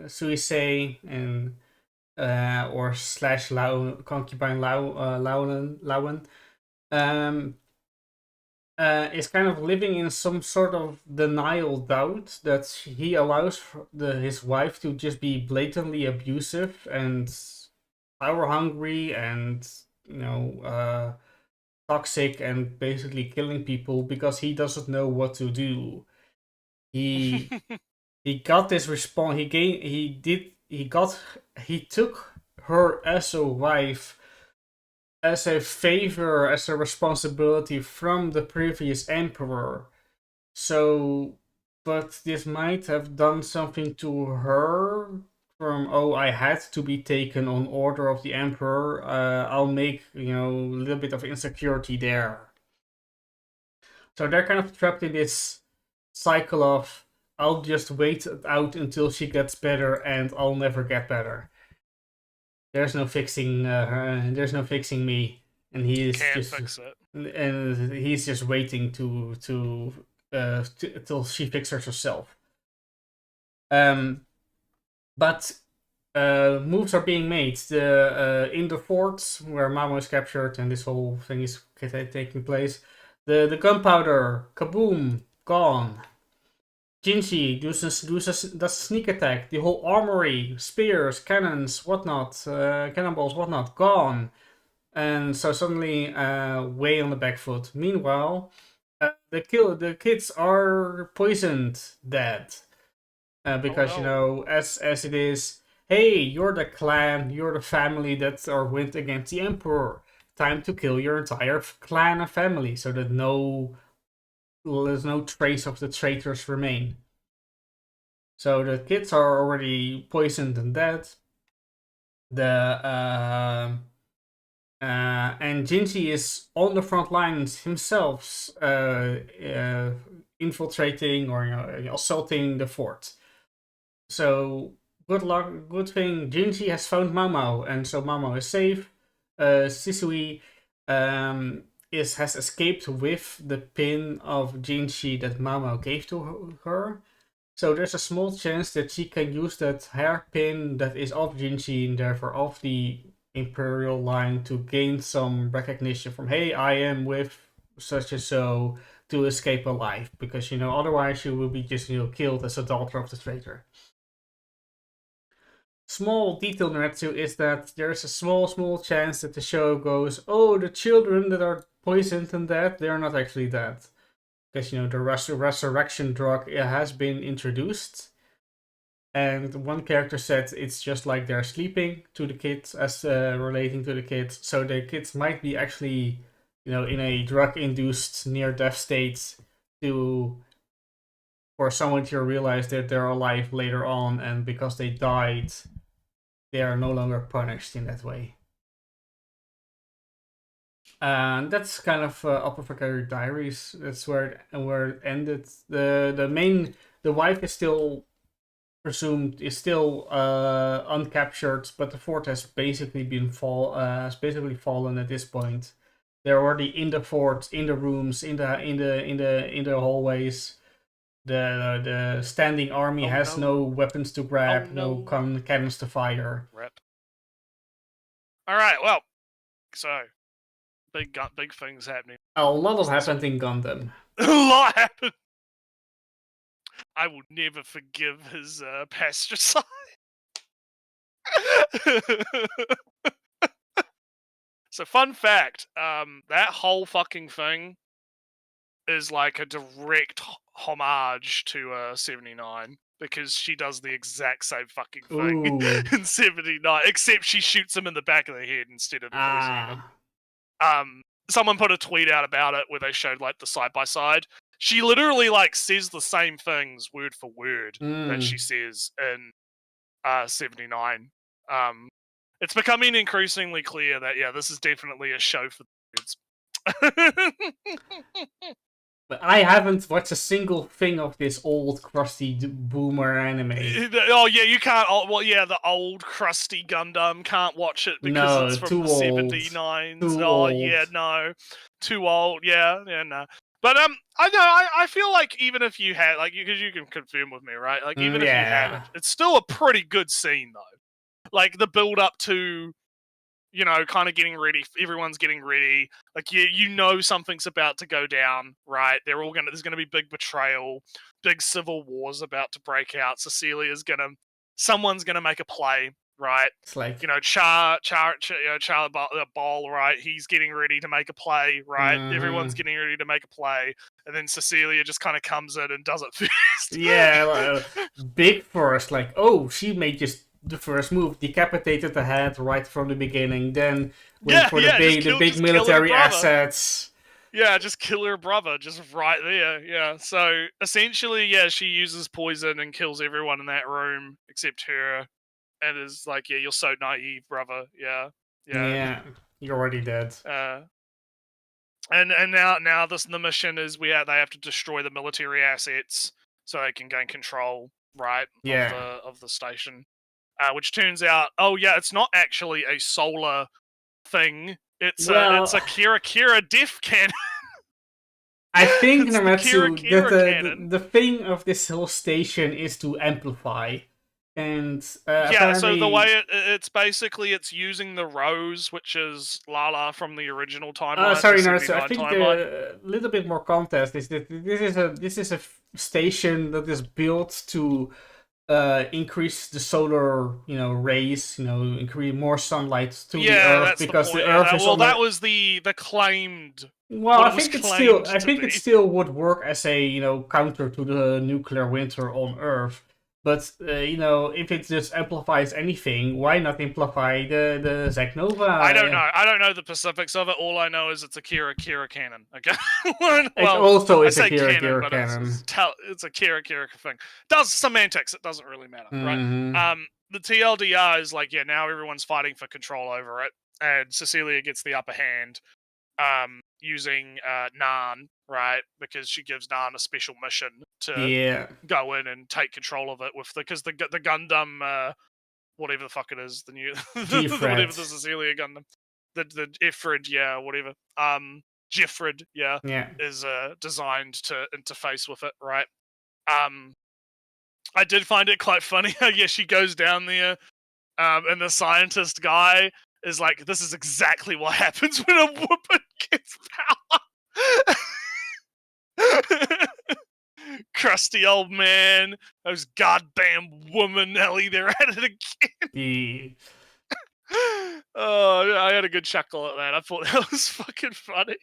Suisei and or slash concubine Lauwen, is kind of living in some sort of denial doubt that he allows his wife to just be blatantly abusive and power hungry and toxic and basically killing people because he doesn't know what to do. He got this response. He took her as a wife, as a favor, as a responsibility from the previous emperor. So, but this might have done something to her. From I had to be taken on order of the emperor. I'll make a little bit of insecurity there. So they're kind of trapped in this cycle of I'll just wait out until she gets better, and I'll never get better. There's no fixing her. There's no fixing me, and he is Can't just fix it. and he's just waiting till she fixes herself. But moves are being made. In the fort where Mamo is captured and this whole thing is taking place, the gunpowder, kaboom, gone. Jinji does a sneak attack. The whole armory, spears, cannons, whatnot, cannonballs, whatnot, gone. And so suddenly, way on the back foot. Meanwhile, the kids are poisoned, dead. Because as it is, hey, you're the clan, you're the family that are went against the emperor. Time to kill your entire clan and family, so that there's no trace of the traitors remain. So the kids are already poisoned and dead. And Jinji is on the front lines himself, infiltrating or assaulting the fort. So good luck, good thing Jinji has found Mamo, and so Mamo is safe. Shisui has escaped with the pin of Jinji that Mamo gave to her. So there's a small chance that she can use that hairpin that is of Jinji and therefore of the Imperial line to gain some recognition from, hey, I am with such and so, to escape alive, because otherwise she will be just killed as a daughter of the traitor. Small detail Naretsu is that there's a small chance that the show goes, oh, the children that are poisoned and dead, they're not actually dead. Because, the resurrection drug has been introduced. And one character said it's just like they're sleeping to the kids, as relating to the kids. So the kids might be actually, in a drug-induced near-death state for someone to realize that they're alive later on, and because they died, they are no longer punished in that way. And that's kind of Apothecary Diaries. That's where it ended. The wife is still presumed uncaptured, but the fort has basically fallen at this point. They're already in the fort, in the rooms, in the hallways. The standing army has no weapons to grab, no cannons to fire. Rip. All right, well, so big things happening. A lot has happened in Gundam. A lot happened. I will never forgive his pesticide. So, fun fact: that whole fucking thing is like a direct homage to 79 because she does the exact same fucking thing Ooh. in 79, except she shoots him in the back of the head instead of poisoning him. Someone put a tweet out about it where they showed like the side by side. She literally like says the same things word for word that she says in 79. It's becoming increasingly clear that this is definitely a show for the kids. But I haven't watched a single thing of this old crusty boomer anime. Oh yeah, you can't. Well, yeah, the old crusty Gundam can't watch it because it's from the 79s. Too old. old. Yeah, no, too old. Yeah, no. But I know. I feel like even if you had because you can confirm with me, right? Like even if you had it, it's still a pretty good scene though. Like the build up to, kind of getting ready. Everyone's getting ready. Like you know something's about to go down, right? There's gonna be big betrayal, big civil wars about to break out. Someone's gonna make a play, right? It's like Charlie Ball, right? He's getting ready to make a play, right? Everyone's getting ready to make a play, and then Cecilia just kind of comes in and does it first. Yeah, big first. Like, oh, she made just the first move, decapitated the head right from the beginning. Then went for the big military assets. Yeah, just kill her brother, just right there. Yeah, so essentially, she uses poison and kills everyone in that room except her. And is like, you're so naive, brother. Yeah, you're already dead. And now the mission is they have to destroy the military assets so they can gain control, right? Of the station. Which turns out, it's not actually a solar thing. It's a Kira Def cannon. I think Namatsu, the thing of this whole station is to amplify. And so the way it's using the Rose, which is Lala from the original timeline. Sorry, Naruto. I think a little bit more context is that this is a station that is built to increase the solar, rays, increase more sunlight to the Earth because the Earth is that was the claimed. Well, I think it still would work as a counter to the nuclear winter on Earth. But, if it just amplifies anything, why not amplify the Zack Nova? I don't know. I don't know the specifics of it. All I know is it's a Kira cannon. Okay. It also is a Kira cannon. It's a Kira thing. Does semantics. It doesn't really matter, right? The TLDR is like, now everyone's fighting for control over it. And Cecilia gets the upper hand using Nan, right? Because she gives Nan a special mission to go in and take control of it because the Gundam, whatever the fuck it is, the new whatever the Cecilia Gundam, the Ifrid, whatever, Jifrid, is designed to interface with it, right? I did find it quite funny. She goes down there, and the scientist guy is like, this is exactly what happens when a woman gets power. Crusty old man, those goddamn women, Ellie, they're at it again. Oh, I had a good chuckle at that. I thought that was fucking funny.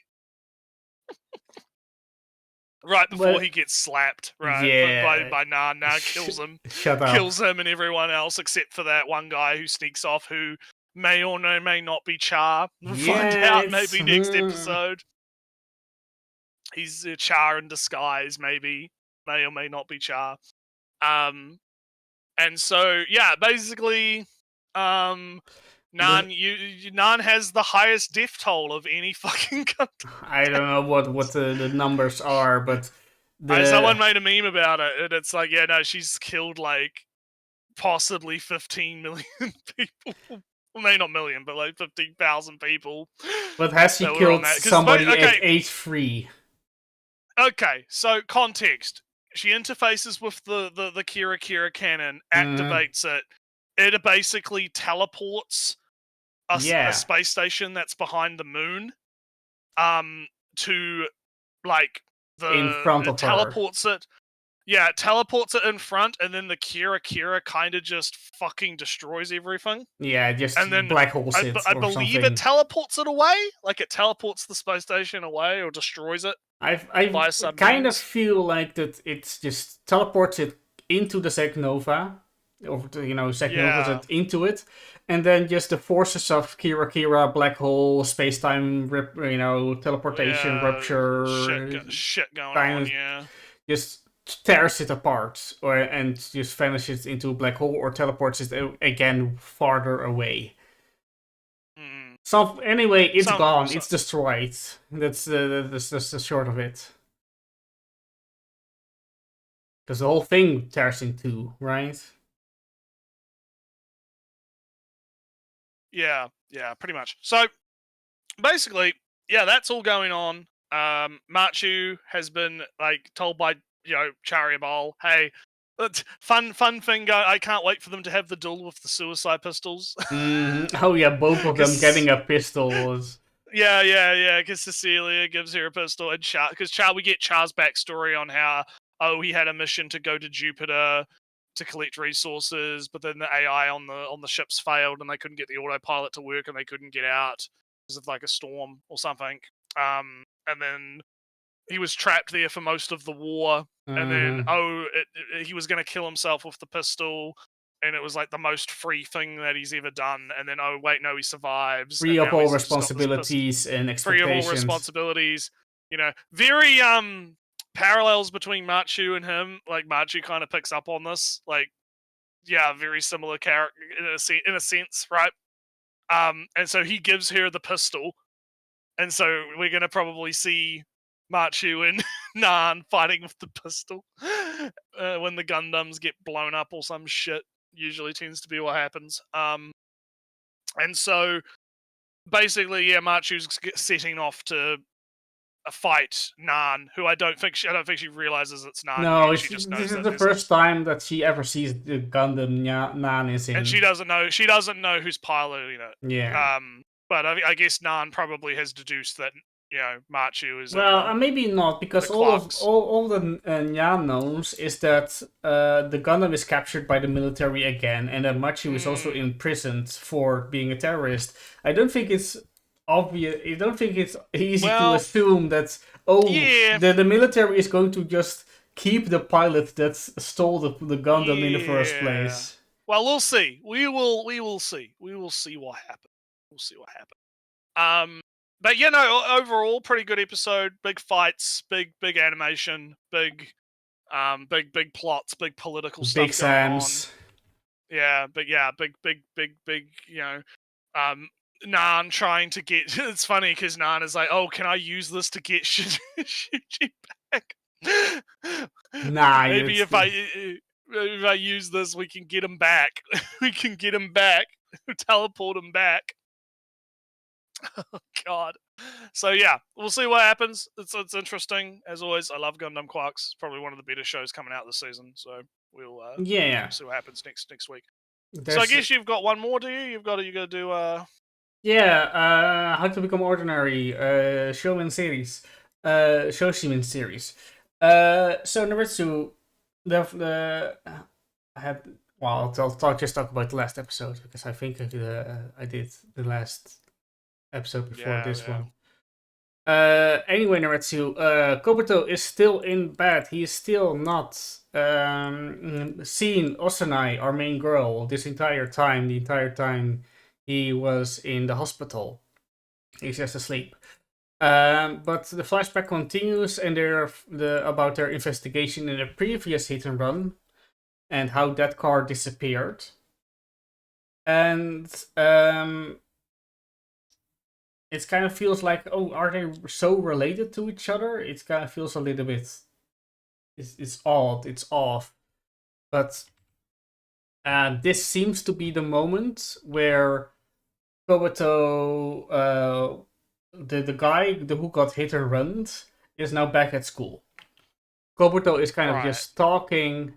Right before he gets slapped, right? By Nan. Nan kills him. Kills him and everyone else except for that one guy who sneaks off who may or may not be Char. We'll find out maybe next episode. He's Char in disguise, maybe. May or may not be Char. And so, basically, Nan has the highest death toll of any fucking country. I don't know what the numbers are, but someone made a meme about it, and it's like, she's killed like possibly 15 million people. Well, maybe not million, but like 15,000 people. But has she killed somebody at age 3? Okay, so context. She interfaces with the Kira cannon, activates it. It basically teleports a space station that's behind the moon to like in front of teleports it. Yeah, it teleports it in front, and then the Kira kind of just fucking destroys everything. Yeah, just and then black holes it. I believe it teleports it away. Like it teleports the space station away or destroys it. I Via kind of submarines. feel like that it's just teleports it into the Segnova, or Segnovas Yeah. it into it, and then just the forces of Kira Kira, black hole, space time, teleportation, rupture, Shit going kind on, of yeah. just tears it apart, and just vanishes into a black hole, or teleports it again farther away. Mm. So anyway, it's gone. So- It's destroyed. That's the short of it. Because the whole thing tears in two, right? Yeah, pretty much. So basically, yeah, that's all going on. Machu has been like told by Chariabol, hey, fun thing. I can't wait for them to have the duel with the suicide pistols. Oh yeah, both of them 'Cause- getting a pistol was. Yeah. Because Cecilia gives her a pistol, and we get Char's backstory on how he had a mission to go to Jupiter to collect resources, but then the AI on the ships failed, and they couldn't get the autopilot to work, and they couldn't get out because of like a storm or something. And then he was trapped there for most of the war, and then he was going to kill himself with the pistol. And it was like the most free thing that he's ever done. And then, oh wait, no, he survives. Free and of now all he's just got this responsibilities and free expectations. of all responsibilities. Very parallels between Machu and him. Like Machu kind of picks up on this. Like, yeah, very similar character in a sense, right? And so he gives her the pistol, and so we're gonna probably see Machu and Nan fighting with the pistol when the Gundams get blown up or some shit. Usually tends to be what happens. And so basically, yeah, Machu's setting off to fight Nan, who I don't think she realizes it's Nan. No, yet. She just knows this is that the there's first time that she ever sees the Gundam Nan is in. and she doesn't know who's piloting it. Yeah. But I guess Nan probably has deduced that Machu is. Well, maybe not, because all the Nyan knows is that the Gundam is captured by the military again, and that Machu is also imprisoned for being a terrorist. I don't think it's obvious. I don't think it's easy to assume that the military is going to just keep the pilot that stole the Gundam in the first place. Well, we'll see. We will see. We will see what happens. We'll see what happens. But overall, pretty good episode. Big fights, big animation, big plots, big political stuff. Big Sams. Yeah, big. Nan trying to get. It's funny because Nan is like, "Oh, can I use this to get Shuji back?" Nah, maybe if I use this, we can get him back. We can get him back. Teleport him back. Oh God. So yeah, we'll see what happens. It's interesting as always. I love Gundam Quarks. It's probably one of the better shows coming out this season. So we'll see what happens next week. So I guess you've got one more, do you? You got to do How to Become Ordinary, Shoshimin series. So Naritsu, I'll just talk about the last episode, because I think I did the last episode before this one. Anyway, Naritsu, Kobuto is still in bed. He is still not seen Osanai, our main girl, the entire time he was in the hospital. He's just asleep. But the flashback continues, and about their investigation in a previous hit and run, and how that car disappeared. And it kind of feels like, are they so related to each other? It kind of feels a little bit. It's odd. It's off. But this seems to be the moment where Kobuto, the guy who got hit and run, is now back at school. Kobuto is kind of just talking.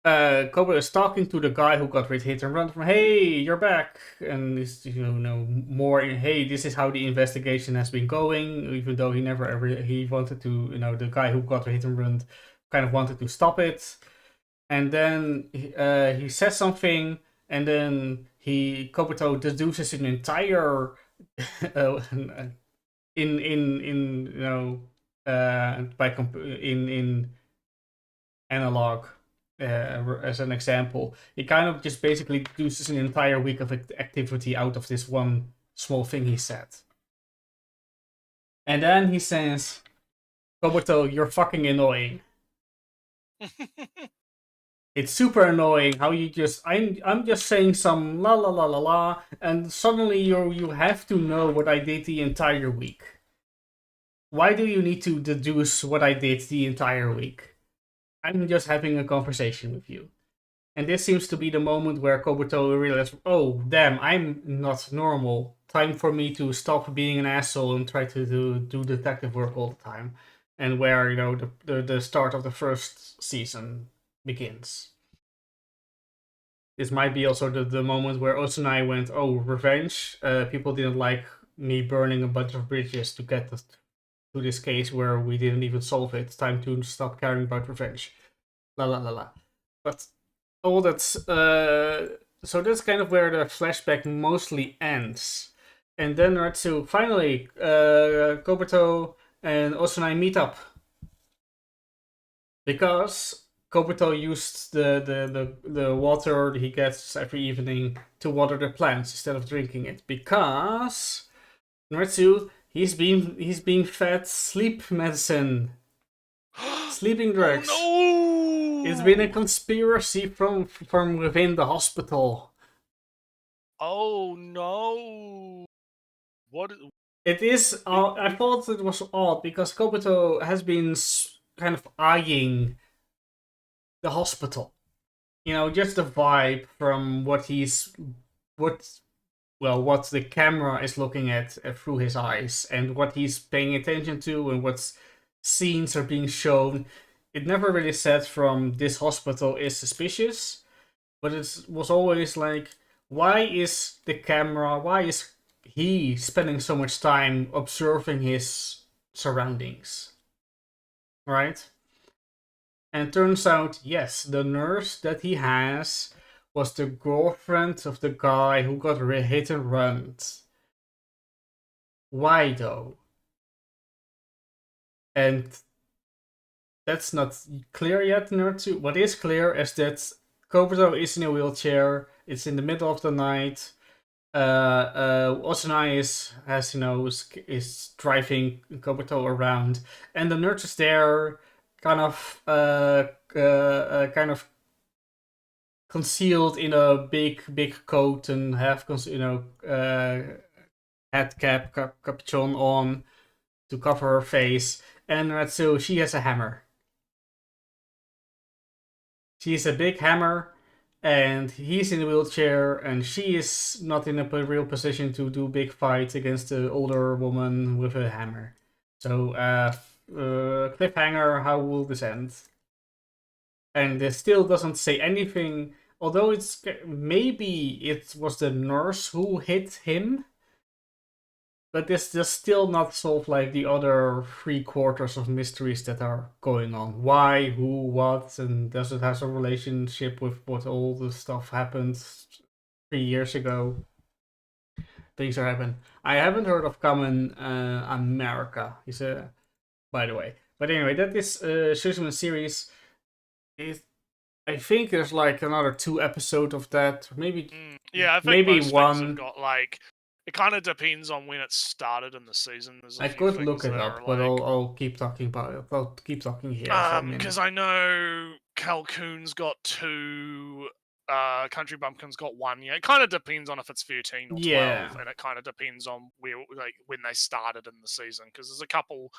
Kobuto is talking to the guy who got hit and run from, hey, you're back, and he's more in, hey, this is how the investigation has been going, even though he never ever he wanted to, the guy who got hit and run kind of wanted to stop it. And then he says something, and then Kobuto deduces an entire in you know in analog as an example, it kind of just basically deduces an entire week of activity out of this one small thing he said. And then he says, Koboto, you're fucking annoying. It's super annoying how you just I'm just saying some la la la la la, and suddenly you have to know what I did the entire week. Why do you need to deduce what I did the entire week? I'm just having a conversation with you. And this seems to be the moment where Koboto realizes, oh damn, I'm not normal. Time for me to stop being an asshole and try to do detective work all the time. And where, you know, the start of the first season begins. This might be also the moment where Osunai went, oh, revenge. People didn't like me burning a bunch of bridges to get to this case where we didn't even solve it. It's time to stop caring about revenge. La la la la. But all that's so that's kind of where the flashback mostly ends. And then Natsu finally Koboto and Osunai meet up. Because Koboto used the water he gets every evening to water the plants instead of drinking it. Because Natsu, he's being fed sleep medicine. Sleeping drugs. Oh, no! It's been a conspiracy from within the hospital. Oh no! What? It is. I thought it was odd because Koboto has been kind of eyeing the hospital. You know, just the vibe from what the camera is looking at through his eyes, and what he's paying attention to, and what scenes are being shown. It never really said from this hospital is suspicious, but it was always like, why is he spending so much time observing his surroundings? Right? And it turns out, yes, the nurse that he has was the girlfriend of the guy who got hit and run. Why though? And that's not clear yet, Natsu. What is clear is that Koboto is in a wheelchair. It's in the middle of the night. Osunai is driving Koboto around, and the nurse is there, kind of concealed in a big coat and have head cap capuchon on to cover her face, and Natsu, she has a hammer. She has a big hammer. And he's in a wheelchair, and she is not in a real position to do big fights against the older woman with a hammer. So, cliffhanger, how will this end? And it still doesn't say anything, although maybe it was the nurse who hit him. But this does still not solve like the other 3/4 of mysteries that are going on. Why, who, what, and does it have a relationship with what all the stuff happened 3 years ago? Things are happening. I haven't heard of Common America. He's by the way. But anyway, that is Suzuman series. I think there's like another 2 episodes of that. Maybe Yeah, I think maybe most things one. have got like. It kind of depends on when it started in the season. There's I could look it up, but I'll keep talking about it. I'll keep talking here. Because I know Calcoon's got 2, Country Bumpkin's got 1. Yeah, it kind of depends on if it's 13 or 12, and it kind of depends on when they started in the season. Because there's a couple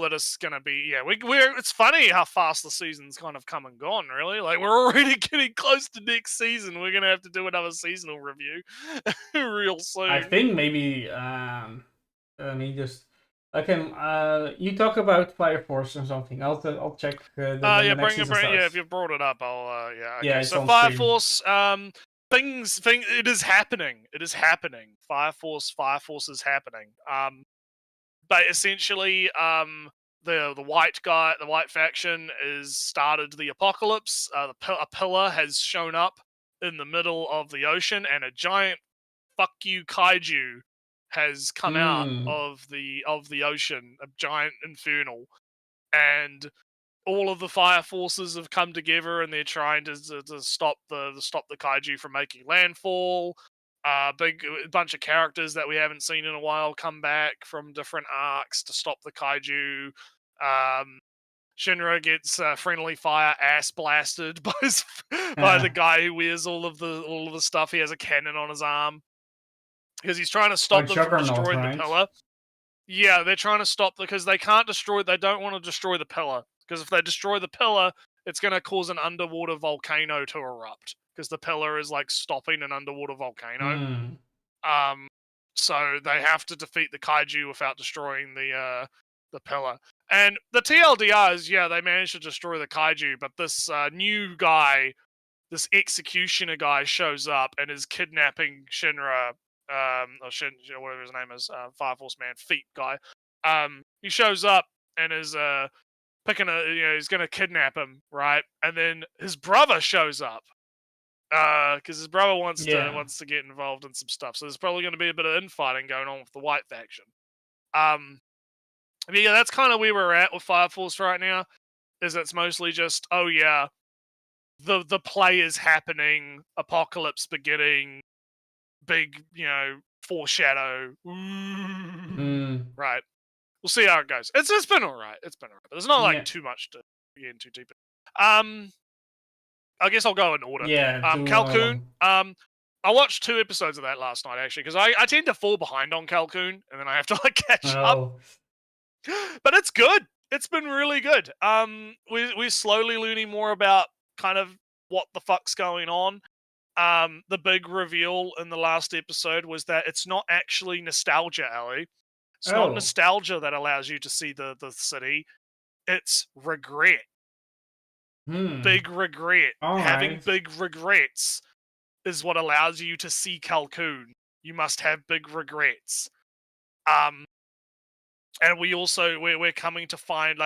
that is going to be we're it's funny how fast the season's kind of come and gone, really. Like, we're already getting close to next season. We're going to have to do another seasonal review real soon. I think maybe you talk about Fire Force or something. I'll check if you've brought it up, I'll okay. So Fire Force it is happening. Fire Force is happening. But essentially, the white faction is started the apocalypse. A pillar has shown up in the middle of the ocean, and a giant fuck you kaiju has come out Mm. of the ocean, a giant infernal, and all of the fire forces have come together and they're trying to stop the kaiju from making landfall. Big bunch of characters that we haven't seen in a while come back from different arcs to stop the kaiju. Shinra gets friendly fire ass blasted by by the guy who wears all of the stuff. He has a cannon on his arm because he's trying to stop them from Juggernaut, destroying right? the pillar. Yeah, they're trying to stop because they can't destroy. They don't want to destroy the pillar because if they destroy the pillar, it's going to cause an underwater volcano to erupt because the pillar is like stopping an underwater volcano. Mm. So they have to defeat the kaiju without destroying the pillar. And the TLDR is, yeah, they managed to destroy the kaiju, but this new guy, this executioner guy, shows up and is kidnapping Shinra, or whatever his name is, Fire Force Man, Feet guy. He shows up and is picking he's gonna kidnap him, right? And then his brother shows up. Because his brother wants to get involved in some stuff, so there's probably going to be a bit of infighting going on with the white faction. But yeah, that's kind of where we're at with Fire Force right now. Is it's mostly just, oh yeah, the play is happening, apocalypse beginning, big foreshadow, right? We'll see how it goes. It's been alright. It's been alright, but there's not like too much to get into deep. I guess I'll go in order. Yeah. Calhoun. I watched 2 episodes of that last night actually because I tend to fall behind on Calhoun and then I have to like catch up. But it's good. It's been really good. We're slowly learning more about kind of what the fuck's going on. The big reveal in the last episode was that it's not actually nostalgia, Ali. It's not nostalgia that allows you to see the city. It's regret. Big regret. Having big regrets is what allows you to see Calhoun. You must have big regrets. And we're coming to find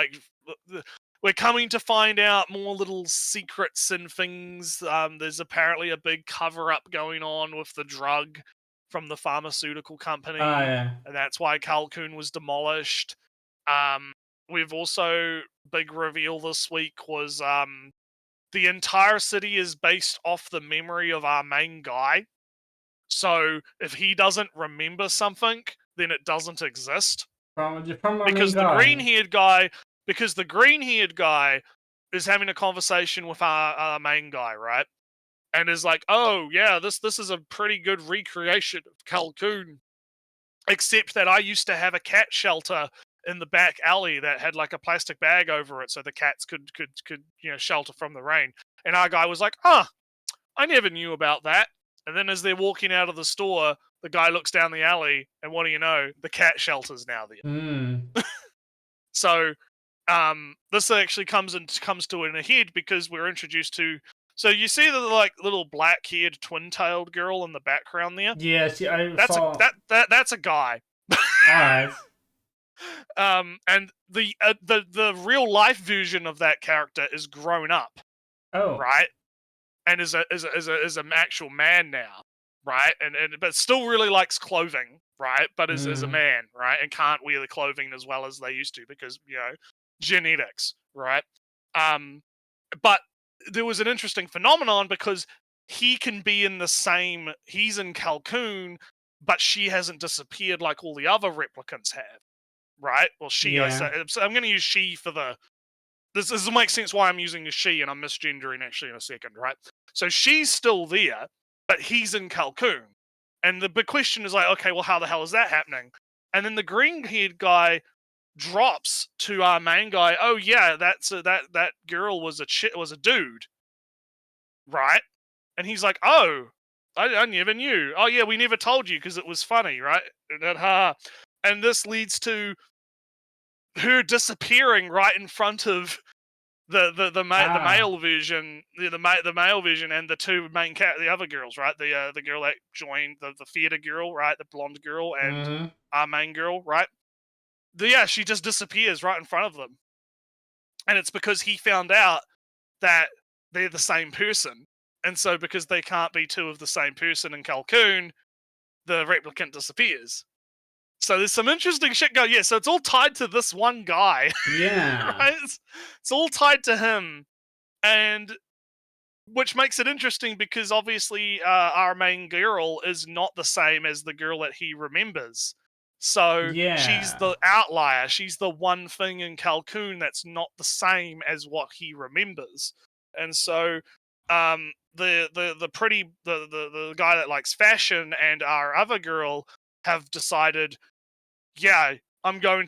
we're coming to find out more little secrets and things. There's apparently a big cover up going on with the drug from the pharmaceutical company, and that's why Calhoun was demolished. We've also big reveal this week was the entire city is based off the memory of our main guy. So if he doesn't remember something, then it doesn't exist. Because the green-haired guy is having a conversation with our main guy, right? And is like, oh yeah, this is a pretty good recreation of Calhoun. Except that I used to have a cat shelter in the back alley that had like a plastic bag over it so the cats could shelter from the rain. And our guy was like, I never knew about that. And then as they're walking out of the store, the guy looks down the alley and what do you know? The cat shelter's now there. So this actually comes to an head because we're introduced to, so you see the like little black-haired twin-tailed girl in the background there? Yeah, see, that's a guy. Alright. And the real life version of that character is grown up. Right? And is an actual man now, right? And but still really likes clothing, right? But is a man, right? And can't wear the clothing as well as they used to because, genetics, right? But there was an interesting phenomenon because he can be in the same, he's in Calhoun, but she hasn't disappeared like all the other replicants have. Right? Well, she. So I'm going to use she for the. This will make sense why I'm using the she, and I'm misgendering actually in a second, right? So she's still there, but he's in Calhoun, and the big question is like, okay, well, how the hell is that happening? And then the green-haired guy drops to our main guy. Oh yeah, that girl was a dude, right? And he's like, oh, I never knew. Oh yeah, we never told you because it was funny, right? And this leads to her disappearing right in front of the male version, the male version, and the two main the other girls, right? The girl that joined the theater girl, right? The blonde girl and our main girl, right? She just disappears right in front of them, and it's because he found out that they're the same person, and so because they can't be two of the same person in Calhoun, the replicant disappears. So there's some interesting shit going. Yeah, so it's all tied to this one guy. Yeah. Right? It's all tied to him, and which makes it interesting because obviously our main girl is not the same as the girl that he remembers. So she's the outlier. She's the one thing in Calhoun that's not the same as what he remembers. And so the guy that likes fashion and our other girl have decided, yeah, we're gonna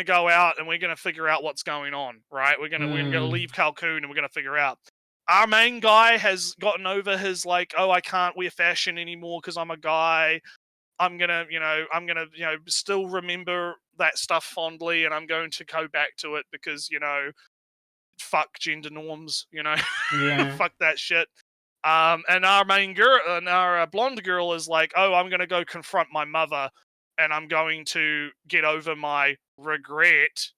go out and we're gonna figure out what's going on, right? We're gonna leave Calhoun and we're gonna figure out. Our main guy has gotten over his like, oh, I can't wear fashion anymore because I'm a guy. I'm gonna still remember that stuff fondly, and I'm going to go back to it because fuck gender norms, Yeah. fuck that shit. And our main girl and our blonde girl is like, oh, I'm gonna go confront my mother, and I'm going to get over my regret.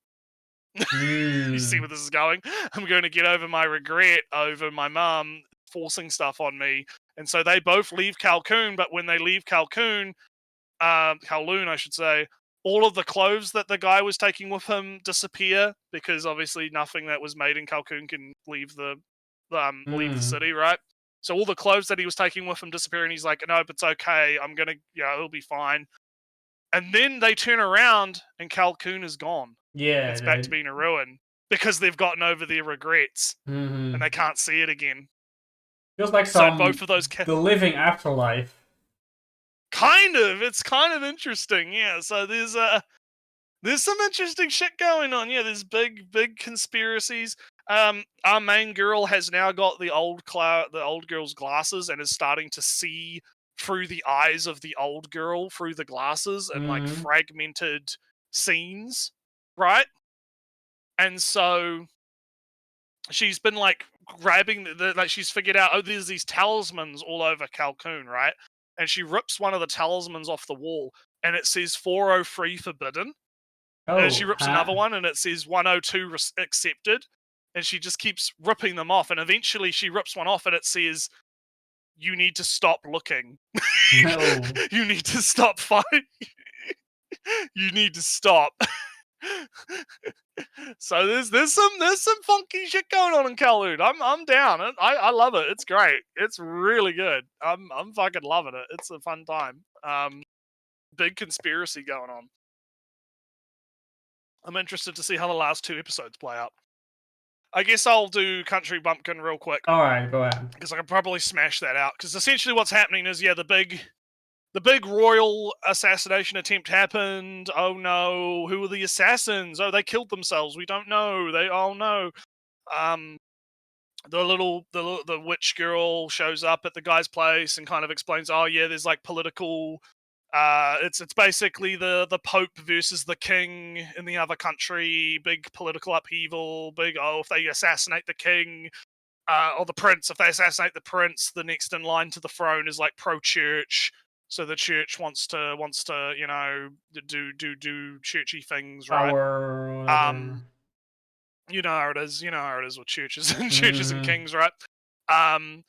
You see where this is going? I'm going to get over my regret over my mum forcing stuff on me. And so they both leave Calhoun, but when they leave Kowloon, I should say, all of the clothes that the guy was taking with him disappear because obviously nothing that was made in Calhoun can leave the city, right? So all the clothes that he was taking with him disappear, and he's like, "No, it's okay. I'm gonna, it'll be fine." And then they turn around, and Calhoun is gone. Yeah. It's back to being a ruin because they've gotten over their regrets and they can't see it again. Feels like both of those the living afterlife. Kind of. It's kind of interesting, yeah. So there's some interesting shit going on. Yeah, there's big conspiracies. Our main girl has now got the old girl's glasses and is starting to see through the eyes of the old girl through the glasses and like fragmented scenes, right? And so she's been like grabbing she's figured out, oh, there's these talismans all over Calhoun, right? And she rips one of the talismans off the wall and it says 403 forbidden. And then she rips another one and it says 102 accepted. And she just keeps ripping them off. And eventually she rips one off and it says, you need to stop looking. No. You need to stop fighting. You need to stop. So there's some funky shit going on in Kowloon. I'm down. I love it. It's great. It's really good. I'm fucking loving it. It's a fun time. Big conspiracy going on. I'm interested to see how the last 2 episodes play out. I guess I'll do Country Bumpkin real quick. All right, go ahead. Because I can probably smash that out. Because essentially what's happening is, the big royal assassination attempt happened. Oh no, who are the assassins? Oh, they killed themselves. We don't know. Oh no. The witch girl shows up at the guy's place and kind of explains, oh yeah, there's like political. It's basically the Pope versus the king in the other country. Big political upheaval. If they assassinate the king, or the prince, if they assassinate the prince, the next in line to the throne is like pro-church. So the church wants to do churchy things, right? You know how it is. You know how it is with churches and churches and kings, right? And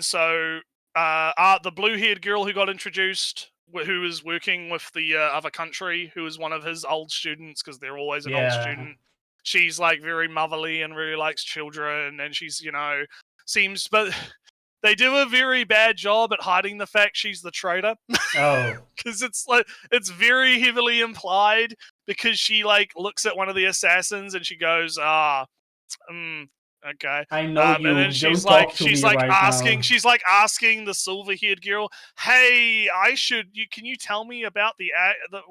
so the blue-haired girl who got introduced, who was working with the other country, who was one of his old students, because they're always an old student. She's like very motherly and really likes children, and she's but they do a very bad job at hiding the fact she's the traitor. Oh, because it's very heavily implied, because she like looks at one of the assassins and she goes, okay. I know you. And then she's asking the silver-haired girl, "Hey, can you tell me about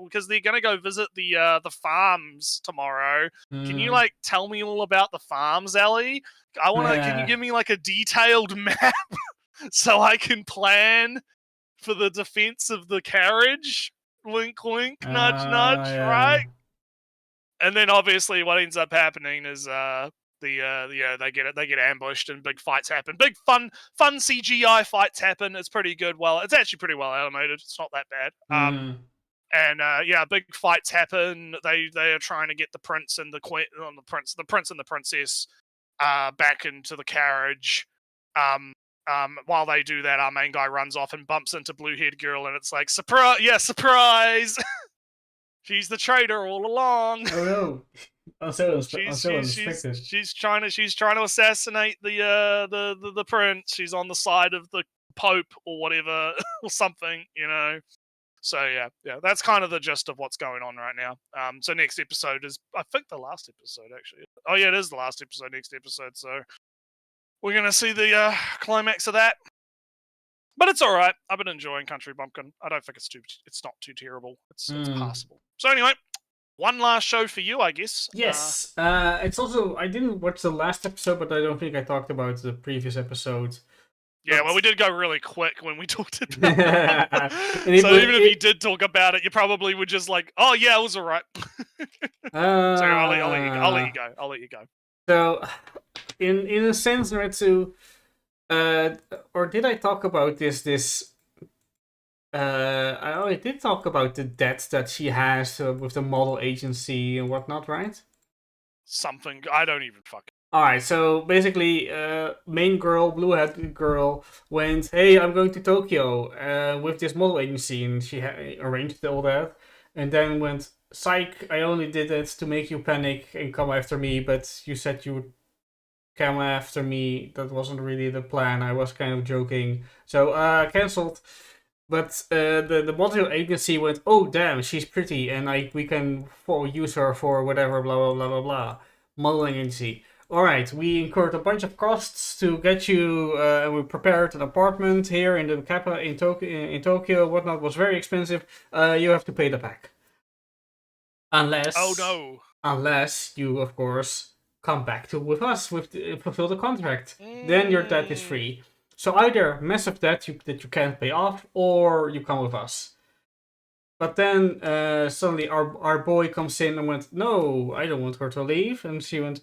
because they're gonna go visit the farms tomorrow? Can you like tell me all about the farms, Ellie? Can you give me like a detailed map so I can plan for the defense of the carriage? Wink, wink, nudge, nudge, right?" And then obviously what ends up happening is they get ambushed and big fights happen. Big fun CGI fights happen. It's pretty good. Well, it's actually pretty well animated. It's not that bad. And big fights happen. They are trying to get the prince and the queen, the prince and the princess back into the carriage. while they do that, our main guy runs off and bumps into blue-haired girl, and it's like, surprise! Yeah, surprise! She's the traitor all along. Oh no! I'm so unexpected. She's trying to assassinate the prince. She's on the side of the Pope or whatever or something, you know. So yeah, that's kind of the gist of what's going on right now. So next episode is, I think, the last episode actually. Oh yeah, it is the last episode. Next episode, so we're gonna see the climax of that. But it's all right. I've been enjoying Country Bumpkin. I don't think it's not too terrible. It's passable. So anyway, one last show for you, I guess. Yes. It's also, I didn't watch the last episode, but I don't think I talked about the previous episode. Yeah, well, we did go really quick when we talked about it. So even if you did talk about it, you probably would just like, oh yeah, it was all right. So I'll let you go. So, in a sense, Naretsu, or did I talk about this? I did talk about the debt that she has with the model agency and whatnot, right? Something, I don't even fucking. Alright, so basically, main girl, blue-headed girl, went, hey, I'm going to Tokyo with this model agency, and she arranged all that, and then went, psych, I only did it to make you panic and come after me, but you said you would come after me. That wasn't really the plan, I was kind of joking. So, cancelled. But the model agency went, oh damn, she's pretty, and we can use her for whatever, blah blah blah blah blah. Modeling agency. Alright, we incurred a bunch of costs to get you, and we prepared an apartment here in the capital in Tokyo, whatnot, was very expensive. You have to pay that back. Unless... Oh no! Unless you, of course, come back with us, fulfill the contract. Then your debt is free. So either massive debt that you can't pay off, or you come with us. But then suddenly our boy comes in and went, no, I don't want her to leave. And she went,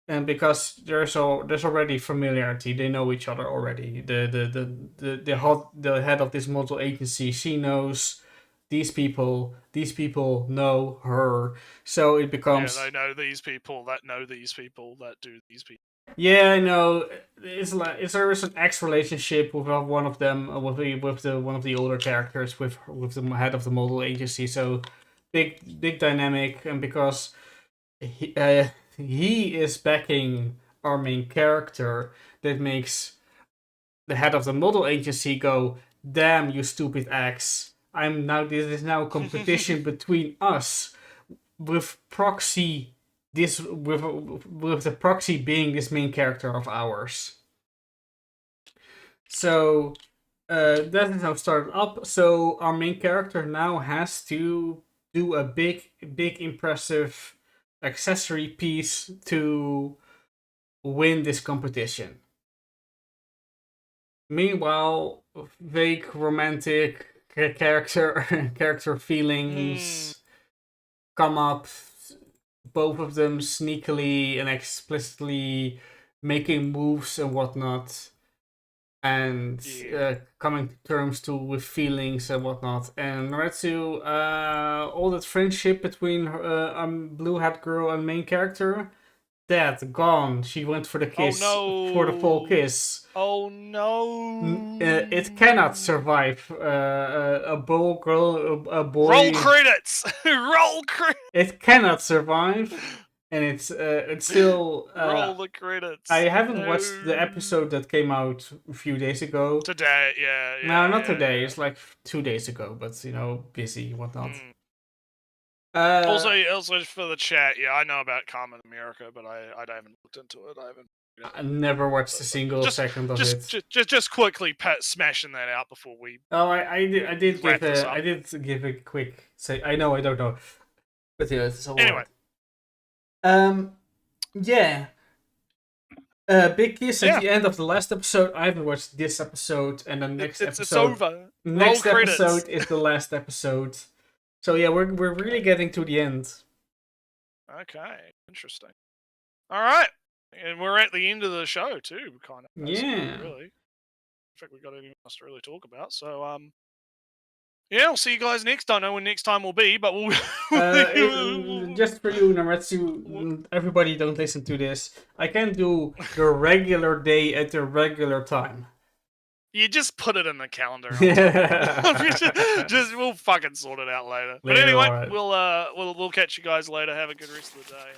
and because there's already familiarity, they know each other already. The head of this model agency, she knows these people know her. So it becomes, yeah, they know these people that know these people that do these people. Yeah, I know. There is an ex relationship with one of them, with one of the older characters, with the head of the model agency. So big dynamic, and because he is backing our main character, that makes the head of the model agency go, "Damn you, stupid ex! This is now competition between us with proxy." This with the proxy being this main character of ours. So that is how it started up. So our main character now has to do a big impressive accessory piece to win this competition. Meanwhile, vague romantic character feelings come up. Both of them sneakily and explicitly making moves and whatnot, and coming to terms with feelings and whatnot. And Naretsu, all that friendship between blue-hat girl and main character, that gone. She went for the kiss, for the full kiss. Oh no! It cannot survive a boy. Roll credits. Roll credits. It cannot survive, and it's still. Roll the credits. I haven't watched the episode that came out a few days ago. Today, yeah. No, not today. It's like 2 days ago, but busy, whatnot. Also for the chat, yeah, I know about Carmen America, but I haven't looked into it. I never watched a single second of it. Just quickly smashing that out before we. Oh, I did give a quick say. I know I don't know, but yeah, it's all anyway. Yeah. Big kiss at the end of the last episode. I haven't watched this episode, and the next episode. It's over. Next episode is the last episode. So yeah, we're really getting to the end. Okay, interesting. All right, and we're at the end of the show too, kind of. Yeah. Really. I think we've got anything else to really talk about. So yeah, I'll see you guys next time. I don't know when next time will be, but we'll. Just for you, Naretsu, everybody don't listen to this. I can do the regular day at the regular time. You just put it in the calendar. Yeah. just we'll fucking sort it out later. But Later, anyway, alright. we'll catch you guys later. Have a good rest of the day.